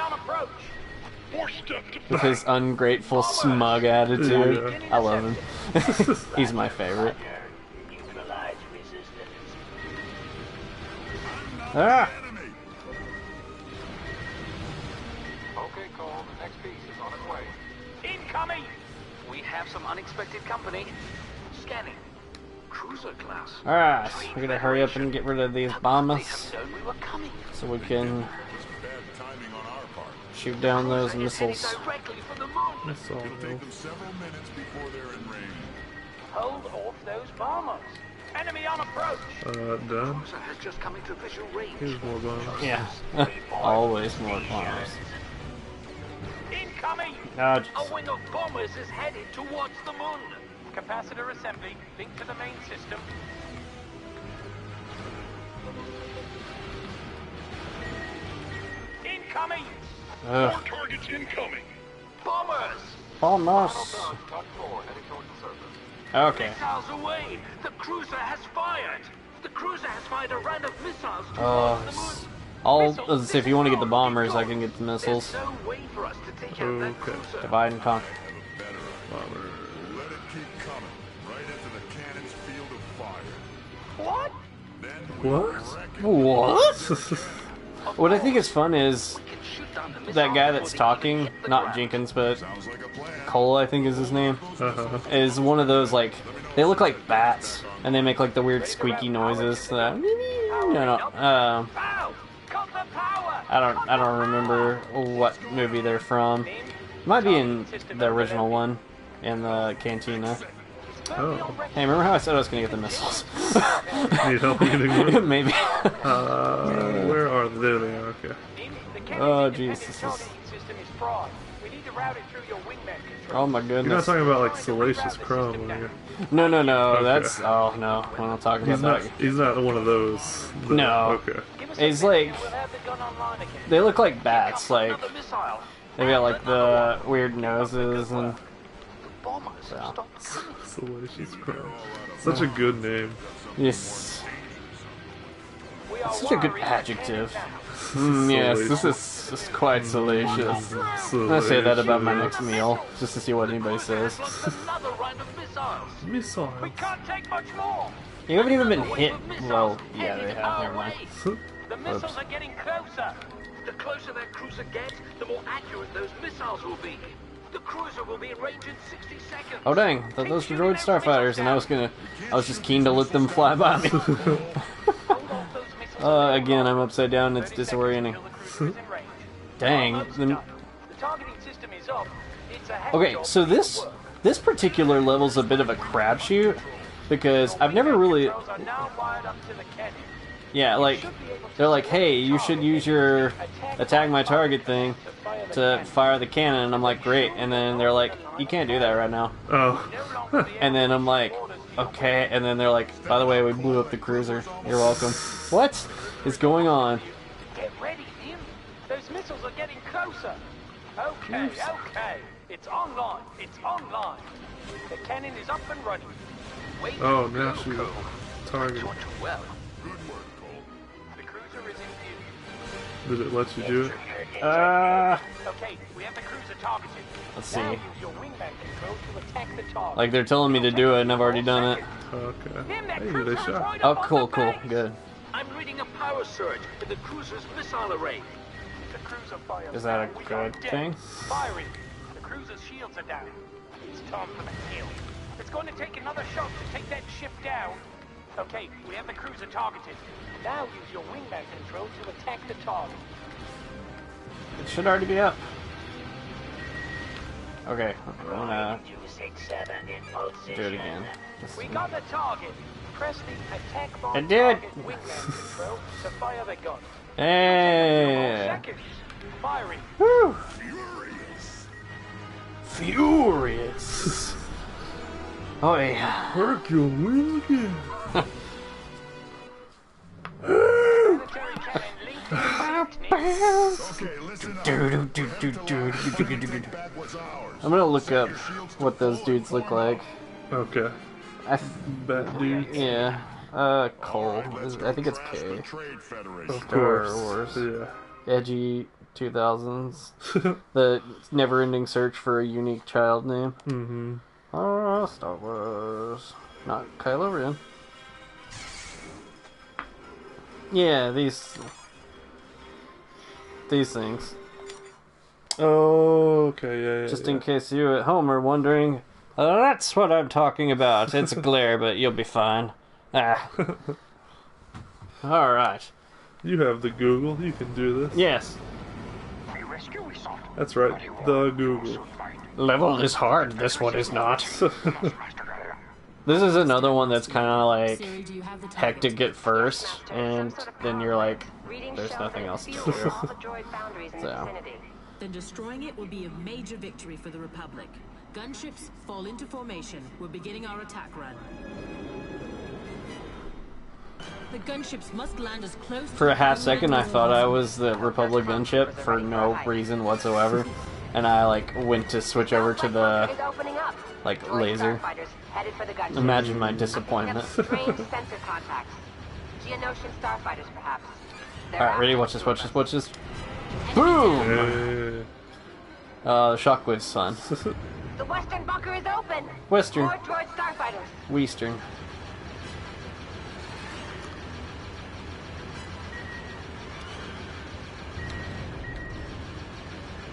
With his ungrateful, smug attitude.
Yeah.
I love him. He's my favorite. Ah!
Okay, Cole, the next piece is on its way.
Incoming! We have some unexpected company. Scanning. Cruiser class.
Alright, we're gonna hurry up and get rid of these bombers so we can shoot down those missiles.
Hold off those bombers. Enemy on approach.
Done.
Has just come into visual range.
Here's more bombs.
Yeah. Always more bombers.
Incoming!
Oh,
a wing of bombers is headed towards the moon.
Capacitor assembly, linked to the main system. Incoming!
More
targets incoming.
Bombers!
Bombers! Okay.
Missiles away! The cruiser has fired! The cruiser has fired a round of missiles towards the moon!
Let's see, if you want to get the bombers, I can get the missiles.
There's no way for us to take out that cruiser.
Divide and conquer.
Bomber.
Let it keep coming, right into the cannon's field of fire.
What?
What?
What I think is fun is that guy that's talking, not Jenkins, but Cole, I think is his name, is one of those, like, they look like bats, and they make, like, the weird squeaky noises. I don't remember what movie they're from. It might be in the original one, in the cantina.
Oh.
Hey, remember how I said I was going to get the missiles?
Need help getting one?
Maybe.
Where are they? There they are, okay.
Oh, jeez, this is... Oh my goodness.
You're not talking about, like, Salacious Crumb, are you?
No,
Okay.
that's... Oh, no, we're not talking about that.
He's not one of those.
No.
Okay.
It's like... They look like bats, like... They've got, like, the weird noses and... So.
Salacious Crumb. Such a good name.
Yes. Such a good adjective. Yes, this is quite salacious. I say that about my next meal, just to see what anybody says.
Missiles.
We can't take much more.
You haven't even been hit. Well, yeah, they have. Never mind.
The missiles are getting closer.
The closer that cruiser gets, the more accurate those missiles will be. The cruiser will be in range in 60 seconds.
Oh dang, I thought those were droid starfighters, and I was just keen to let them fly by me. Again, I'm upside down, it's disorienting. Dang. Okay, so this particular level's a bit of a crapshoot, because I've never really... Yeah, like, they're like, hey, you should use your attack my target thing to fire the cannon, and I'm like, great, and then they're like, you can't do that right now.
Oh.
And then I'm like, okay, and then they're like, by the way, we blew up the cruiser. You're welcome. What is going on?
Get ready, Tim. Those missiles are getting closer. Okay, okay. It's online. It's online. The cannon is up and running.
Oh, now she's target.
Well.
The cruiser is in view.
Did it let you do it?
Okay, we have the cruiser targeted.
Let's see.
Now use your wingman control to attack the target.
Like, they're telling me to do it, and I've already done it.
Okay. Hey, they shot.
Oh, cool, cool, good.
I'm reading a power surge in the cruiser's missile array.
The cruiser fires.
Is that a good thing?
Firing. The cruiser's shields are down. It's time for the kill. It's going to take another shot to take that ship down. Okay, we have the cruiser targeted. Now use your wingman control to attack the target.
It should already be up. Okay, I'm gonna do it again.
We got the target. Press the attack bar
I did.
wingman control to fire the gun.
Hey.
Seconds. Firing.
Woo. Furious. Oh yeah.
Work your wing again.
Okay, listen up. Take back what's ours.
I'm gonna look up what those dudes look like.
Okay. Bat dudes?
Yeah. Cole. I think it's K.
Of
Star
course.
Wars.
Yeah.
Edgy 2000s. The never-ending search for a unique child name.
Mm-hmm.
Star Wars. Not Kylo Ren. Yeah, these things.
Oh, okay, yeah.
Just in case you at home are wondering, that's what I'm talking about. It's a glare, but you'll be fine. Ah. Alright.
You have the Google. You can do this.
Yes.
That's right. The Google.
Level is hard. This one is not. This is another one that's kind of like hectic at first, and then you're like, there's nothing else to do. So.
Then destroying it will be a major victory for the Republic. Gunships fall into formation. We're beginning our attack run. The gunships must land as close.
For a half second, I thought I was the Republic gunship for no reason whatsoever, and I like went to switch over to the like laser. Imagine my disappointment.
Strange sensor contacts. Geonosian starfighters, perhaps.
Alright, ready? Watch this, watch this, watch this. Boom! Shockwave's son.
The western bunker is open.
Western.
More droid starfighters.
Western.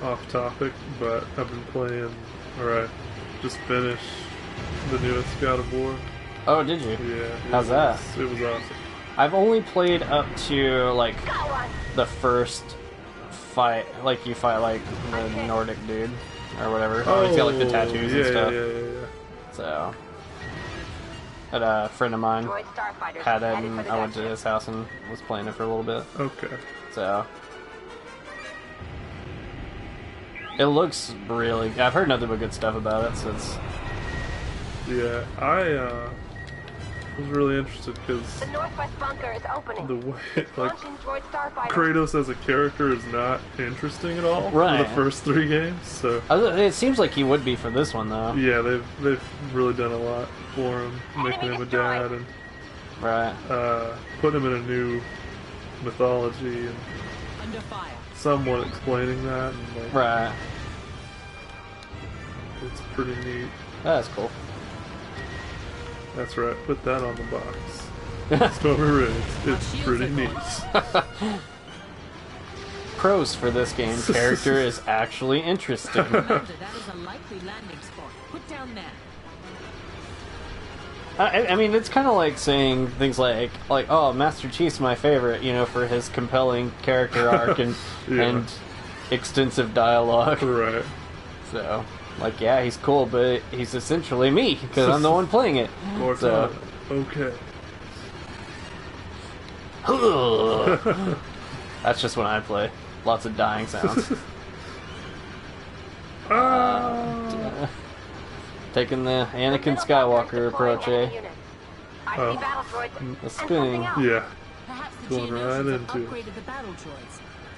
Off topic, but I've been playing, just finished the newest God of War.
Oh, did you?
Yeah.
How's that?
It was awesome.
I've only played up to, like, the first fight, like, you fight, like, the Nordic dude, or whatever. Oh, he's got, like, the tattoos and stuff.
Yeah.
So, had a friend of mine had it, and I went to his house and was playing it for a little bit.
Okay.
So, it looks really... I've heard nothing but good stuff about it, so it's...
Yeah, I was really interested because
the northwest bunker is opening.
The way, like, Kratos as a character is not interesting at all for the first 3 games. So
it seems like he would be for this one, though.
Yeah, they've really done a lot for him, making him a dad and putting him in a new mythology and somewhat explaining that. And, like, it's pretty neat.
That's cool.
That's right, put that on the box. Stormy Ridge, it's pretty neat.
Pros for this game, character is actually interesting.
That is a likely landing spot. Put down there.
I mean, it's kind of like saying things like, oh, Master Chief's my favorite, you know, for his compelling character arc and extensive dialogue.
Right.
So... Like, yeah, he's cool, but he's essentially me, because I'm the one playing it.
So, okay.
That's just when I play. Lots of dying sounds. Taking the Anakin Skywalker approach, eh? The spinning.
Yeah. Going right into it.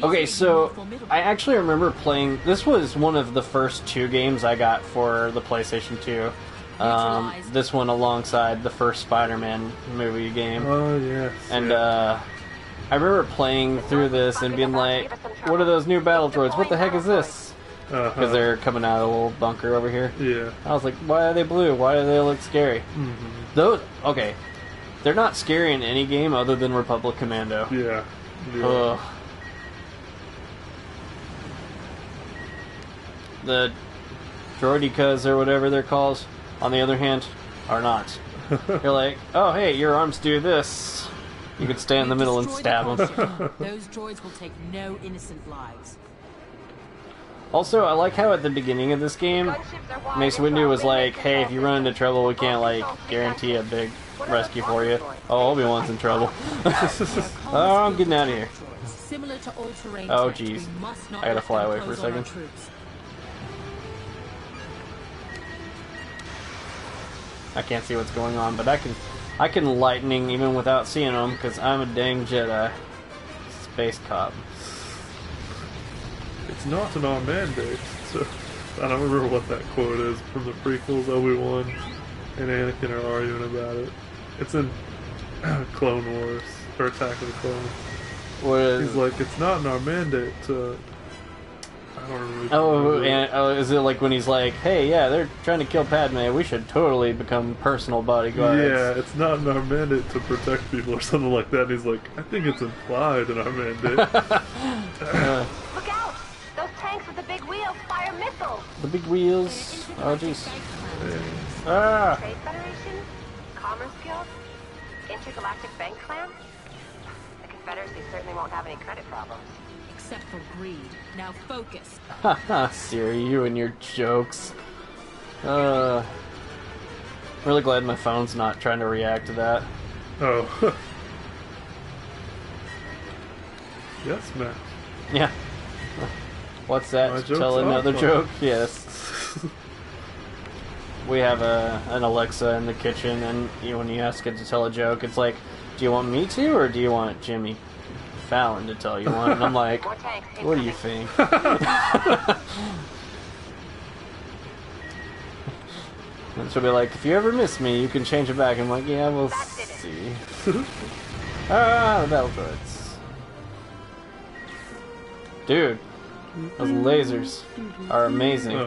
Okay, so I actually remember playing... This was one of the first 2 games I got for the PlayStation 2. This one alongside the first Spider-Man movie game.
Oh, yes.
And I remember playing through this and being like, what are those new battle droids? What the heck is this? Because they're coming out of a little bunker over here.
Yeah.
I was like, why are they blue? Why do they look scary? Those... Okay. They're not scary in any game other than Republic Commando.
Yeah.
Ugh. The droidicas or whatever they're called, on the other hand, are not. You're like, oh hey, your arms do this. You could stay in the middle and stab them.
Those droids will take no innocent lives.
Also, I like how at the beginning of this game, Mace Windu was like, hey, if you run into trouble, we can't, like, guarantee a big rescue for you. Oh, Obi-Wan's in trouble. Oh, I'm getting out of here. Oh, jeez. I gotta fly away for a second. I can't see what's going on, but I can lightning even without seeing them, because I'm a dang Jedi. Space cop.
It's not an our mandate, so I don't remember what that quote is from the prequels. Obi-Wan and Anakin are arguing about it. It's in Clone Wars, or Attack of the Clones. He's like, it's not in our mandate to... I don't remember.
Is it like when he's like, hey, yeah, they're trying to kill Padme, we should totally become personal bodyguards.
Yeah, it's not in our mandate to protect people or something like that. And he's like, I think it's implied in our mandate.
Look out! Those tanks with the big wheels fire missiles!
The big wheels? Oh, jeez.
Trade Federation? Commerce Guild? Intergalactic Bank Clan? The Confederacy certainly won't have any credit problems.
Except for greed. Now focus.
Haha, Siri, you and your jokes. Really glad my phone's not trying to react to that.
Oh. Yes, Matt.
Yeah. What's that? Tell another joke? Yes. We have an Alexa in the kitchen, and when you ask it to tell a joke, it's like, do you want me to, or do you want Jimmy Fallon to tell you one? And I'm like, what do you think? And she'll be like, if you ever miss me, you can change it back. I'm like, yeah, we'll see. Ah, the battle droids. Dude, those lasers are amazing.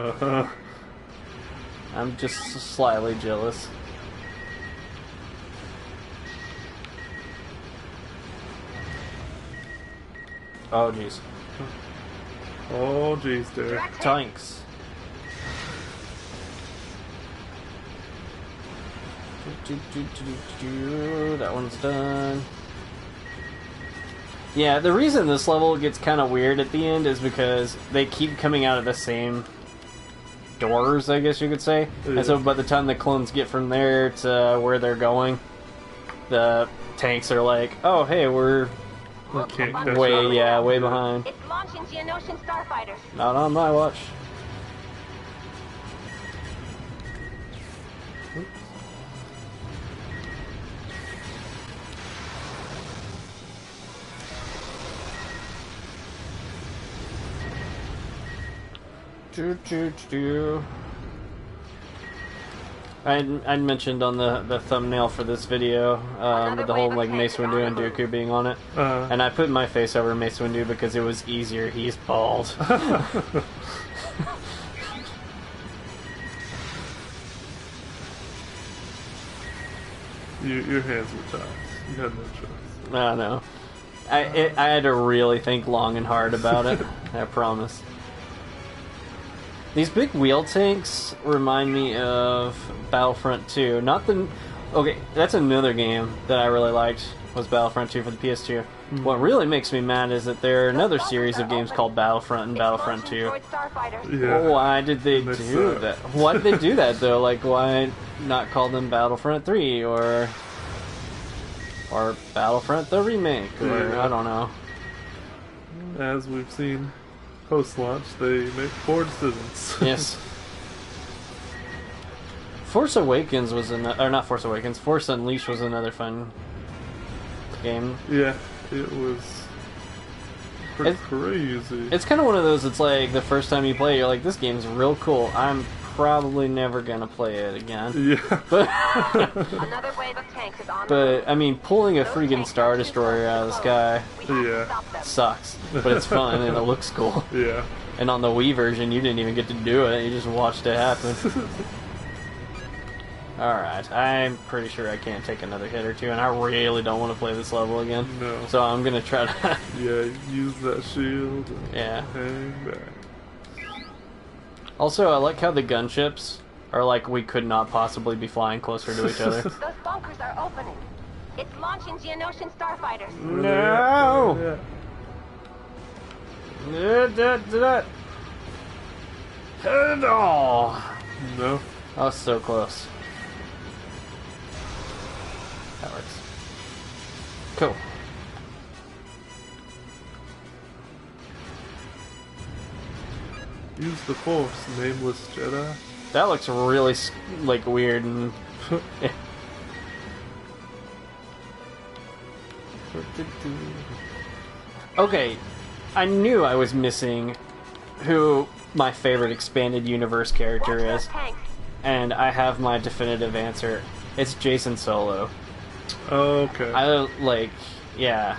I'm just slightly jealous. Oh, jeez.
Oh, jeez, there.
Tanks. That one's done. Yeah, the reason this level gets kind of weird at the end is because they keep coming out of the same doors, I guess you could say. Yeah. And so by the time the clones get from there to where they're going, the tanks are like, oh, hey, we're way behind.
It's launching Geonosian Starfighters.
Not on my watch. I'd mentioned on the thumbnail for this video the whole like Mace Windu and Dooku being on it, and I put my face over Mace Windu because it was easier. He's bald.
Your hands were tied. You had no choice.
I know. I had to really think long and hard about it. I promise. These big wheel tanks remind me of Battlefront 2. Okay, that's another game that I really liked, was Battlefront 2 for the PS2. Mm-hmm. What really makes me mad is that there are another series of games called Battlefront and Battlefront 2.
Yeah.
Why did they do that? Why did they do that, though? Like, why not call them Battlefront 3 or Battlefront the Remake? Or, I don't know.
As we've seen post-launch, they make poor decisions.
Yes. Force Awakens was not Force Awakens. Force Unleashed was another fun game.
Yeah, it was crazy.
It's kind of one of those. It's like the first time you play, you're like, "This game's real cool. I'm probably never gonna play it again."
Yeah.
But
another wave of tanks is on.
But I mean, pulling a freaking Star Destroyer out of the sky, sucks. But it's fun and it looks cool.
Yeah.
And on the Wii version, you didn't even get to do it. You just watched it happen. Alright, I'm pretty sure I can't take another hit or two, and I really don't want to play this level again.
No.
So I'm gonna try to...
use that shield and hang back.
Also, I like how the gunships are like we could not possibly be flying closer to each other.
Those bunkers are opening. It's launching Geonosian Starfighters.
No!
No.
Oh, so close. That works. Cool.
Use the Force, nameless Jedi.
That looks really, like, weird and... Okay, I knew I was missing who my favorite expanded universe character is. And I have my definitive answer. It's Jason Solo.
Oh, okay.
Yeah.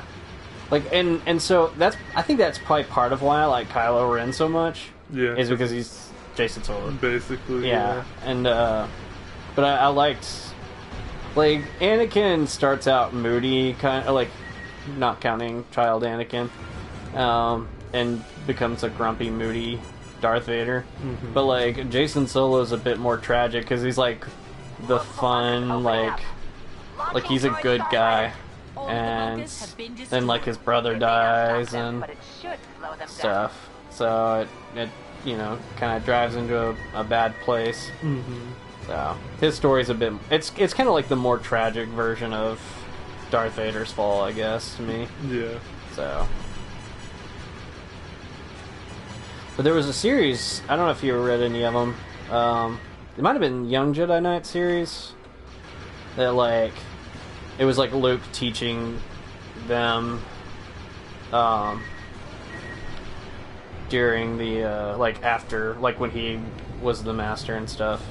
And so I think that's probably part of why I like Kylo Ren so much.
Yeah.
Is because he's Jason Solo.
Basically,
yeah. And, but I liked, Anakin starts out moody, kind of, not counting child Anakin, and becomes a grumpy, moody Darth Vader. Mm-hmm. But, Jason Solo's a bit more tragic, because he's, the fun, he's a good guy. And then, his brother dies and stuff. So, it kind of drives into a bad place.
Mm-hmm.
So, his story's a bit... It's kind of like the more tragic version of Darth Vader's fall, I guess, to me.
Yeah.
So... But there was a series, I don't know if you read any of them, it might have been Young Jedi Knight series, that, it was, Luke teaching them, during the, after, when he was the master and stuff.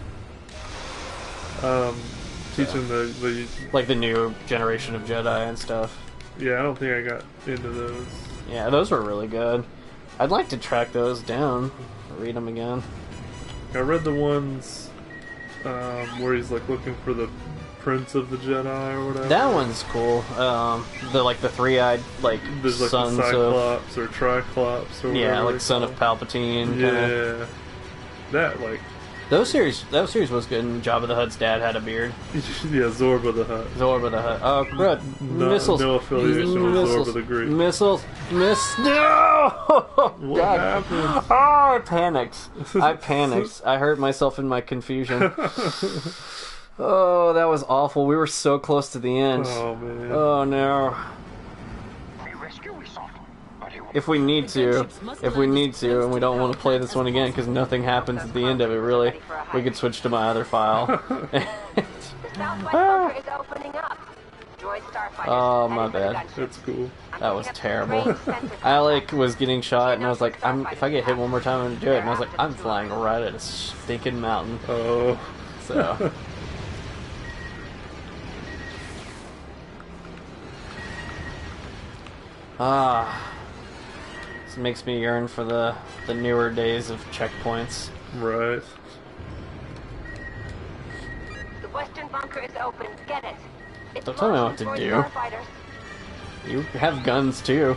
Teaching the...
the new generation of Jedi and stuff.
Yeah, I don't think I got into those.
Yeah, those were really good. I'd like to track those down, read them again.
I read the ones where he's looking for the Prince of the Jedi or whatever.
That one's cool. The three-eyed
there's
sons
the Cyclops or Triclops or whatever.
Yeah, son of Palpatine.
Yeah, that
that series was good. And Jabba the Hutt's dad had a beard.
Yeah, Zorba the Hutt.
Zorba the Hutt. Oh, crud. Missiles.
No affiliation with Zorba the Greek.
Missiles. No!
What
God.
happened?
Oh, I panicked. I hurt myself in my confusion. Oh, that was awful. We were so close to the end.
Oh, man.
Oh, no. If we need to, and we don't want to play this one again because nothing happens at the end of it, really, we could switch to my other file. Oh, my bad.
That's cool.
That was terrible. I was getting shot, and I was like, if I get hit one more time, I'm gonna do it. And I was like, I'm flying right at a stinking mountain.
Oh.
So. This makes me yearn for the newer days of checkpoints.
Right.
The western bunker is open. Get it.
Don't tell me what to do. You have guns too.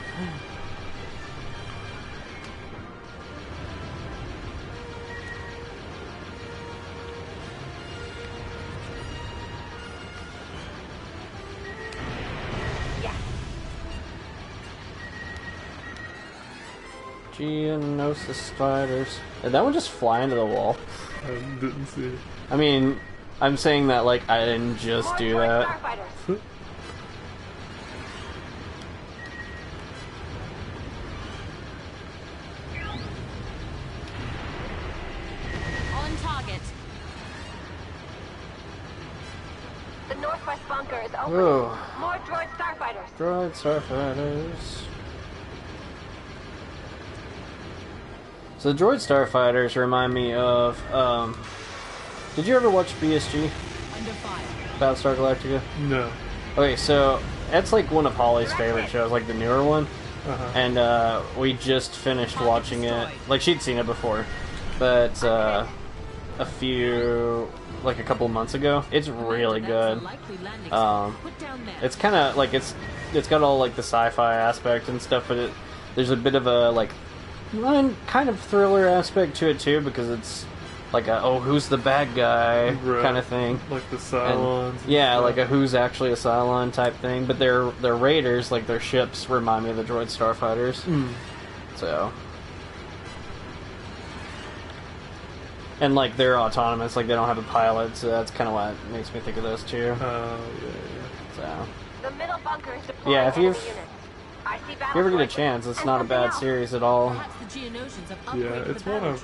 Geonosis spiders. Did that one just fly into the wall?
I didn't see it.
I mean, I'm saying that I didn't just do that.
On target.
The northwest bunker is open.
Ooh.
More droid starfighters.
Droid starfighters. So the droid starfighters remind me of, did you ever watch BSG?
Under fire.
Battlestar Galactica?
No.
Okay, so that's one of Holly's favorite shows, the newer one.
Uh-huh.
And we just finished watching it. She'd seen it before, but a couple months ago. It's really good. It's kind of it's got all the sci-fi aspect and stuff, but there's a bit of a one kind of thriller aspect to it too, because it's who's the bad guy kind of thing,
like the Cylons.
Yeah, a who's actually a Cylon type thing. But they're raiders, their ships remind me of the droid starfighters. So, and they're autonomous, they don't have a pilot, so that's kind of what makes me think of those two.
Yeah.
So,
the middle bunker is deployed.
Yeah, if you ever get a chance, it's not a bad series at all.
Yeah, it's one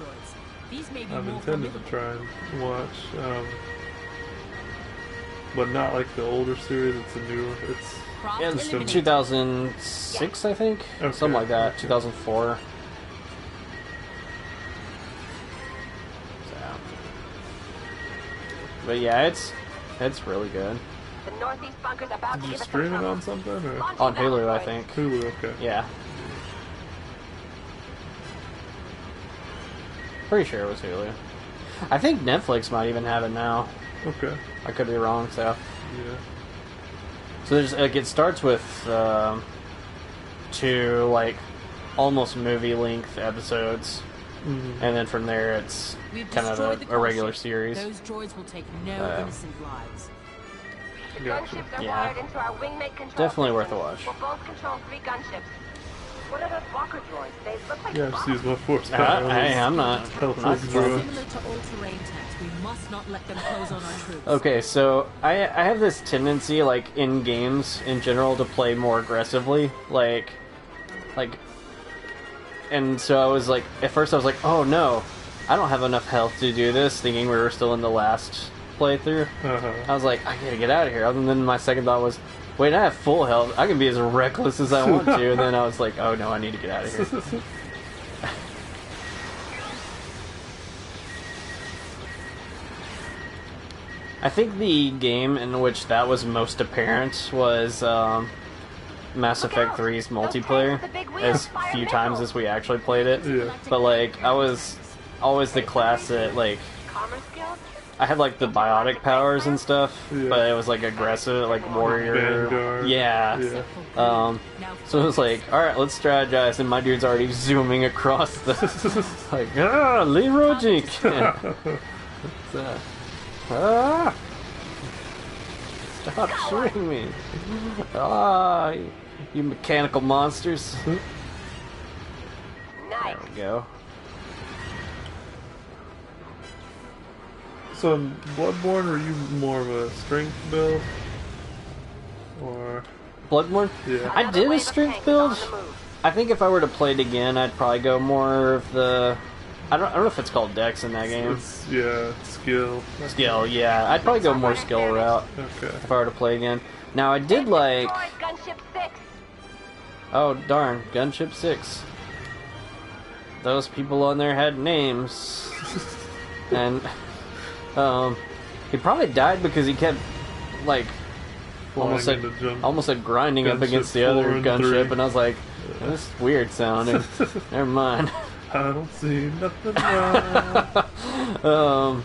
I've intended to try and watch, but not the older series. It's a newer.
It's 2006, I think, something like that. 2004. But yeah, it's really good.
The northeast bunker's about
Did
to
you
give us
stream
some
it
trouble.
on something? Or?
On Hulu, I think.
Hulu, okay.
Yeah. Pretty sure it was Hulu. I think Netflix might even have it now.
Okay.
I could be wrong, so.
Yeah.
So there's like it starts with 2 like almost movie length episodes, and then from there it's kind of a regular series.
Those droids will take no innocent lives.
The gunships are wired into our wingmate control
Definitely worth
system.
a watch.
We'll both control 3 gunships. What are those walker droids? They look like
Yeah, I've used my force power.
Hey, I'm not.
Similar to all-terrain tanks, we must not let them close on our troops.
Okay, so I have this tendency, like in games in general, to play more aggressively, like, and so I was like, at first I was like, oh no, I don't have enough health to do this, thinking we were still in the last playthrough. I was like, I gotta get out of here. And then my second thought was, wait, I have full health. I can be as reckless as I want to. And then I was like, oh no, I need to get out of here. I think the game in which that was most apparent was Mass Effect 3's multiplayer, as few times as we actually played it.
Yeah.
But like, I was always the class that like, I had like the biotic powers and stuff, but it was like aggressive, like warrior.
Vanguard.
Yeah. So it was like, alright, let's strategize, and my dude's already zooming across the like, Leroy Jenkins. Stop shooting me. You mechanical monsters. There we go.
So in Bloodborne, are you more of a strength build? Or...
Bloodborne?
Yeah.
I did a strength build. I think if I were to play it again, I'd probably go more of the... I don't know if it's called Dex in that game.
Yeah, skill.
Skill, yeah. I'd probably go more skill route if I were to play again. Now, I did like... Oh, darn. Gunship 6. Those people on there had names. And... he probably died because he kept, like, almost said grinding up against the other gunship, and I was like, this is weird sounding. Never mind.
I don't see nothing wrong.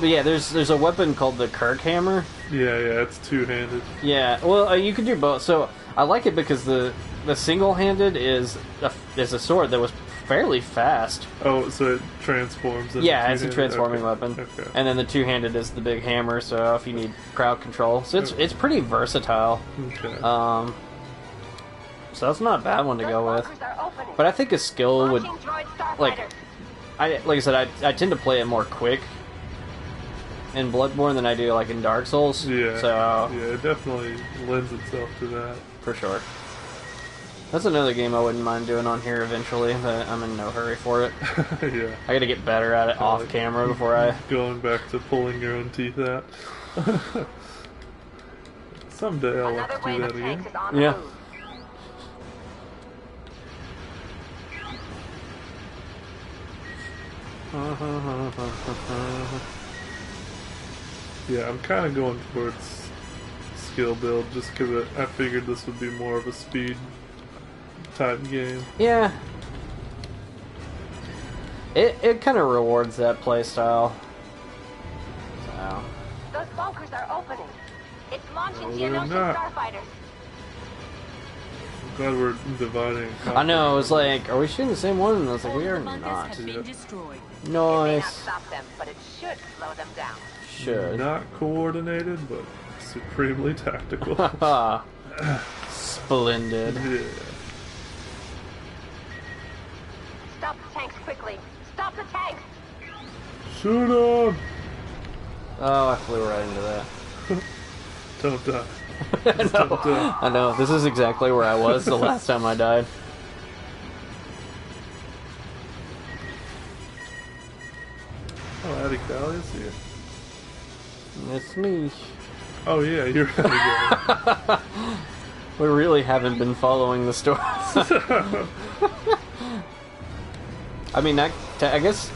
But yeah, there's a weapon called the Kirk Hammer.
Yeah, it's two-handed.
Yeah, well, you can do both. So I like it because the single-handed is a sword that was fairly fast.
Oh, so it transforms into
it's a transforming weapon.
Okay.
And then the two-handed is the big hammer, so if you need crowd control. So it's pretty versatile.
Okay.
So that's not a bad one to go with. But I think a skill would... Like I said, I tend to play it more quick in Bloodborne than I do like in Dark Souls.
Yeah.
So
yeah, it definitely lends itself to that.
For sure. That's another game I wouldn't mind doing on here eventually, but I'm in no hurry for it.
Yeah.
I gotta get better at it off camera before I...
Going back to pulling your own teeth out. Someday I'll have to do that again.
Yeah.
Yeah, I'm kind of going towards skill build just because I figured this would be more of a speed type game.
Yeah. It kind of rewards that playstyle. So.
Those bunkers are opening. It's launching
they're
Geonosian
not.
starfighters.
I'm glad we're dividing.
I know, it was like, are we shooting the same one? And I was like, we are not. Nice.
Stop them, but it should slow them down.
Should.
Not coordinated, but supremely tactical.
Splendid.
Yeah.
Stop the tanks quickly. Stop the tanks.
Shoot them!
Oh, I flew right into that.
Don't die.
Don't die. I know. This is exactly where I was the last time I died.
Oh, Addy Callius here.
It's me.
Oh yeah, you're right.
We really haven't been following the story. I mean, I guess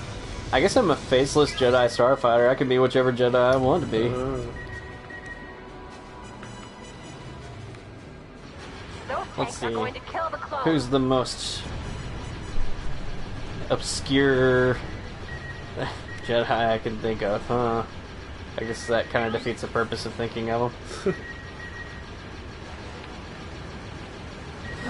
I guess I'm a faceless Jedi Starfighter. I can be whichever Jedi I want to be. Let's see. Who's the most obscure Jedi I can think of, huh? I guess that kind of defeats the purpose of thinking of them.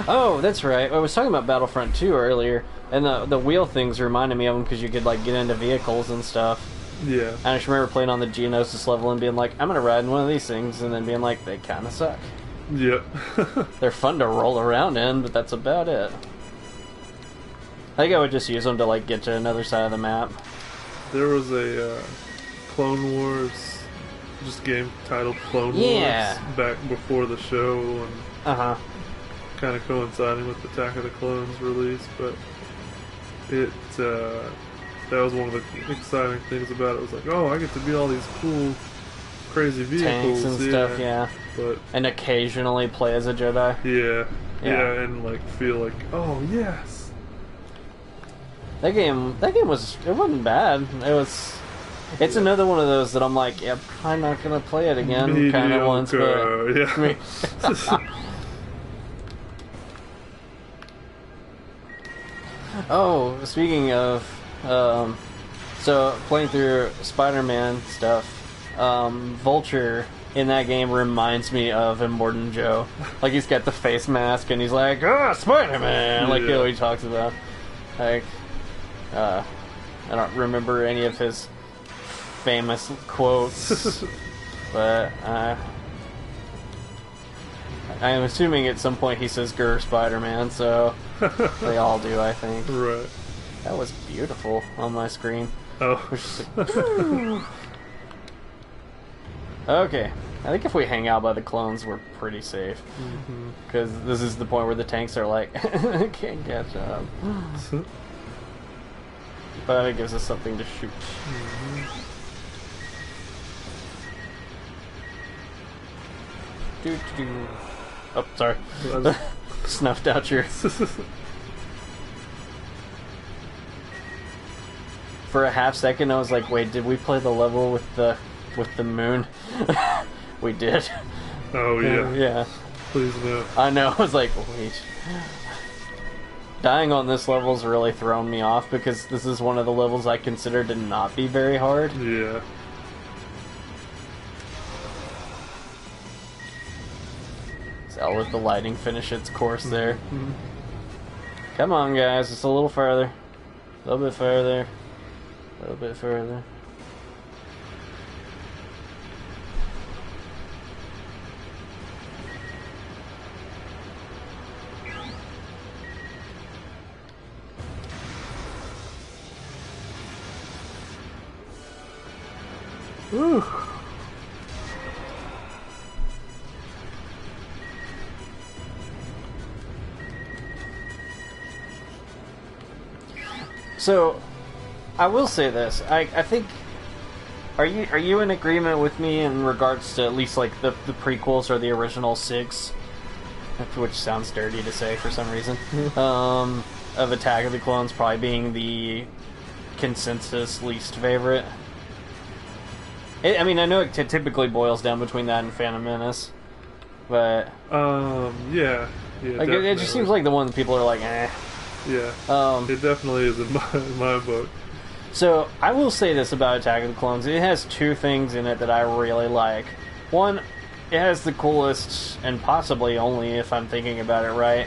Oh, that's right. I was talking about Battlefront 2 earlier, and the wheel things reminded me of them because you could like get into vehicles and stuff.
Yeah.
And I just remember playing on the Geonosis level and being like, I'm gonna ride in one of these things, and then being like, they kind of suck.
Yep.
They're fun to roll around in, but that's about it. I think I would just use them to like get to another side of the map. There
was a Clone Wars, just game titled Clone Wars back before the show, and kind of coinciding with Attack of the Clones release, but it that was one of the exciting things about it. It was like, oh, I get to be all these cool, crazy vehicles
tanks and stuff, yeah.
But
and occasionally play as a Jedi.
Yeah, and like feel like, oh yes.
That game wasn't bad. It's another one of those that I'm like, yeah, I'm not gonna play it again kind of once, but
yeah.
Oh, speaking of so playing through Spider-Man stuff, Vulture in that game reminds me of Immortan Joe. Like, he's got the face mask and he's like, "Ah, Spider-Man!" Like, what he talks about. Like, I don't remember any of his famous quotes, but I'm assuming at some point he says "Grr, Spider-Man," so they all do, I think.
Right.
That was beautiful on my screen.
Oh.
Like, okay. I think if we hang out by the clones, we're pretty safe. Because this is the point where the tanks are like, can't catch up. But it gives us something to shoot. Oh, sorry. Snuffed out your... For a half second, I was like, wait, did we play the level with the moon? We did.
Oh, yeah.
Yeah.
Please no.
I know, I was like, wait. Dying on this level's really thrown me off because this is one of the levels I consider to not be very hard.
Yeah.
So I'll let the lighting finish its course there. Come on, guys, just a little further. A little bit further. A little bit further. Woo. So, I will say this. I think, are you in agreement with me in regards to at least like the prequels or the original 6, which sounds dirty to say for some reason, of Attack of the Clones probably being the consensus least favorite? I mean, I know it typically boils down between that and Phantom Menace, but
yeah,
like it just seems like the one that people are like, eh.
Yeah, it definitely is in my book.
So I will say this about Attack of the Clones: it has two things in it that I really like. One, it has the coolest, and possibly only, if I'm thinking about it right,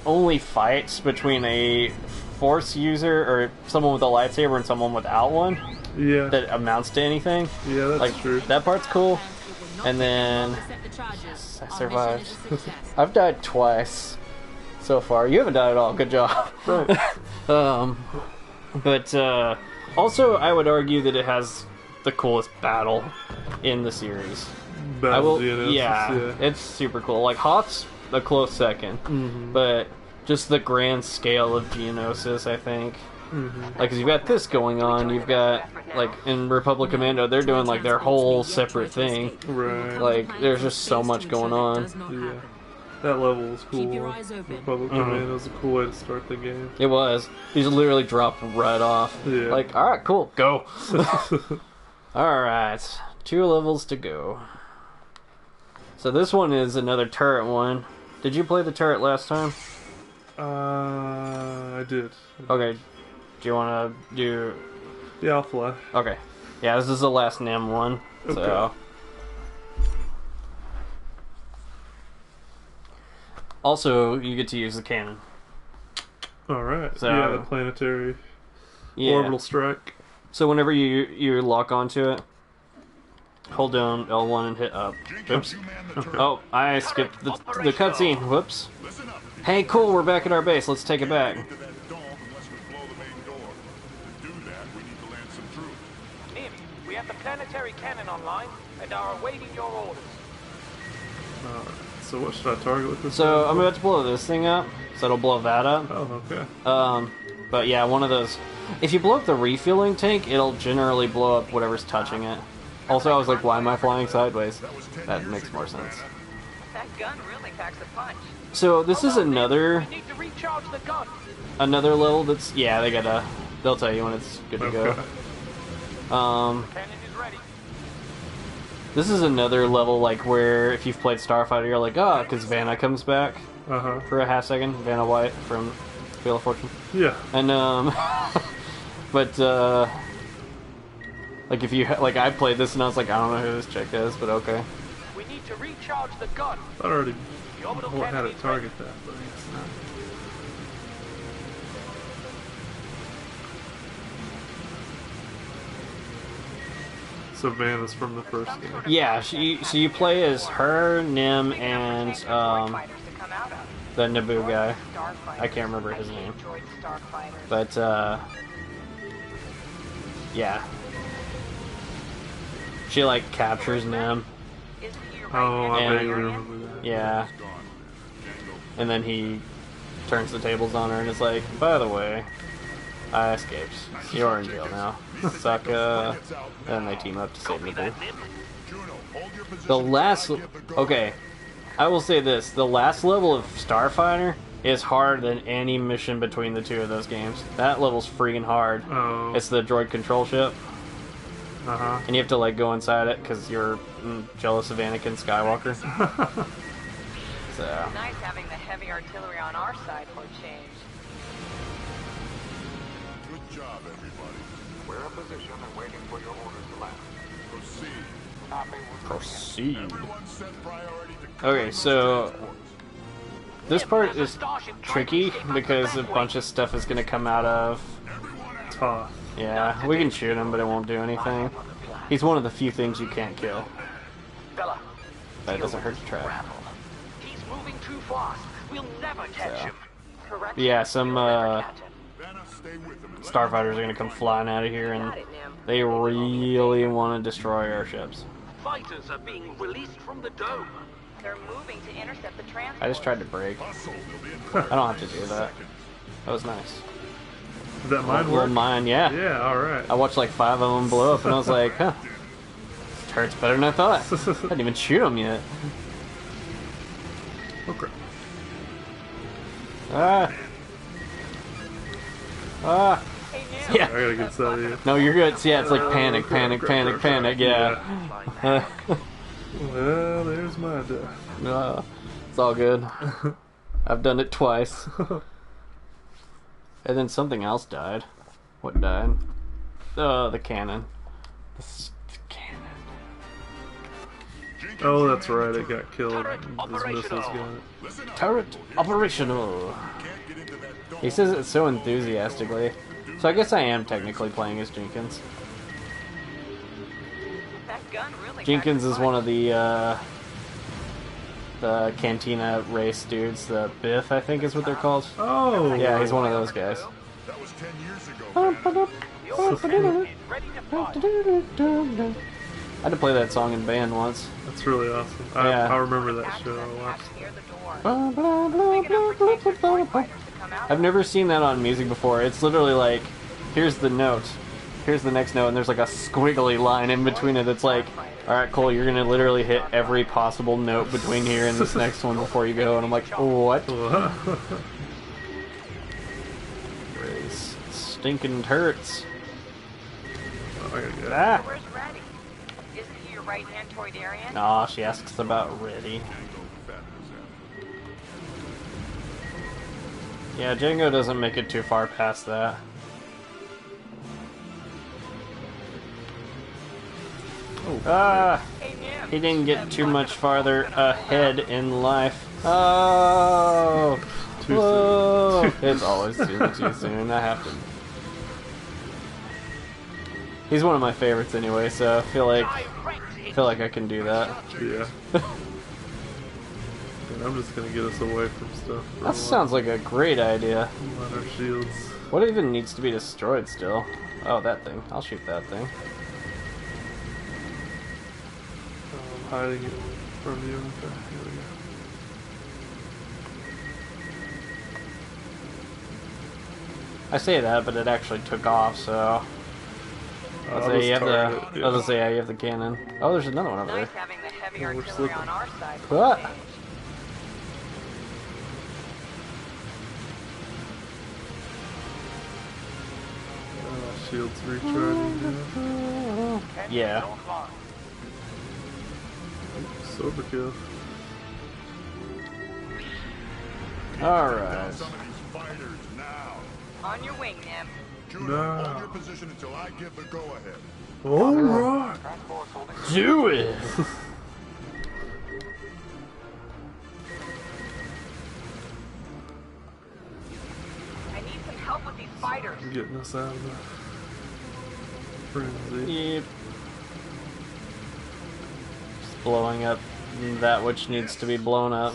only fights between a Force user or someone with a lightsaber and someone without one.
Yeah.
That amounts to anything.
Yeah, that's
like,
true.
That part's cool. And then... Yes, I survived. I've died twice so far. You haven't died at all. Good job. But also, I would argue that it has the coolest battle in the series. Yeah, it's super cool. Like, Hoth's a close second. But just the grand scale of Geonosis, I think. Like, cause you've got this going on, you've got, like, in Republic Commando, they're doing, like, their whole separate thing.
Right.
Like, there's just so much going on.
That level was cool.
Keep your eyes open.
Republic Command was a cool way to start the game.
It was. You just literally dropped right off.
Yeah.
Like, alright, cool, go. Alright, 2 levels to go. So this one is another turret one. Did you play the turret last time?
I did.
Okay. Do you want to do...
Yeah, I'll fly.
Okay. Yeah, this is the last NEM one.
Okay.
So... Also, you get to use the cannon.
Alright.
So,
yeah, the planetary orbital strike.
So whenever you lock onto it, hold down L1 and hit up. Oops. Oh, I skipped the cutscene. Whoops. Hey, cool, we're back at our base. Let's take it back.
Nim, we have the planetary cannon online and are awaiting your orders.
So what should I target with this?
So I'm about to blow this thing up, so it'll blow that up.
Oh, okay.
But yeah, one of those. If you blow up the refueling tank, it'll generally blow up whatever's touching it. Also, I was like, why am I flying sideways? That makes more sense.
That gun really packs a punch.
So this is another
We need to recharge the gun.
another level that's they'll tell you when it's good to go.
Cannon is ready.
This is another level like where if you've played Starfighter, you're like, because Vanna comes back for a half second. Vanna White from Wheel of Fortune.
Yeah.
And but like if you I played this and I was like, I don't know who this chick is, but okay.
We need to recharge the gun.
I already
The orbital
had
cannon
it
is
target that, but it's not. So Vanna's from the first game.
Yeah, so you play as her, Nim, and the Naboo guy. I can't remember his name. But yeah. She like captures Nim.
Oh, I
and,
remember that.
Yeah. And then he turns the tables on her and is like, by the way, I escaped. You're in jail now. Sucka. And they team up to save Naboo. The last... Okay. I will say this. The last level of Starfighter is harder than any mission between the two of those games. That level's freaking hard.
Oh.
It's the droid control ship. And you have to like go inside it because you're jealous of Anakin Skywalker. So.
Nice having the heavy artillery on our side for a change.
Good job, everybody.
We're in position and waiting for your orders to land.
Proceed.
Proceed. Okay, so this part is tricky because a bunch of stuff is going to come out of
Tough.
Yeah, we can shoot him, but it won't do anything. He's one of the few things you can't kill.
Bella,
But it doesn't hurt to try.
he's moving too fast. We'll never catch him.
But yeah, some starfighters are going to come flying out of here, and they really want to destroy our ships.
Fighters are being released from the dome.
They're moving to intercept the transport.
I just tried to break. I don't have to do that. That was nice.
Is that mine work?
Mine, yeah.
Yeah, alright.
I watched like 5 of them blow up, and I was like, huh. This hurts better than I thought. I didn't even shoot them yet.
Okay.
Ah. Ah. Yeah.
I gotta get set of you.
No, you're good. Yeah, it's like panic, panic, panic, panic. Yeah.
Well, there's my death.
No, it's all good. I've done it twice. And then something else died. What died? The cannon. The cannon.
Oh, that's right. It got killed. Those missiles got it.
Turret operational. He says it so enthusiastically. So I guess I am technically playing as Jenkins.
That gun really
Jenkins is one of the Cantina race dudes. The Biff, I think is what they're called.
Oh!
Yeah, he's one of those guys.
That was 10 years ago.
I had to play that song in band once.
That's really awesome.
Yeah.
I remember that show. I watched.
I've never seen that on music before. It's literally like, here's the note, here's the next note, and there's like a squiggly line in between it that's like, alright, Cole, you're gonna literally hit every possible note between here and this next one before you go, and I'm like, what? Race stinking turrets. Ah!
Where's Reddy? Isn't he your right-hand Toydarian?
Aw, she asks about Reddy. Yeah, Django doesn't make it too far past that.
Oh,
ah! He didn't get too much farther ahead in life. Oh!
Too
Whoa.
soon.
It's always too soon. That happened. He's one of my favorites anyway, so I feel like I can do that.
Yeah. And I'm just gonna get us away from stuff.
That sounds like a great idea.
On our shields.
What even needs to be destroyed still? Oh, that thing. I'll shoot that thing.
I'm hiding it from you. Okay, here we go.
I say that, but it actually took off, so... I was gonna say, yeah, you have the cannon. Oh, there's another one over there.
Nice having the heavy artillery on our side.
What?
Shields recharging now.
Yeah.
Sober kill.
Alright.
On your wing, Nim.
Juno, hold your position until I give the go-ahead.
Alright.
Do it!
I need some help with these fighters.
I'm getting us out of the frenzy.
Yep. Just blowing up that which needs to be blown up.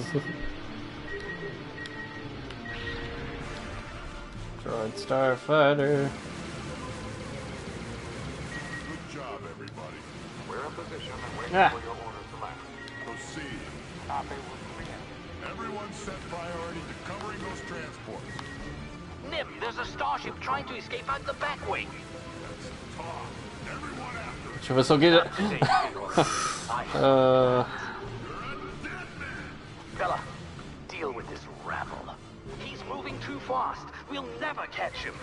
Jedi Starfighter.
Good job, everybody.
We're in position and waiting
Ah.
for your orders to land.
Proceed.
Copy, we're moving in.
Everyone set priority to covering those transports.
Nim, there's a starship trying to escape out the back wing.
That's Tom. Everyone after it.
Should we still get it?
Fella, deal with this rabble. He's moving too fast. We'll never catch him.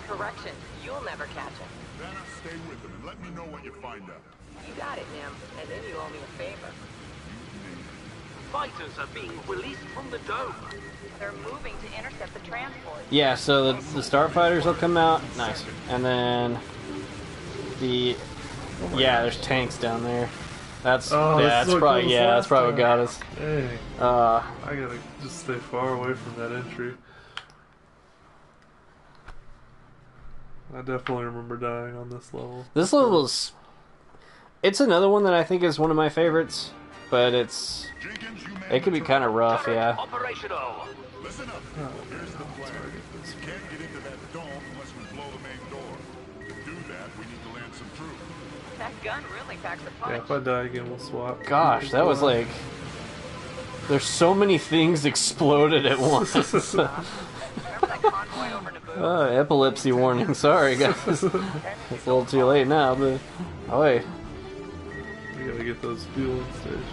Correction, you'll never catch him.
Vanna, stay with him and let me know what you find out.
You got it, Nim. And then you owe me a favor.
Fighters are being released from the dome.
They're moving to intercept the transport.
Yeah, so the Starfighters will come out. Nice. And then the... Yeah, there's tanks down there. That's that's probably that's probably what got us.
Dang. I gotta just stay far away from that entry. I definitely remember dying on this level.
This level's... It's another one that I think is one of my favorites, but it's... It can be kind of rough, yeah.
Operational.
Listen up. Here's the plan. We can't get into that dome unless we blow the main door. To do that, we need to land some troops.
That gun really packs a
Yeah,
punch.
if I die again, we'll swap.
Gosh, that was like... There's so many things exploded at once. Epilepsy warning. Sorry, guys. It's a little too late now, but... Oh, wait.
We gotta get those fueling stations.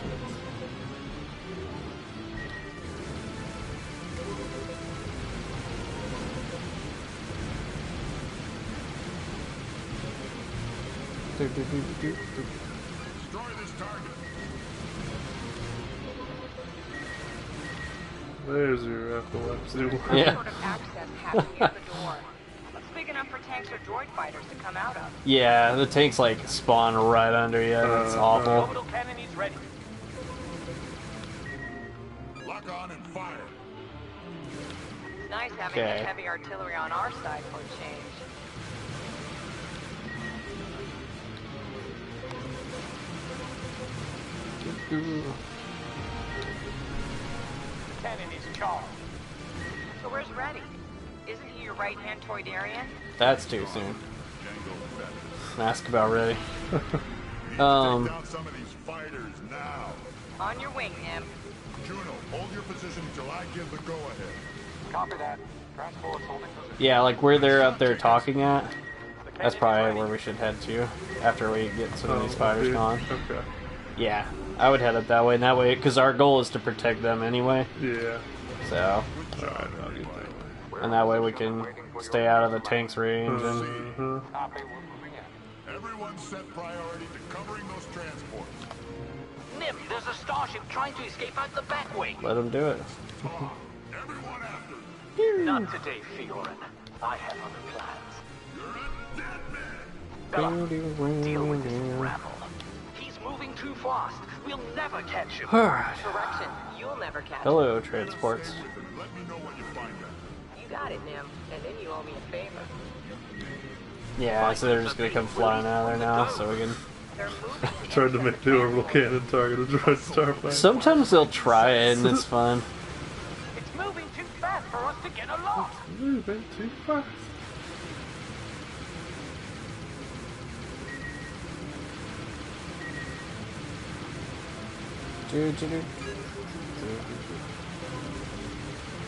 Destroy this target.
There's your epilepsy one.
Yeah.
Sort of access hatch near the door. Looks big enough for tanks or droid fighters to come out of.
Yeah, the tanks like spawn right under you. It's awful.
Orbital cannon is ready.
Lock on and fire.
It's nice having
Okay.
the heavy artillery on our side for a change.
Cannon is charged.
So where's Reddy? Isn't he your right-hand Toydarian?
That's too soon. Ask about ready.
Take down some of these fighters now.
On your wing, Nim.
Juno, hold your position until I give the go-ahead.
Copy that. Transport's holding position.
Yeah, like where they're up there talking at.
The
That's probably where we should head to after we get some of these fighters gone.
Okay.
Yeah, I would head up that way, and that way, because our goal is to protect them anyway.
Yeah.
So.
Alright, I'll get that way.
And that way we can stay out of the tank's range.
Everyone set priority to covering those transports.
Nim, there's a starship trying to escape out the back way.
Let them do it.
Everyone after.
Not today, Fiorin. I have other plans.
You're a dead man.
Bella, deal with this rabble. He's moving too fast. We'll never catch him.
Alright.
Correction, you'll never catch
Hello, transports.
Let me know what you find out.
You got it, Nim. And then you owe me a favor.
Yeah, so they're just gonna come flying out of there now, so we can...
Tried to make the orbital cannon target a Jedi Starfighter.
Sometimes they'll try it, and it's fun.
It's moving too fast for us to get along.
It's moving too fast.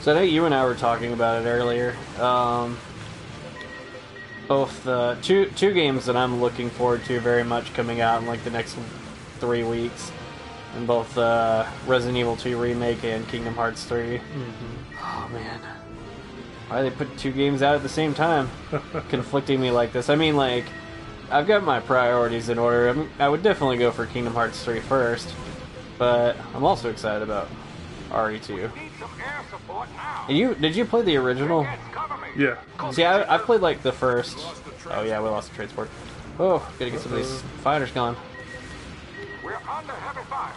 So I know you and I were talking about it earlier. Both the two games that I'm looking forward to very much coming out in like the next 3 weeks, and both Resident Evil 2 Remake and Kingdom Hearts 3. Oh man, why they put 2 games out at the same time, conflicting me like this? I mean, like, I've got my priorities in order. I would definitely go for Kingdom Hearts 3 first, but I'm also excited about RE2. Did you play the original?
Yeah.
See, I played like the first. Oh yeah, we lost the transport. Oh, gotta get some of these fighters gone.
We're under heavy fire.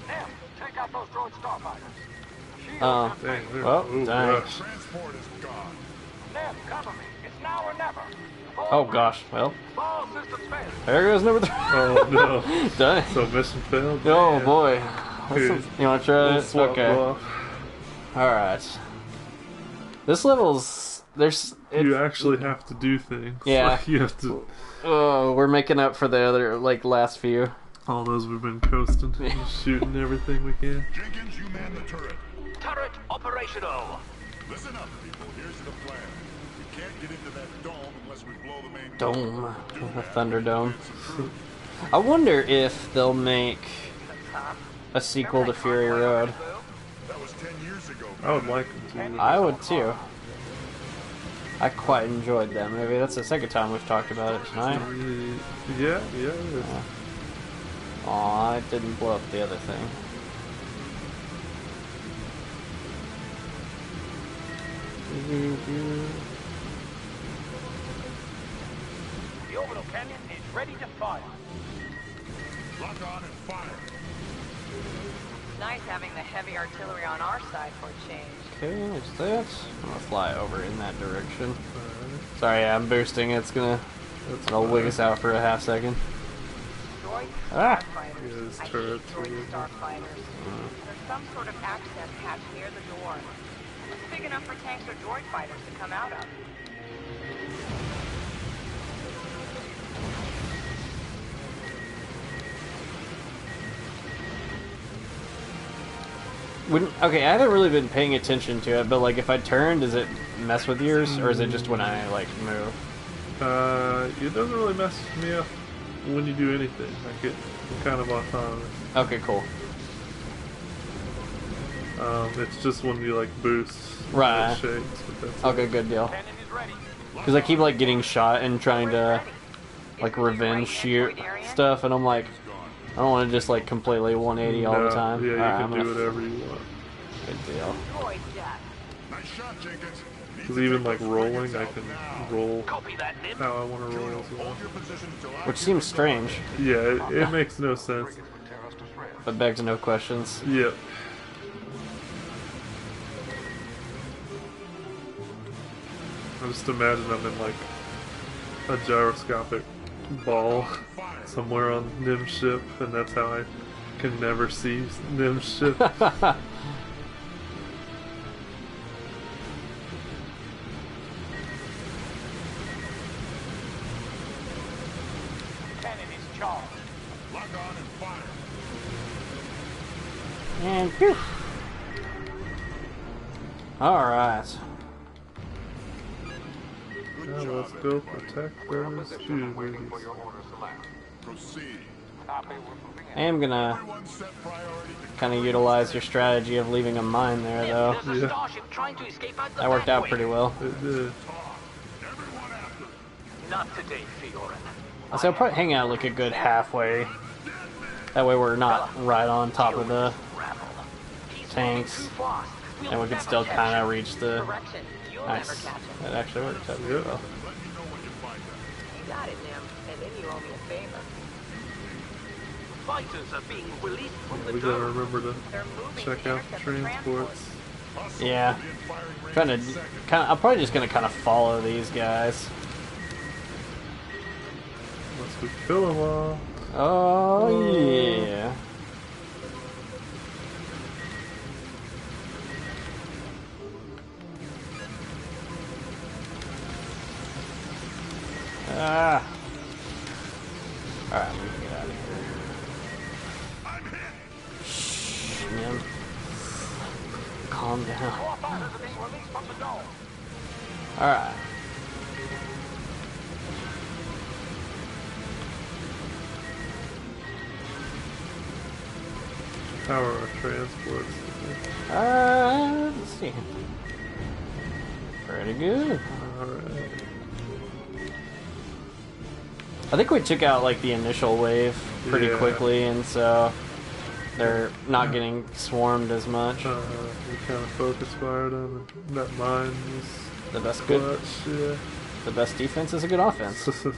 Nim, take out those droid starfighters.
Oh, well, dang.
Transport is gone.
Nim, cover me. It's now or never.
Oh gosh, well.
All systems failed.
There goes number 3.
Oh no.
Dang.
So mission failed?
Oh
Man.
boy.
Dude,
You wanna try this? Okay. Alright. This level's...
you actually have to do things.
Yeah.
Like, you have to...
Oh, we're making up for the other, like, last few.
All those we've been coasting, shooting everything we can.
Jenkins, you man the turret.
Turret operational.
Listen up, people. Here's the plan. We can't get into that dome unless we blow the main
Dome. The Thunderdome. I wonder if they'll make a sequel to Fury Road.
That was 10 years ago.
I would like them to.
I would too. I quite enjoyed that movie. That's the second time we've talked about it tonight.
Yeah.
Aw, it didn't blow up the other thing.
The orbital cannon is ready to fire.
Lock on and fire.
Nice having the heavy artillery on our side for a change.
Okay, there's that. I'm gonna fly over in that direction. Sorry, I'm boosting. It's gonna wig us out for a half second.
Droid
Ah!
starfighters. I hate droid starfighters. There's some sort of access hatch near the door. It's big enough for tanks or droid fighters to come out of.
Okay, I haven't really been paying attention to it, but like if I turn, does it mess with yours, or is it just when I like move?
It doesn't really mess me up when you do anything. Like it's kind of autonomous.
Okay, cool.
It's just when you like boost.
Right.
It shakes, but that's
Okay, good deal. Because I keep like getting shot and trying to like revenge shoot stuff, and I'm like, I don't want to just like completely 180 all the time.
Yeah, you
Alright,
can do whatever you want.
Good deal.
Nice shot, Jenkins.
Because even like rolling, I can roll how I want to roll as well.
Which seems strange.
Yeah, it makes no sense.
But begs no questions.
Yep. I just imagine I'm in like a gyroscopic ball somewhere on Nim's ship, and that's how I can never see Nim's ship.
Cannon is charged.
Lock on and fire.
And phew. Alright.
Now let's go protect those Jews.
I am gonna kind of utilize your strategy of leaving a mine there, though.
Yeah.
That worked out pretty well.
It did.
Not today, Fiorin.
So I'll probably hang out like a good halfway. That way we're not right on top of the tanks. And we can still kind of reach the... Nice. That actually worked out really well.
You got it, Nim. And then you owe me a favor.
Fighters are being released from the
We gotta remember to check out the transports.
Yeah. I'm probably just gonna kind of follow these guys.
Once we kill them all.
Oh, yeah. Ah. Alright, we can get out of here. Shh, man. Calm down. Alright.
How are our transports?
Let's see. Pretty good.
Alright.
I think we took out like the initial wave pretty quickly, and so they're not getting swarmed as much.
We kind of focus fired them, and that mine was
the best
clutch,
good.
Yeah.
The best defense is a good offense.
Now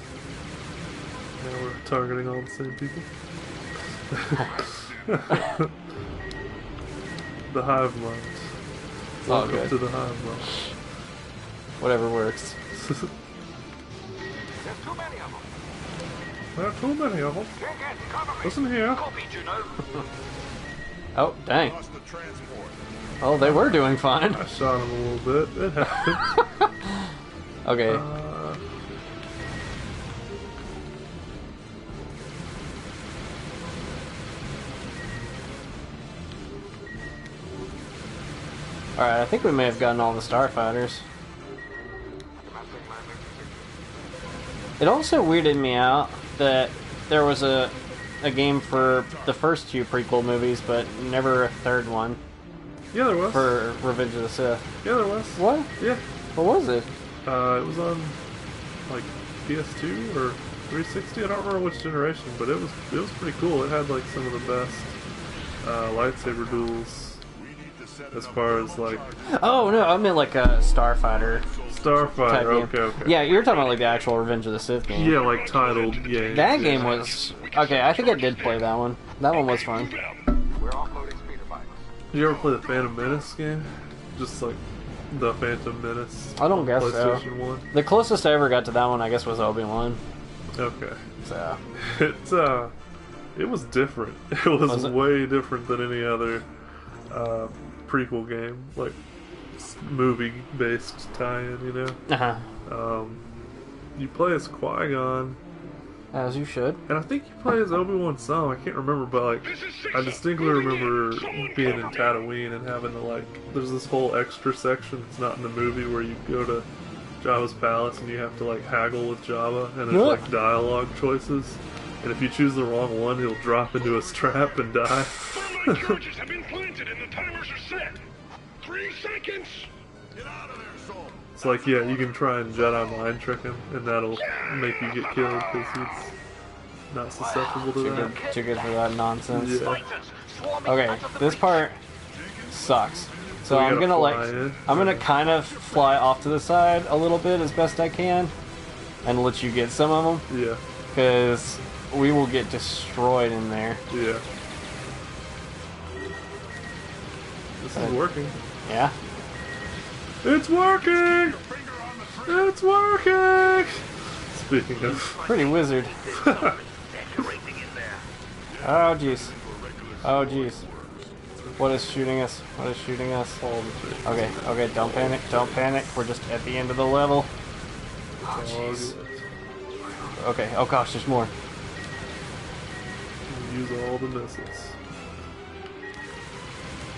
we're targeting all the same people. The hive minds. Welcome
good.
to the hive mind.
Whatever works.
There are too many of them. Listen here.
Oh, dang. Oh, they were doing fine.
I shot him a little bit. It happened.
Okay. Alright, I think we may have gotten all the Starfighters. It also weirded me out that there was a game for the first two prequel movies, but never a third one.
Yeah, there was.
For Revenge of the Sith.
Yeah, there was.
What?
Yeah.
What was it?
It was on like PS2 or 360. I don't remember which generation, but it was pretty cool. It had like some of the best lightsaber duels. As far as like...
Oh, no, I meant like a Starfighter.
Starfighter, okay.
Yeah, you're talking about like the actual Revenge of the Sith game.
Yeah, like titled game.
That game was... Okay, I think I did play that one. That one was fun.
Did you ever play the Phantom Menace game? Just like the Phantom Menace.
I don't guess so.
PlayStation 1.
The closest I ever got to that one, I guess, was Obi-Wan.
Okay.
So...
It was different. It was way different than any other... prequel game, like movie-based tie-in, you know. You play as Qui-Gon,
as you should,
and I think you play as Obi-Wan Some. I can't remember, but like I distinctly remember being in Tatooine and having to like. There's this whole extra section that's not in the movie where you go to Jabba's palace and you have to like haggle with Jabba, and it's like dialogue choices. And if you choose the wrong one, he'll drop into a trap and die.
Charges have been planted and the timers are set. 3 seconds. Get out of there, soul.
It's like, yeah, you can try and Jedi mind trick him, and that'll make you get killed because he's not susceptible to that.
Too good for that nonsense.
Yeah.
Okay, this part sucks. So I'm gonna kind of fly off to the side a little bit as best I can, and let you get some of them.
Yeah.
Because we will get destroyed in there.
Yeah. This is working.
Yeah.
It's working! It's working! Speaking of...
Pretty wizard. Oh, jeez. Oh, jeez. What is shooting us? What is shooting us? Okay, okay, don't panic, don't panic. We're just at the end of the level. Oh, jeez. Okay, oh gosh, there's more.
Use all the missiles.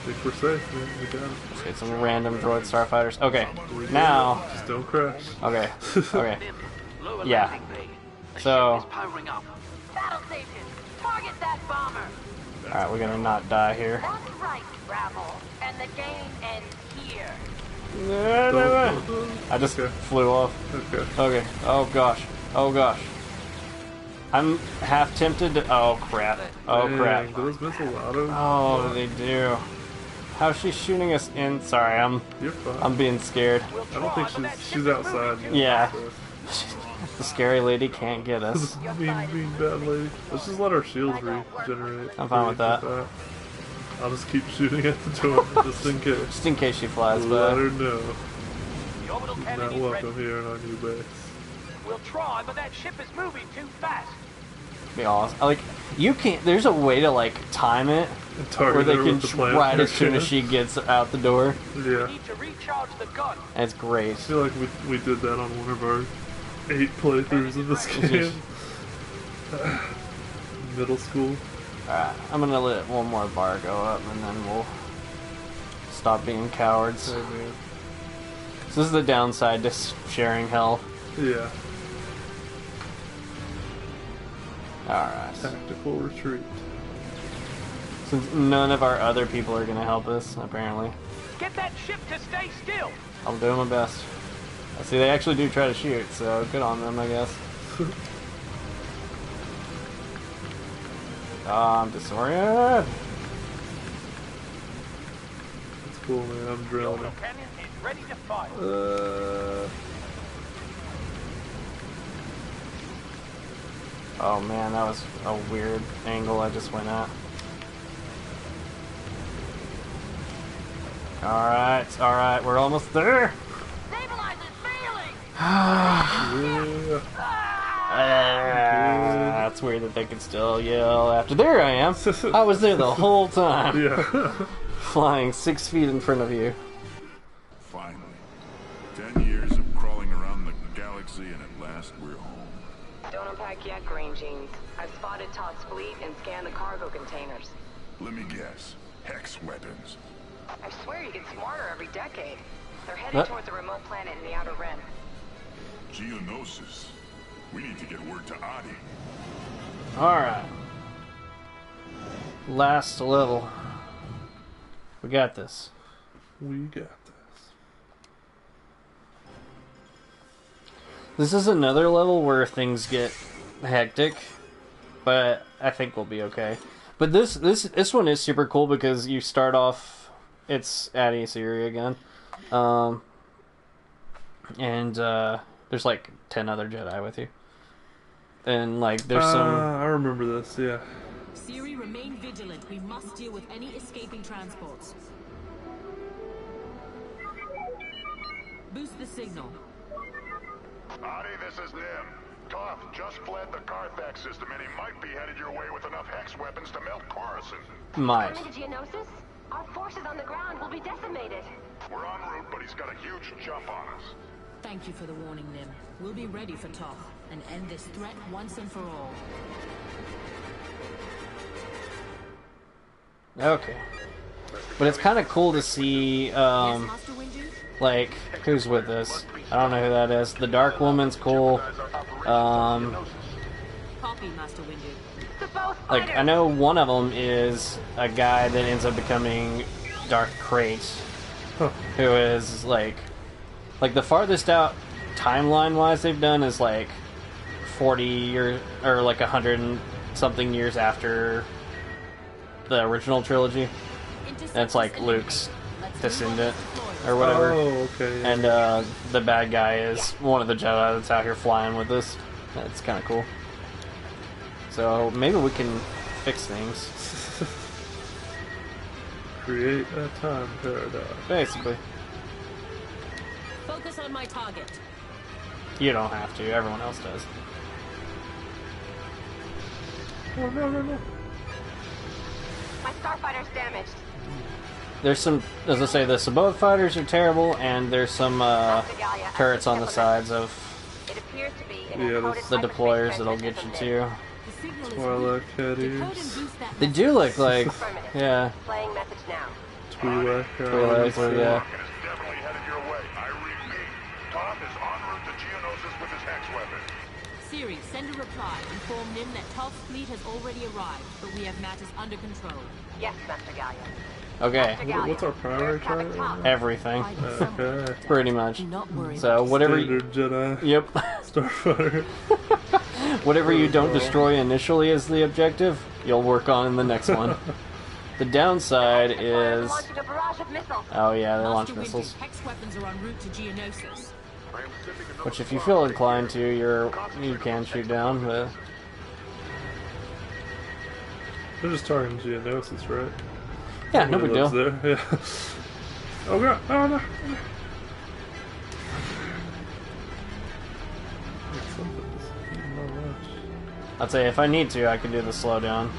I think we're safe, man. We got it.
Let's get some random droid starfighters. Okay, now.
Just don't crash.
Okay, okay. Yeah. So.
Battle station, target that bomber.
Alright, we're gonna not die here.
That's right, Rabble. And the game ends here.
I just flew off.
Okay.
Okay. Oh gosh. Oh gosh. I'm half tempted to. Oh crap. Oh crap.
Those miss a lot of.
Oh, they do. How's she shooting us in? Sorry,
You're fine.
I'm being scared.
I don't think she's outside.
Yeah. The scary lady can't get us.
mean bad lady. Let's just let our shields regenerate.
I'm fine with that.
I'll just keep shooting at the door just in case.
Just in case she flies by.
Let her know. She's not welcome here in our new base.
We'll try, but that ship is moving too fast.
Be awesome. Like, you can't. There's a way to like time it where they can right as soon as she gets out the door.
Yeah.
We need to recharge the gun.
That's great.
I feel like we did that on one of our 8 playthroughs of this game. Middle school.
Alright, I'm gonna let one more bar go up and then we'll stop being cowards.
Oh, man.
So this is the downside to sharing hell.
Yeah.
Alright.
Tactical retreat.
Since none of our other people are gonna help us, apparently.
Get that ship to stay still.
I'll do my best. I see they actually do try to shoot, so good on them, I guess. I'm disoriented.
That's cool, man. I'm drilling.
Cannon is ready to fire.
Oh man, that was a weird angle I just went at. Alright, alright, we're almost there. That's weird that they can still yell after. There I am. I was there the whole time.
Yeah.
Flying 6 feet in front of you.
Finally. 10 years of crawling around the galaxy, and at last we're home.
Don't unpack yet, Green Jeans. I've spotted Todd's fleet and scanned the cargo containers.
Let me guess. Hex weapons.
I swear you get smarter every decade. They're headed towards a remote planet in the Outer Rim.
Geonosis. We need to get word to Adi.
Alright. Last level. We got this.
We got this.
This is another level where things get hectic, but I think we'll be okay. But this one is super cool because you start off, it's Adi Siri again, and there's like 10 other Jedi with you, and like there's some.
I remember this, yeah.
Siri, remain vigilant. We must deal with any escaping transports. Boost the signal.
Adi, this is Nim. Toth just fled the Carthax system, and he might be headed your way with enough hex weapons to melt Coruscant.
Might.
Coming to Geonosis? Our forces on the ground will be decimated.
We're en route, but he's got a huge jump on us.
Thank you for the warning, Nim. We'll be ready for Toth and end this threat once and for all.
Okay. But it's kind of cool to see, like, who's with us. I don't know who that is. The Dark Woman's cool.
Copy, Master Windu.
Like, I know one of them is a guy that ends up becoming Darth Crate, who is, like the farthest out timeline-wise they've done is, like, 40 years, or, like, 100 and something years after the original trilogy. And it's like Luke's descendant or whatever.
Oh, okay. Yeah.
And the bad guy is one of the Jedi that's out here flying with us. That's kind of cool. So maybe we can fix things.
Create a time paradox.
Basically.
Focus on my target.
You don't have to. Everyone else does.
Oh, no.
My Starfighter's damaged.
There's some, as I say, the Sabot fighters are terrible, and there's some turrets on the sides of the deployers that'll get you too.
Twilight Caddies.
They do look like, yeah.
Playing message now.
Twi'lek.
Twi'lek, yeah.
Siri, send a reply. Inform Nim that Toth's fleet has already arrived, but we have matters under control.
Yes, Master Gallia.
Okay.
What's our primary target?
Everything.
Okay.
Pretty much. So whatever.
Standard Jedi.
Yep.
Starfighter.
Whatever you don't destroy initially as the objective, you'll work on in the next one. The downside is. Oh yeah, they launch missiles.
Hex weapons are en route to Geonosis.
Which, if you feel inclined to, you can shoot down. But
they're just targeting Geonosis, right?
Yeah, no big deal.
There. Yeah. Oh god! Oh no!
I'd say if I need to, I can do the slowdown.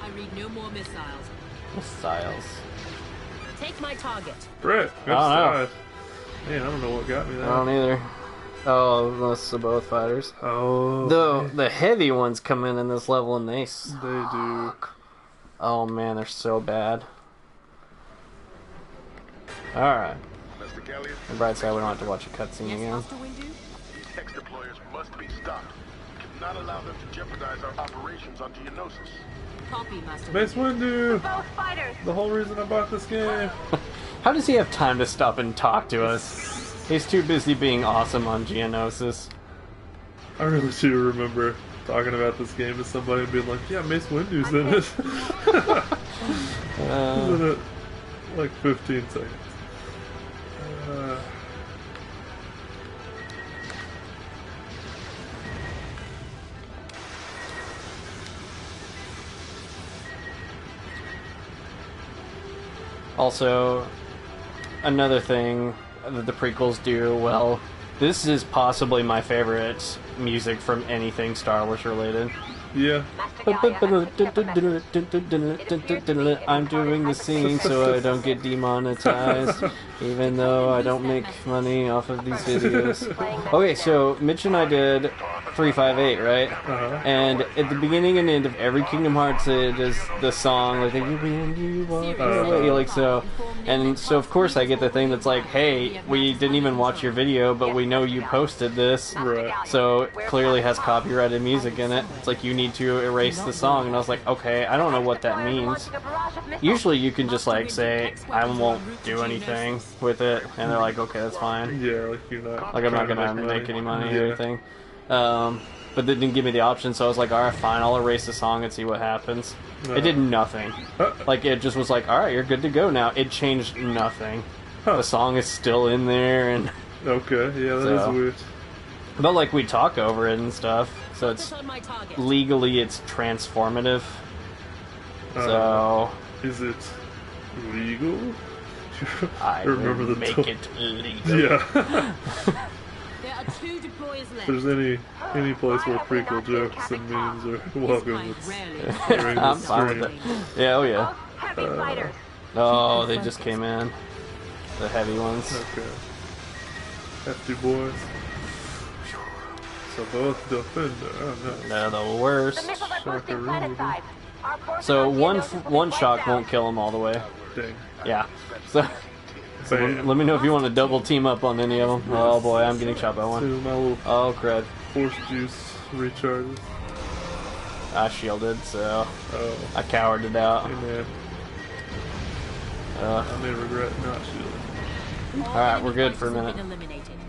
I read no more missiles.
Missiles.
Take my target.
Brett, good side. Man, I don't know what got me there.
I don't either. Oh, those are both fighters.
Oh.
Though the heavy ones come in this level and they
do.
Oh man, they're so bad. Alright. The bright side, we don't have to watch a cutscene again.
These hex deployers must be stopped. We cannot allow them to jeopardize our operations on Geonosis.
Copy, Master
Mace Windu!
Both fighters.
The whole reason I bought this game.
How does he have time to stop and talk to us? He's too busy being awesome on Geonosis.
I really do remember talking about this game to somebody and being like, yeah, Mace Windu's in it. He's in it like 15 seconds.
Also, another thing that the prequels do well, this is possibly my favorite music from anything Star Wars related.
Yeah.
I'm doing the singing so I don't get demonetized, even though I don't make money off of these videos. Okay, so Mitch and I did 358, right? And at the beginning and end of every Kingdom Hearts, it is the song like you walk away, like so. And so of course I get the thing that's like, hey, we didn't even watch your video, but we know you posted this, so it clearly has copyrighted music in it. It's like you need to erase the song, and I was like, okay, I don't know what that means. Usually you can just like say, I won't do anything with it, and they're like, okay, that's fine.
Yeah, like you're not.
Like I'm not gonna make any money or anything. But they didn't give me the option, so I was like, alright, fine, I'll erase the song and see what happens. It did nothing. Like, it just was like, alright, you're good to go now. It changed nothing. The song is still in there, and...
Okay, yeah, that is weird.
But, like, we talk over it and stuff, so it's... Legally, it's transformative. So...
Is it legal?
I
remember the
make it legal.
Yeah.
There are 2 deployers left.
If there's any place where prequel jokes and memes are welcome, it's during
I'm
the
fine
stream.
with it. Yeah, oh yeah. Oh, they just came in. The heavy ones.
Okay. Hefty boys. So both defender. Oh no.
They're the worst. So one shock won't kill them all the way.
Dang.
Yeah. So let me know if you want to double team up on any of them. Oh boy, I'm getting shot by one. Oh crud.
Force juice recharges.
I shielded, so I cowered out.
Hey man. I may regret not shielding.
Alright, we're good for a minute.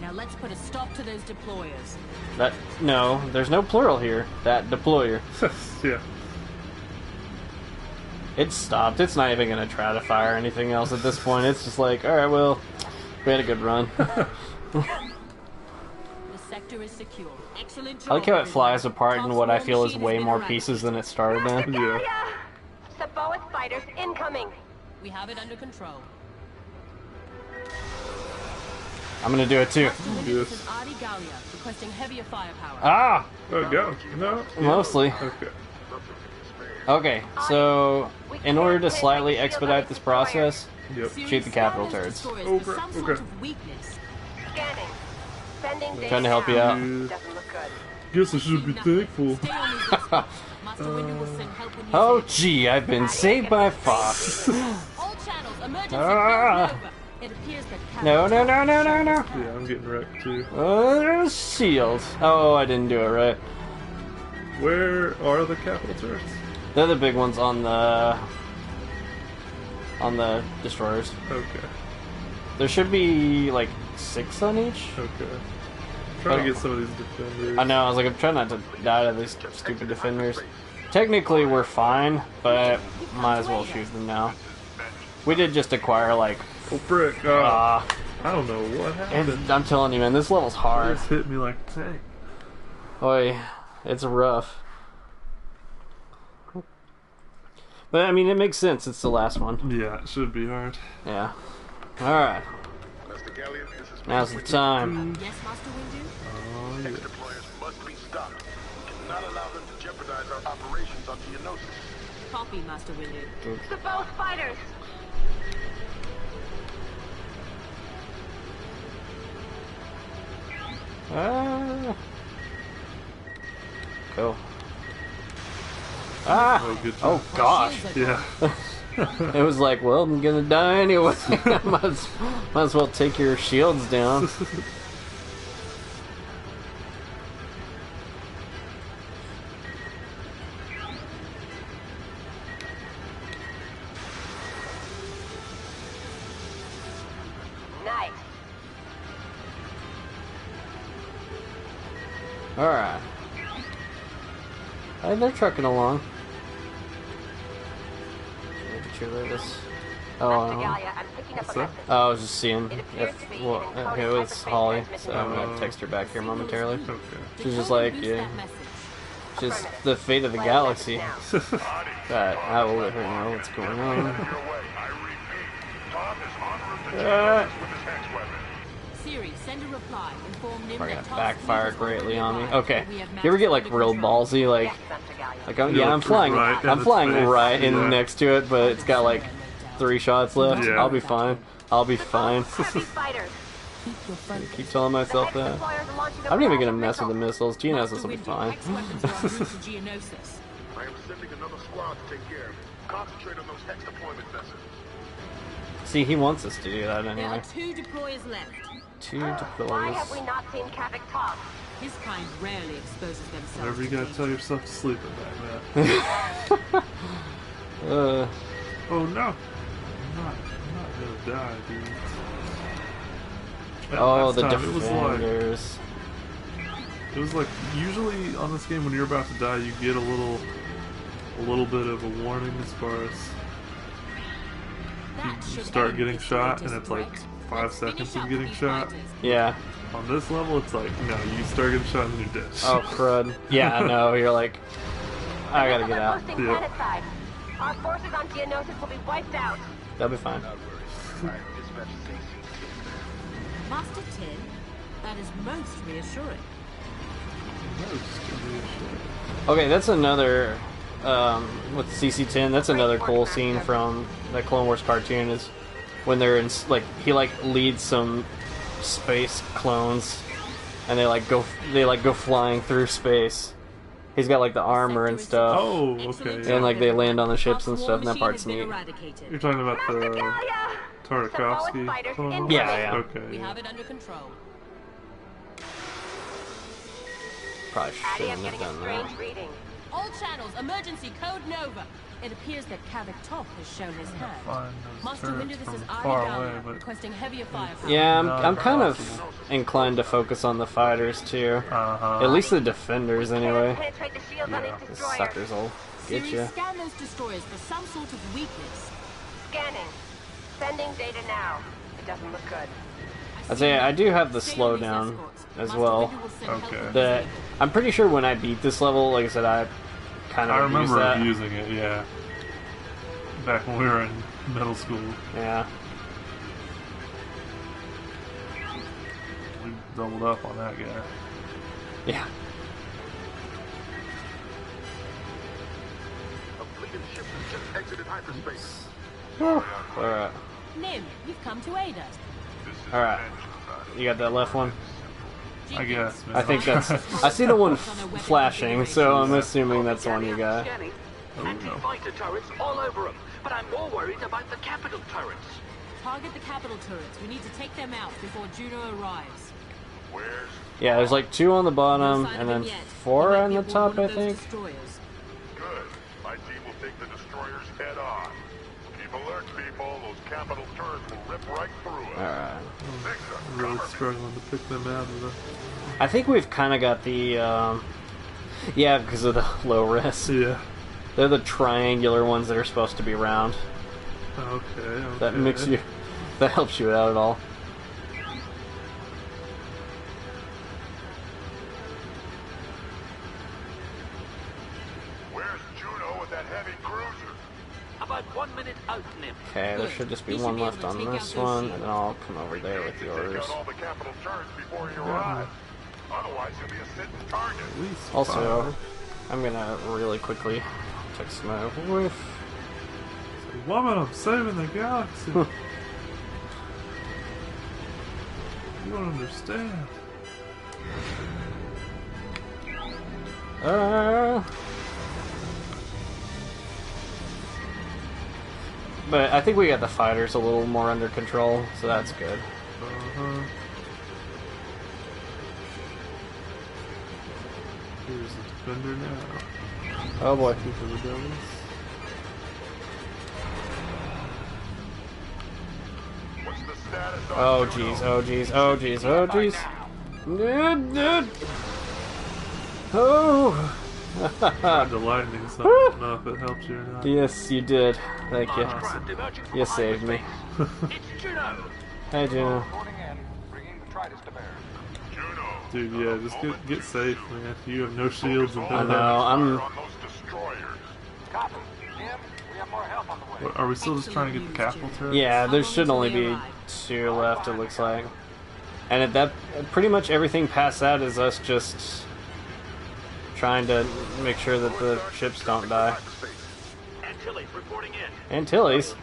Now let's put a stop to those deployers.
No, there's no plural here. That deployer.
Yeah.
It's stopped. It's not even going to try to fire anything else at this point. It's just like, alright, well, we had a good run.
The sector is secure. Excellent job.
I like how it flies apart in what I feel is way more pieces than it started in.
Yeah.
Saboth fighters incoming.
We have it under control.
I'm going to do it too.
Yes.
Requesting heavier firepower.
Ah!
Oh, go. No?
Mostly.
Okay.
Okay, so in order to slightly expedite this process,
Yep.
shoot the capital turrets.
Okay.
Scanning. Sending data
Trying to help you out.
doesn't look good.
Guess I should be thankful.
Oh gee, I've been saved by Fox. No.
Yeah, I'm getting wrecked too.
Shield. Oh, I didn't do it right.
Where are the capital turrets?
They're the big ones on the destroyers.
Okay.
There should be like 6 on each.
Okay. Trying to get some of these defenders.
I know. I was like, I'm trying not to die to these stupid defenders. Technically, we're fine, but might as well shoot them now. We did just acquire like.
Oh frick! I don't know what happened.
I'm telling you, man, this level's hard.
It just hit me like a tank.
Oi, it's rough. But I mean, it makes sense. It's the last one.
Yeah, it should be hard.
Yeah. All right. Now's the time.
Yes, Master Windu.
Oh yeah.
Deployers must be stopped. We cannot allow them to jeopardize our operations on Geonosis.
Copy, Master Windu.
To both fighters.
Cool. Ah!
Oh, good
Oh gosh.
Yeah.
It was like, well, I'm gonna die anyway. might as well take your shields down.
Nice.
Alright. Hey, they're trucking along. Oh, I was just seeing if it was Holly, so I'm gonna text her back here momentarily.
Okay.
She's just like, yeah, just the fate of the galaxy. But I will let her know what's going on.
Siri, send a reply. Inform Nim
We're
that
gonna backfire greatly on me. Okay, you ever get like real ballsy, like I'm flying, right in next to it, but it's got like 3 shots left.
Yeah.
I'll be fine. I'll be fine. Keep telling myself that. I'm not even gonna mess with the missiles. Geonosis will be fine.
I am sending another squad to take care of it. Concentrate on those hex deployment vessels.
See, he wants us to do that
There
anyway.
are 2 deployers left.
2
Why
deployers.
have we not seen Kavik talk?
His kind rarely exposes themselves.
Whatever you
to
gotta
danger.
tell yourself to sleep at that, man. Oh no! I'm not gonna die, dude.
Oh,
Last
the
time,
defenders.
It was like usually on this game when you're about to die, you get a little bit of a warning as far as you start getting shot, and it's like 5 seconds of getting shot.
Yeah.
On this level, it's like no, you start getting shot and you're dead.
Oh crud. Yeah, I know. You're like, I gotta get out.
Yeah. Our forces on Geonosis will be wiped out.
That'll be fine.
Master Tin, that is most reassuring.
Okay, that's another with CC10. That's another cool scene from the Clone Wars cartoon. Is when they're in he leads some space clones, and they go flying through space. He's got like the armor and stuff.
Oh, okay.
And like they land on the ships and stuff. And that part's neat.
You're talking about the Tartakovsky clone?
Yeah.
Okay.
We have it under control.
Probably shouldn't have done that.
All channels, emergency code Nova. It appears that Kavik Top has shown his hand. Master Windu, this is Ari requesting heavier firepower.
Yeah, I'm kind of inclined to focus on the fighters too. At least the defenders anyway. Yeah, the suckers will get you.
Scan those destroyers for some sort of weakness.
Scanning. Sending data now. It doesn't look good.
I'd say I do have the slowdown as well.
Okay.
That I'm pretty sure when I beat this level, like I said, I kind of
remember using it, yeah. Back when we were in middle school.
Yeah.
We doubled up on that guy.
Yeah.
A fleet of ships has just exited hyperspace.
Alright.
Nim, you've come to aid us.
Alright. You got that left one?
I guess, man.
I think that's... I see the one flashing, so I'm assuming that's the one you got.
Anti-fighter turrets all over them, but I'm more worried about the capital turrets.
Target the capital turrets. We need to take them out before Juno arrives.
Where's...
Yeah, there's like 2 on the bottom, and then 4 on the top, I think.
Good. My team will take the destroyers head on. Keep alert, people. Those capital turrets will rip right through us.
Alright.
I'm really struggling to pick them out of the...
I think we've kind of got the, yeah, because of the low risk.
Yeah.
They're the triangular ones that are supposed to be round.
Okay.
That makes you... That helps you out at all.
Where's Juno with that heavy cruiser?
About 1 minute out, Nim.
Okay, there should just be one left on this one, and then I'll come over there with yours.
Take out all the capital turrets before you arrive. Otherwise, you'll be a sitting target.
Also, I'm gonna really quickly text my wife.
Woman, I'm saving the galaxy. You don't understand.
But I think we got the fighters a little more under control, so that's good.
Here's the defender now.
Oh boy.
What's the status on
Oh jeez, oh jeez, oh jeez, oh jeez. Oh!
Tried the lightning, so I don't know if it helps you or not.
Yes, you did. Thank you. You saved me. Hey, Juno.
Dude, yeah, just get safe, man. You have no shields and
I know, I'm...
What, are we still just trying to get the capital turret?
Yeah, there should only be 2 left, it looks like. And at that, pretty much everything past that is us just trying to make sure that the ships don't die. Antilles?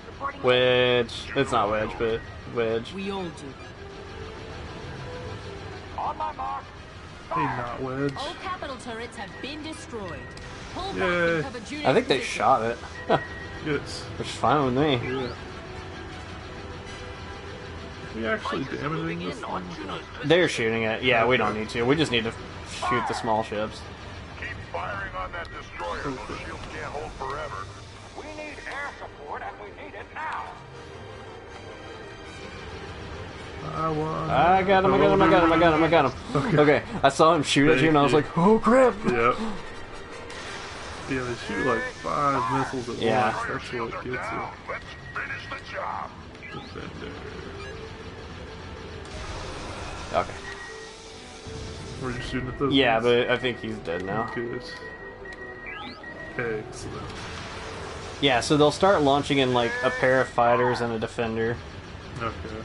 Wedge. It's not Wedge, but Wedge.
We all do.
Hey, not Wedge.
All capital turrets have been destroyed. Pull back
Yay.
and cover Juno's
I think they
position.
shot it.
Yes.
Which is fine with me.
Yeah. Are we actually damaging this thing?
They're shooting it. Yeah, we don't need to. We just need to shoot the small ships.
Keep firing on that destroyer. Those shields can't hold forever.
We need air support, and we need it now.
I got him, I got him, I got him, I got him, I got him. Okay, I saw him shoot at you and I was like, oh crap!
Yep. Yeah, they shoot like 5 missiles at once. That's what gets you.
Let's finish the job.
Defender.
Okay.
Were you shooting at those
Yeah,
ones?
but I think he's dead now.
Good. Excellent.
Yeah, so they'll start launching in like a pair of fighters and a defender.
Okay.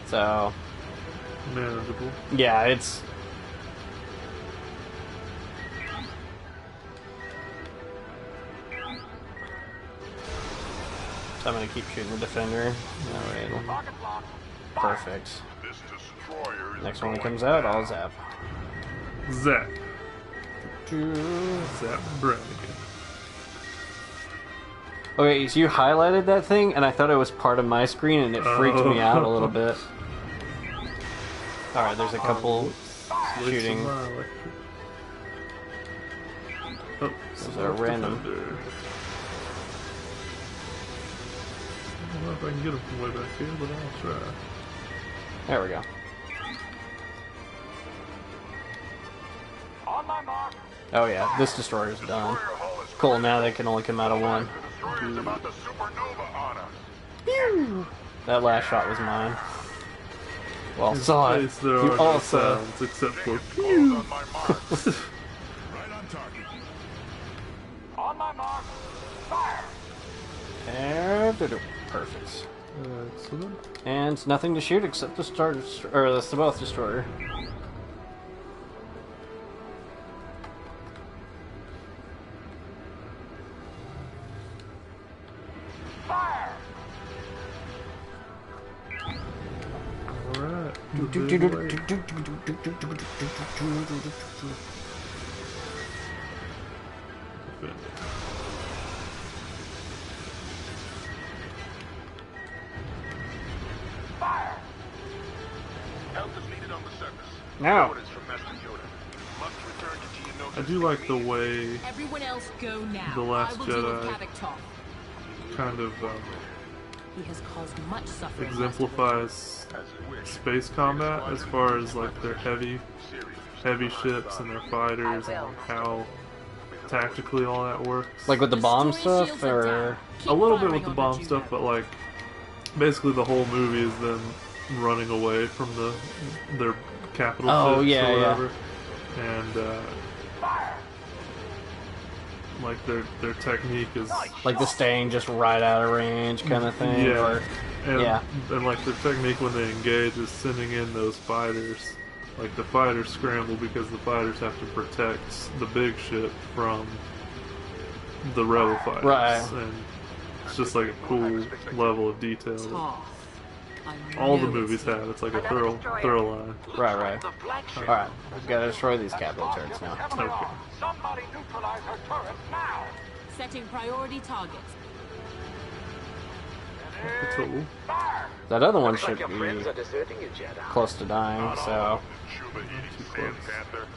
So...
Manageable.
Yeah, it's... So I'm gonna keep shooting the defender. That way it'll... Perfect. Next one that comes out, I'll zap.
Zap. Zap Brannigan.
Okay, so you highlighted that thing, and I thought it was part of my screen, and it freaked me out a little bit. Alright, there's a couple shooting.
Oh,
those are random.
Defender. I don't know if I can get him from way back here, but I'll try.
There we go.
On my mark.
Oh yeah, this destroyer's done. Cool, now they can only come out of one. That last shot was mine. Well, saw it. You all saw it.
Except for pew.
On my mark. Fire.
And perfect.
Excellent.
And nothing to shoot except the star, or the Saboth destroyer.
Fire.
Alright.
Fire! Help is needed on the surface.
Now.
Orders from Master Yoda. Must return to Geonosis.
I do like the way
Everyone else go now.
The Last Jedi kind of
he has caused much suffering.
exemplifies space combat as far as like their heavy ships and their fighters and like how tactically all that works.
Like with the bomb stuff, or
a little bit with the bomb stuff, but like basically the whole movie is them running away from their capital ships or whatever, and like their technique is
like the staying just right out of range kind of thing.
Yeah,
or,
and like their technique when they engage is sending in those fighters. Like the fighters scramble because the fighters have to protect the big ship from the rebel fighters.
Right.
And it's just like a cool level of detail that all the movies have. It's like a thorough line.
Right. Alright, we've got to destroy these capital turrets now.
Okay.
Somebody neutralize her turrets now!
Setting priority targets.
Cool.
That other one should be close to dying, so...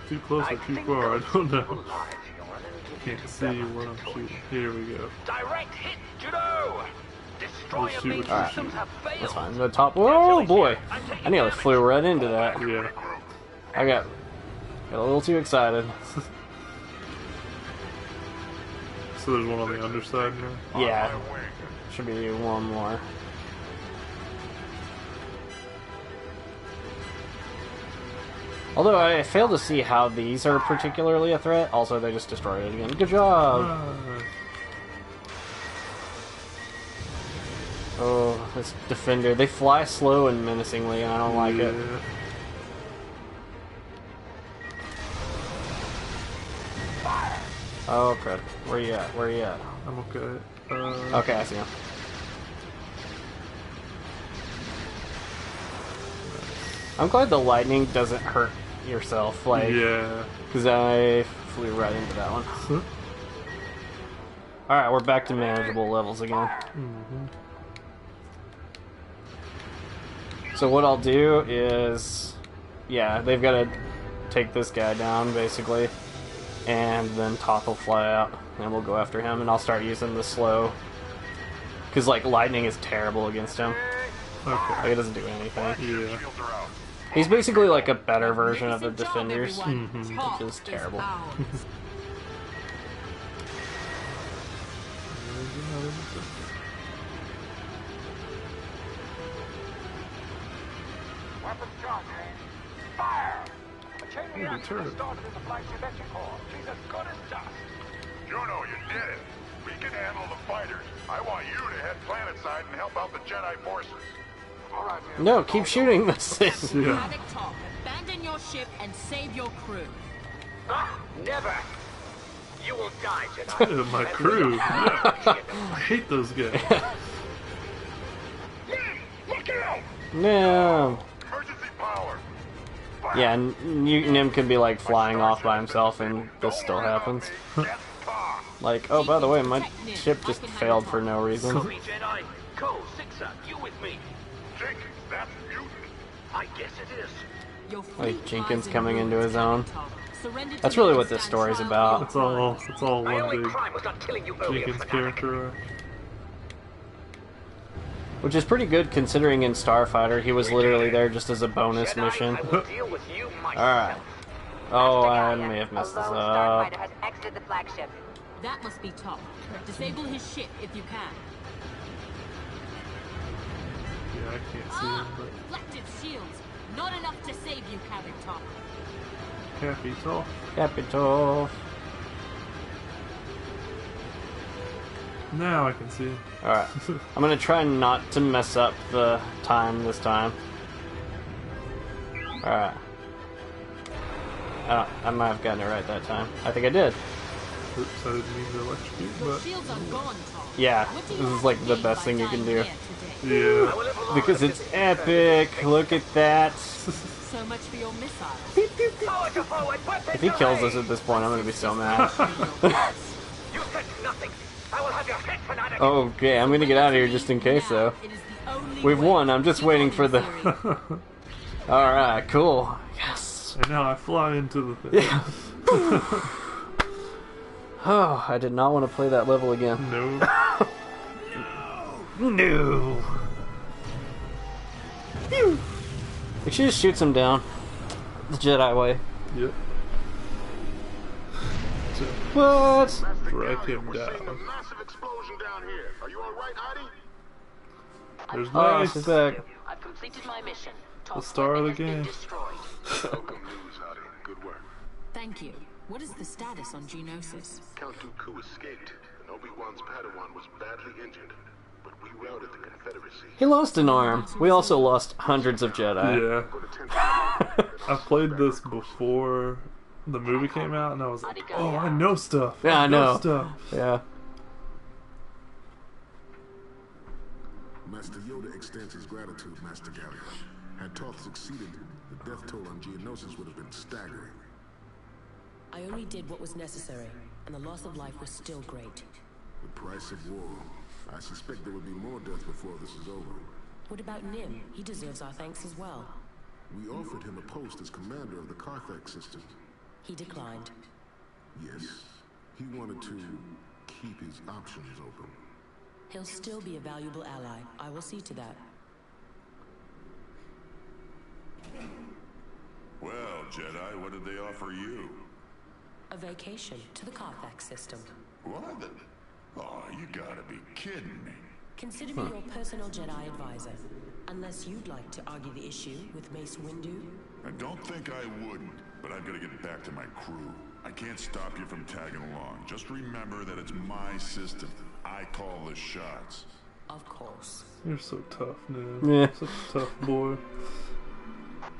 Too close or too far, I don't know. Can't see what I'm shooting. Here we go.
Direct hit, Judo! Destroyer beam systems have failed.
That's fine. The top... Oh boy! I nearly flew right into that.
Yeah.
I got a little too excited.
So there's one on the underside now?
Yeah. Should be one more. Although I fail to see how these are particularly a threat. Also, they just destroyed it again. Good job! Oh, this defender. They fly slow and menacingly, and I don't like it. Oh, crap. Where you at? Where you at?
I'm okay.
Okay, I see him. I'm glad the lightning doesn't hurt yourself, like...
Yeah.
Because I flew right into that one. Alright, we're back to manageable levels again. So what I'll do is... Yeah, they've got to take this guy down, basically. And then Toth will fly out, and we'll go after him, and I'll start using the slow. Because, like, lightning is terrible against him.
Okay.
Like, it doesn't do anything.
Yeah.
He's basically like a better version of the defenders, which is terrible.
Weapons charging. Fire! A chain reaction has started in the flagship engine core. She's as good as dust.
Juno, you did it. We can handle the fighters. I want you to head planetside and help out the Jedi forces.
All right, man.
No, keep shooting this thing.
Yeah.
Abandon your ship and save your crew.
Ah, never. You will die, Jedi.
My crew. Yeah. I hate those guys.
Look out!
No.
Emergency power.
Yeah, Nim can be like flying off by himself, and this still happens. Like, oh, by the way, my ship just failed for no reason.
Copy, Jedi. Go, Sixer, you with me.
Jenkins, that's mutant.
I guess it is.
Like Jenkins coming into his own. That's really what this story's about.
It's all one big
Crime was not killing you earlier,
Jenkins
fanatic.
character.
Which is pretty good considering in Starfighter he was literally there just as a bonus mission. Alright. Oh, I may have messed this up.
Starfighter has exited the flagship.
That must be Top. Disable his ship if you can.
Yeah, I can't see him, but
Reflective shields. Not enough to save you, Cabin Top.
Capital.
Capital.
Now I can see him.
Alright. I'm gonna try not to mess up the time this time. Alright. I might have gotten it right that time. I think I did.
Oops, I didn't mean to electrocute, but...
Shields are gone, Top.
Yeah, this is like the best thing you can do.
Yeah.
Because it's epic. Look at that.
So much for your missile.
If he kills us at this point, I'm gonna be so mad.
You said nothing. I will have your head for that.
Okay, I'm gonna get out of here just in case, though. We've won. I'm just waiting for the. Alright, cool. Yes.
And now I fly into the thing.
Yeah. Oh, I did not want to play that level again.
No.
No. We should just shoot him down. The Jedi way.
Yep.
What?
Strike him down. There's Mace.
She's back.
I've completed my mission.
The star of the game.
Good work.
Thank you. What is the status on Geonosis?
Count Dooku escaped, and Obi-Wan's Padawan was badly injured, but we routed the Confederacy.
He lost an arm. We also lost hundreds of Jedi.
Yeah. I played this before the movie came out, and I was like, oh, I know stuff.
Yeah, I know.
Stuff.
Yeah.
Master Yoda extends his gratitude, Master Gallius. Had Toth succeeded, the death toll on Geonosis would have been staggering.
I only did what was necessary, and the loss of life was still great.
The price of war. I suspect there will be more death before this is over.
What about Nim? He deserves our thanks as well.
We offered him a post as commander of the Carthax system.
He declined.
Yes. He wanted to keep his options open.
He'll still be a valuable ally. I will see to that.
Well, Jedi, what did they offer you?
A vacation to the Carthax system.
What? Oh, you gotta be kidding me.
Consider me your personal Jedi advisor. Unless you'd like to argue the issue with Mace Windu.
I don't think I wouldn't, but I've got to get back to my crew. I can't stop you from tagging along. Just remember that it's my system. I call the shots.
Of course.
You're so tough, man.
Yeah.
Such a tough boy.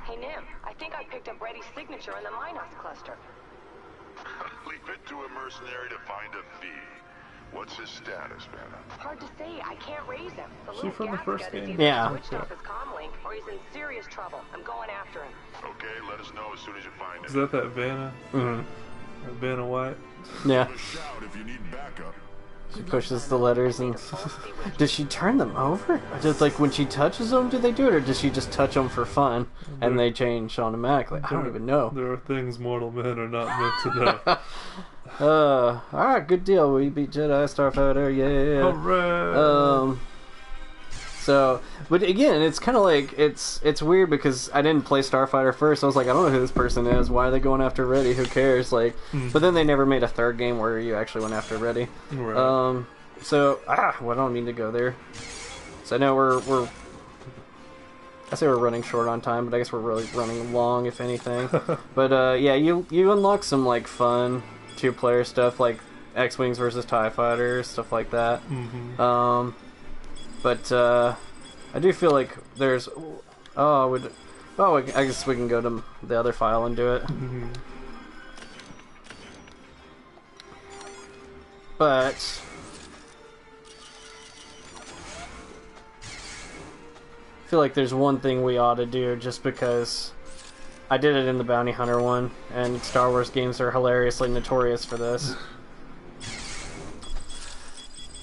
Hey, Nim, I think I picked up Reddy's signature in the Minos cluster.
Leave it to a mercenary to find a fee. What's his status, Vanna?
Hard to say. I can't raise him. The
She
little
from the
gas
first
gut
game?
is either
Yeah.
switched off his comm link, or he's in serious trouble. I'm going after him.
Okay, let us know as soon as you find him.
Is that Vanna?
Mm-hmm.
Vanna White?
Yeah.
Give a shout if you need backup.
She pushes the letters and... Does she turn them over? Or just like when she touches them, do they do it? Or does she just touch them for fun and they change automatically? I don't even know.
There are things mortal men are not meant to know.
Alright, good deal. We beat Jedi Starfighter, yeah.
Hooray!
So, but again, it's kind of like, it's weird because I didn't play Starfighter first. I was like, I don't know who this person is. Why are they going after Reddy? Who cares? Like, but then they never made a third game where you actually went after Reddy.
Right.
So, well, I don't mean to go there. So I know we're I say we're running short on time, but I guess we're really running long, if anything. But yeah, you unlock some like fun two-player stuff, like X-Wings versus TIE Fighters, stuff like that. But I do feel like there's... I guess we can go to the other file and do it. But... I feel like there's one thing we ought to do just because I did it in the Bounty Hunter one, and Star Wars games are hilariously notorious for this.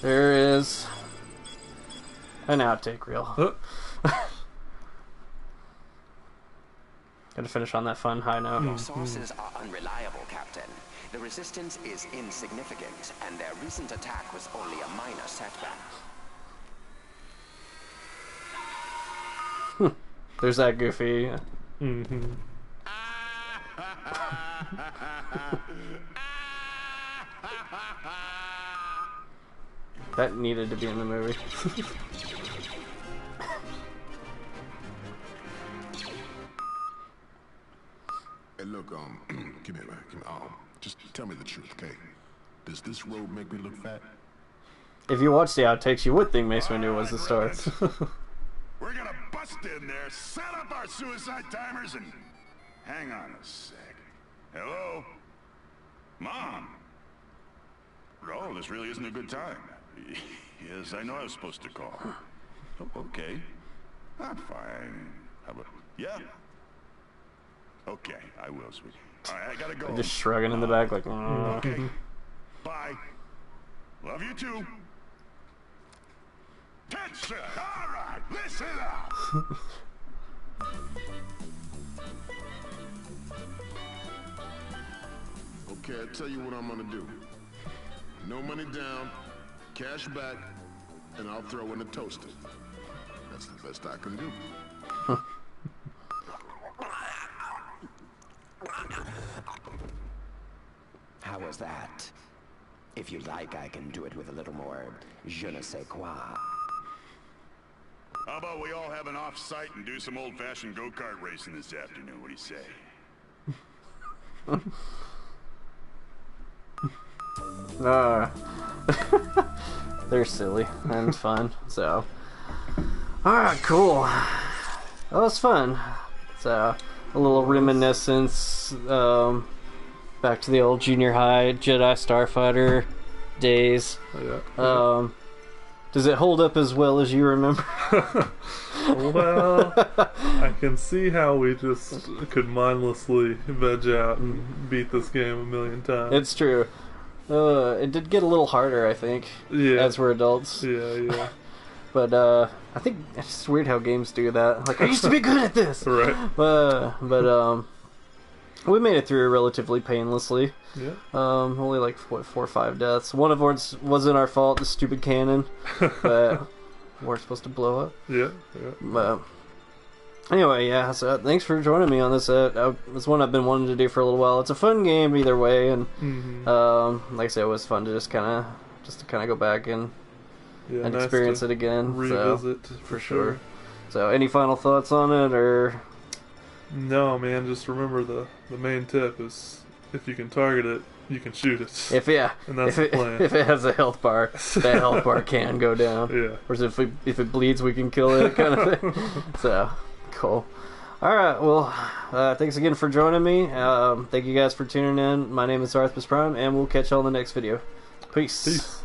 There is an outtake reel. Gotta finish on that fun high note.
Your sources are unreliable, Captain. The resistance is insignificant, and their recent attack was only a minor setback.
There's that goofy. That needed to be in the movie.
Hey, look, come here, man. Just tell me the truth, okay? Does this road make me look fat?
If you watch the outtakes, you would think Mace Windu was the star.
We're gonna bust in there, set up our suicide timers, and hang on a sec. Hello? Mom? Oh, this really isn't a good time. Yes, I know I was supposed to call. Oh, okay. I'm fine. How about... Yeah? Okay, I will, sweetie. Alright, I gotta go.
They're just shrugging in the back like,
okay. Bye. Love you too. Attention! Alright, listen up!
Okay, I'll tell you what I'm gonna do. No money down, cash back, and I'll throw in a toaster. That's the best I can do.
How was that? If you like, I can do it with a little more je ne sais quoi.
How about we all have an off-site and do some old-fashioned go-kart racing this afternoon? What do you say?
They're silly and fun, so. Alright, cool. That was fun. So, a little reminiscence, back to the old junior high Jedi Starfighter days.
Yeah.
Does it hold up as well as you remember?
Well, I can see how we just could mindlessly veg out and beat this game a million times.
It's true. It did get a little harder, I think, as we're adults.
Yeah.
But I think it's just weird how games do that. Like, I used to be good at this!
Right.
But we made it through relatively painlessly.
Yeah.
Only like 4 or 5 deaths. One of which wasn't our fault, the stupid cannon. But we're supposed to blow up.
Yeah.
But anyway, yeah, so thanks for joining me on this. It's one I've been wanting to do for a little while. It's a fun game either way, and like I said, it was fun to just kind of go back and
nice
experience it again.
Revisit
for sure. So, any final thoughts on it, or?
No, man. Just remember the main tip is if you can target it, you can shoot it. And that's the plan.
If it has a health bar, that health bar can go down.
Yeah.
Or if it bleeds, we can kill it, kind of thing. So, cool. All right. Well, thanks again for joining me. Thank you guys for tuning in. My name is Arthas Prime, and we'll catch y'all in the next video. Peace.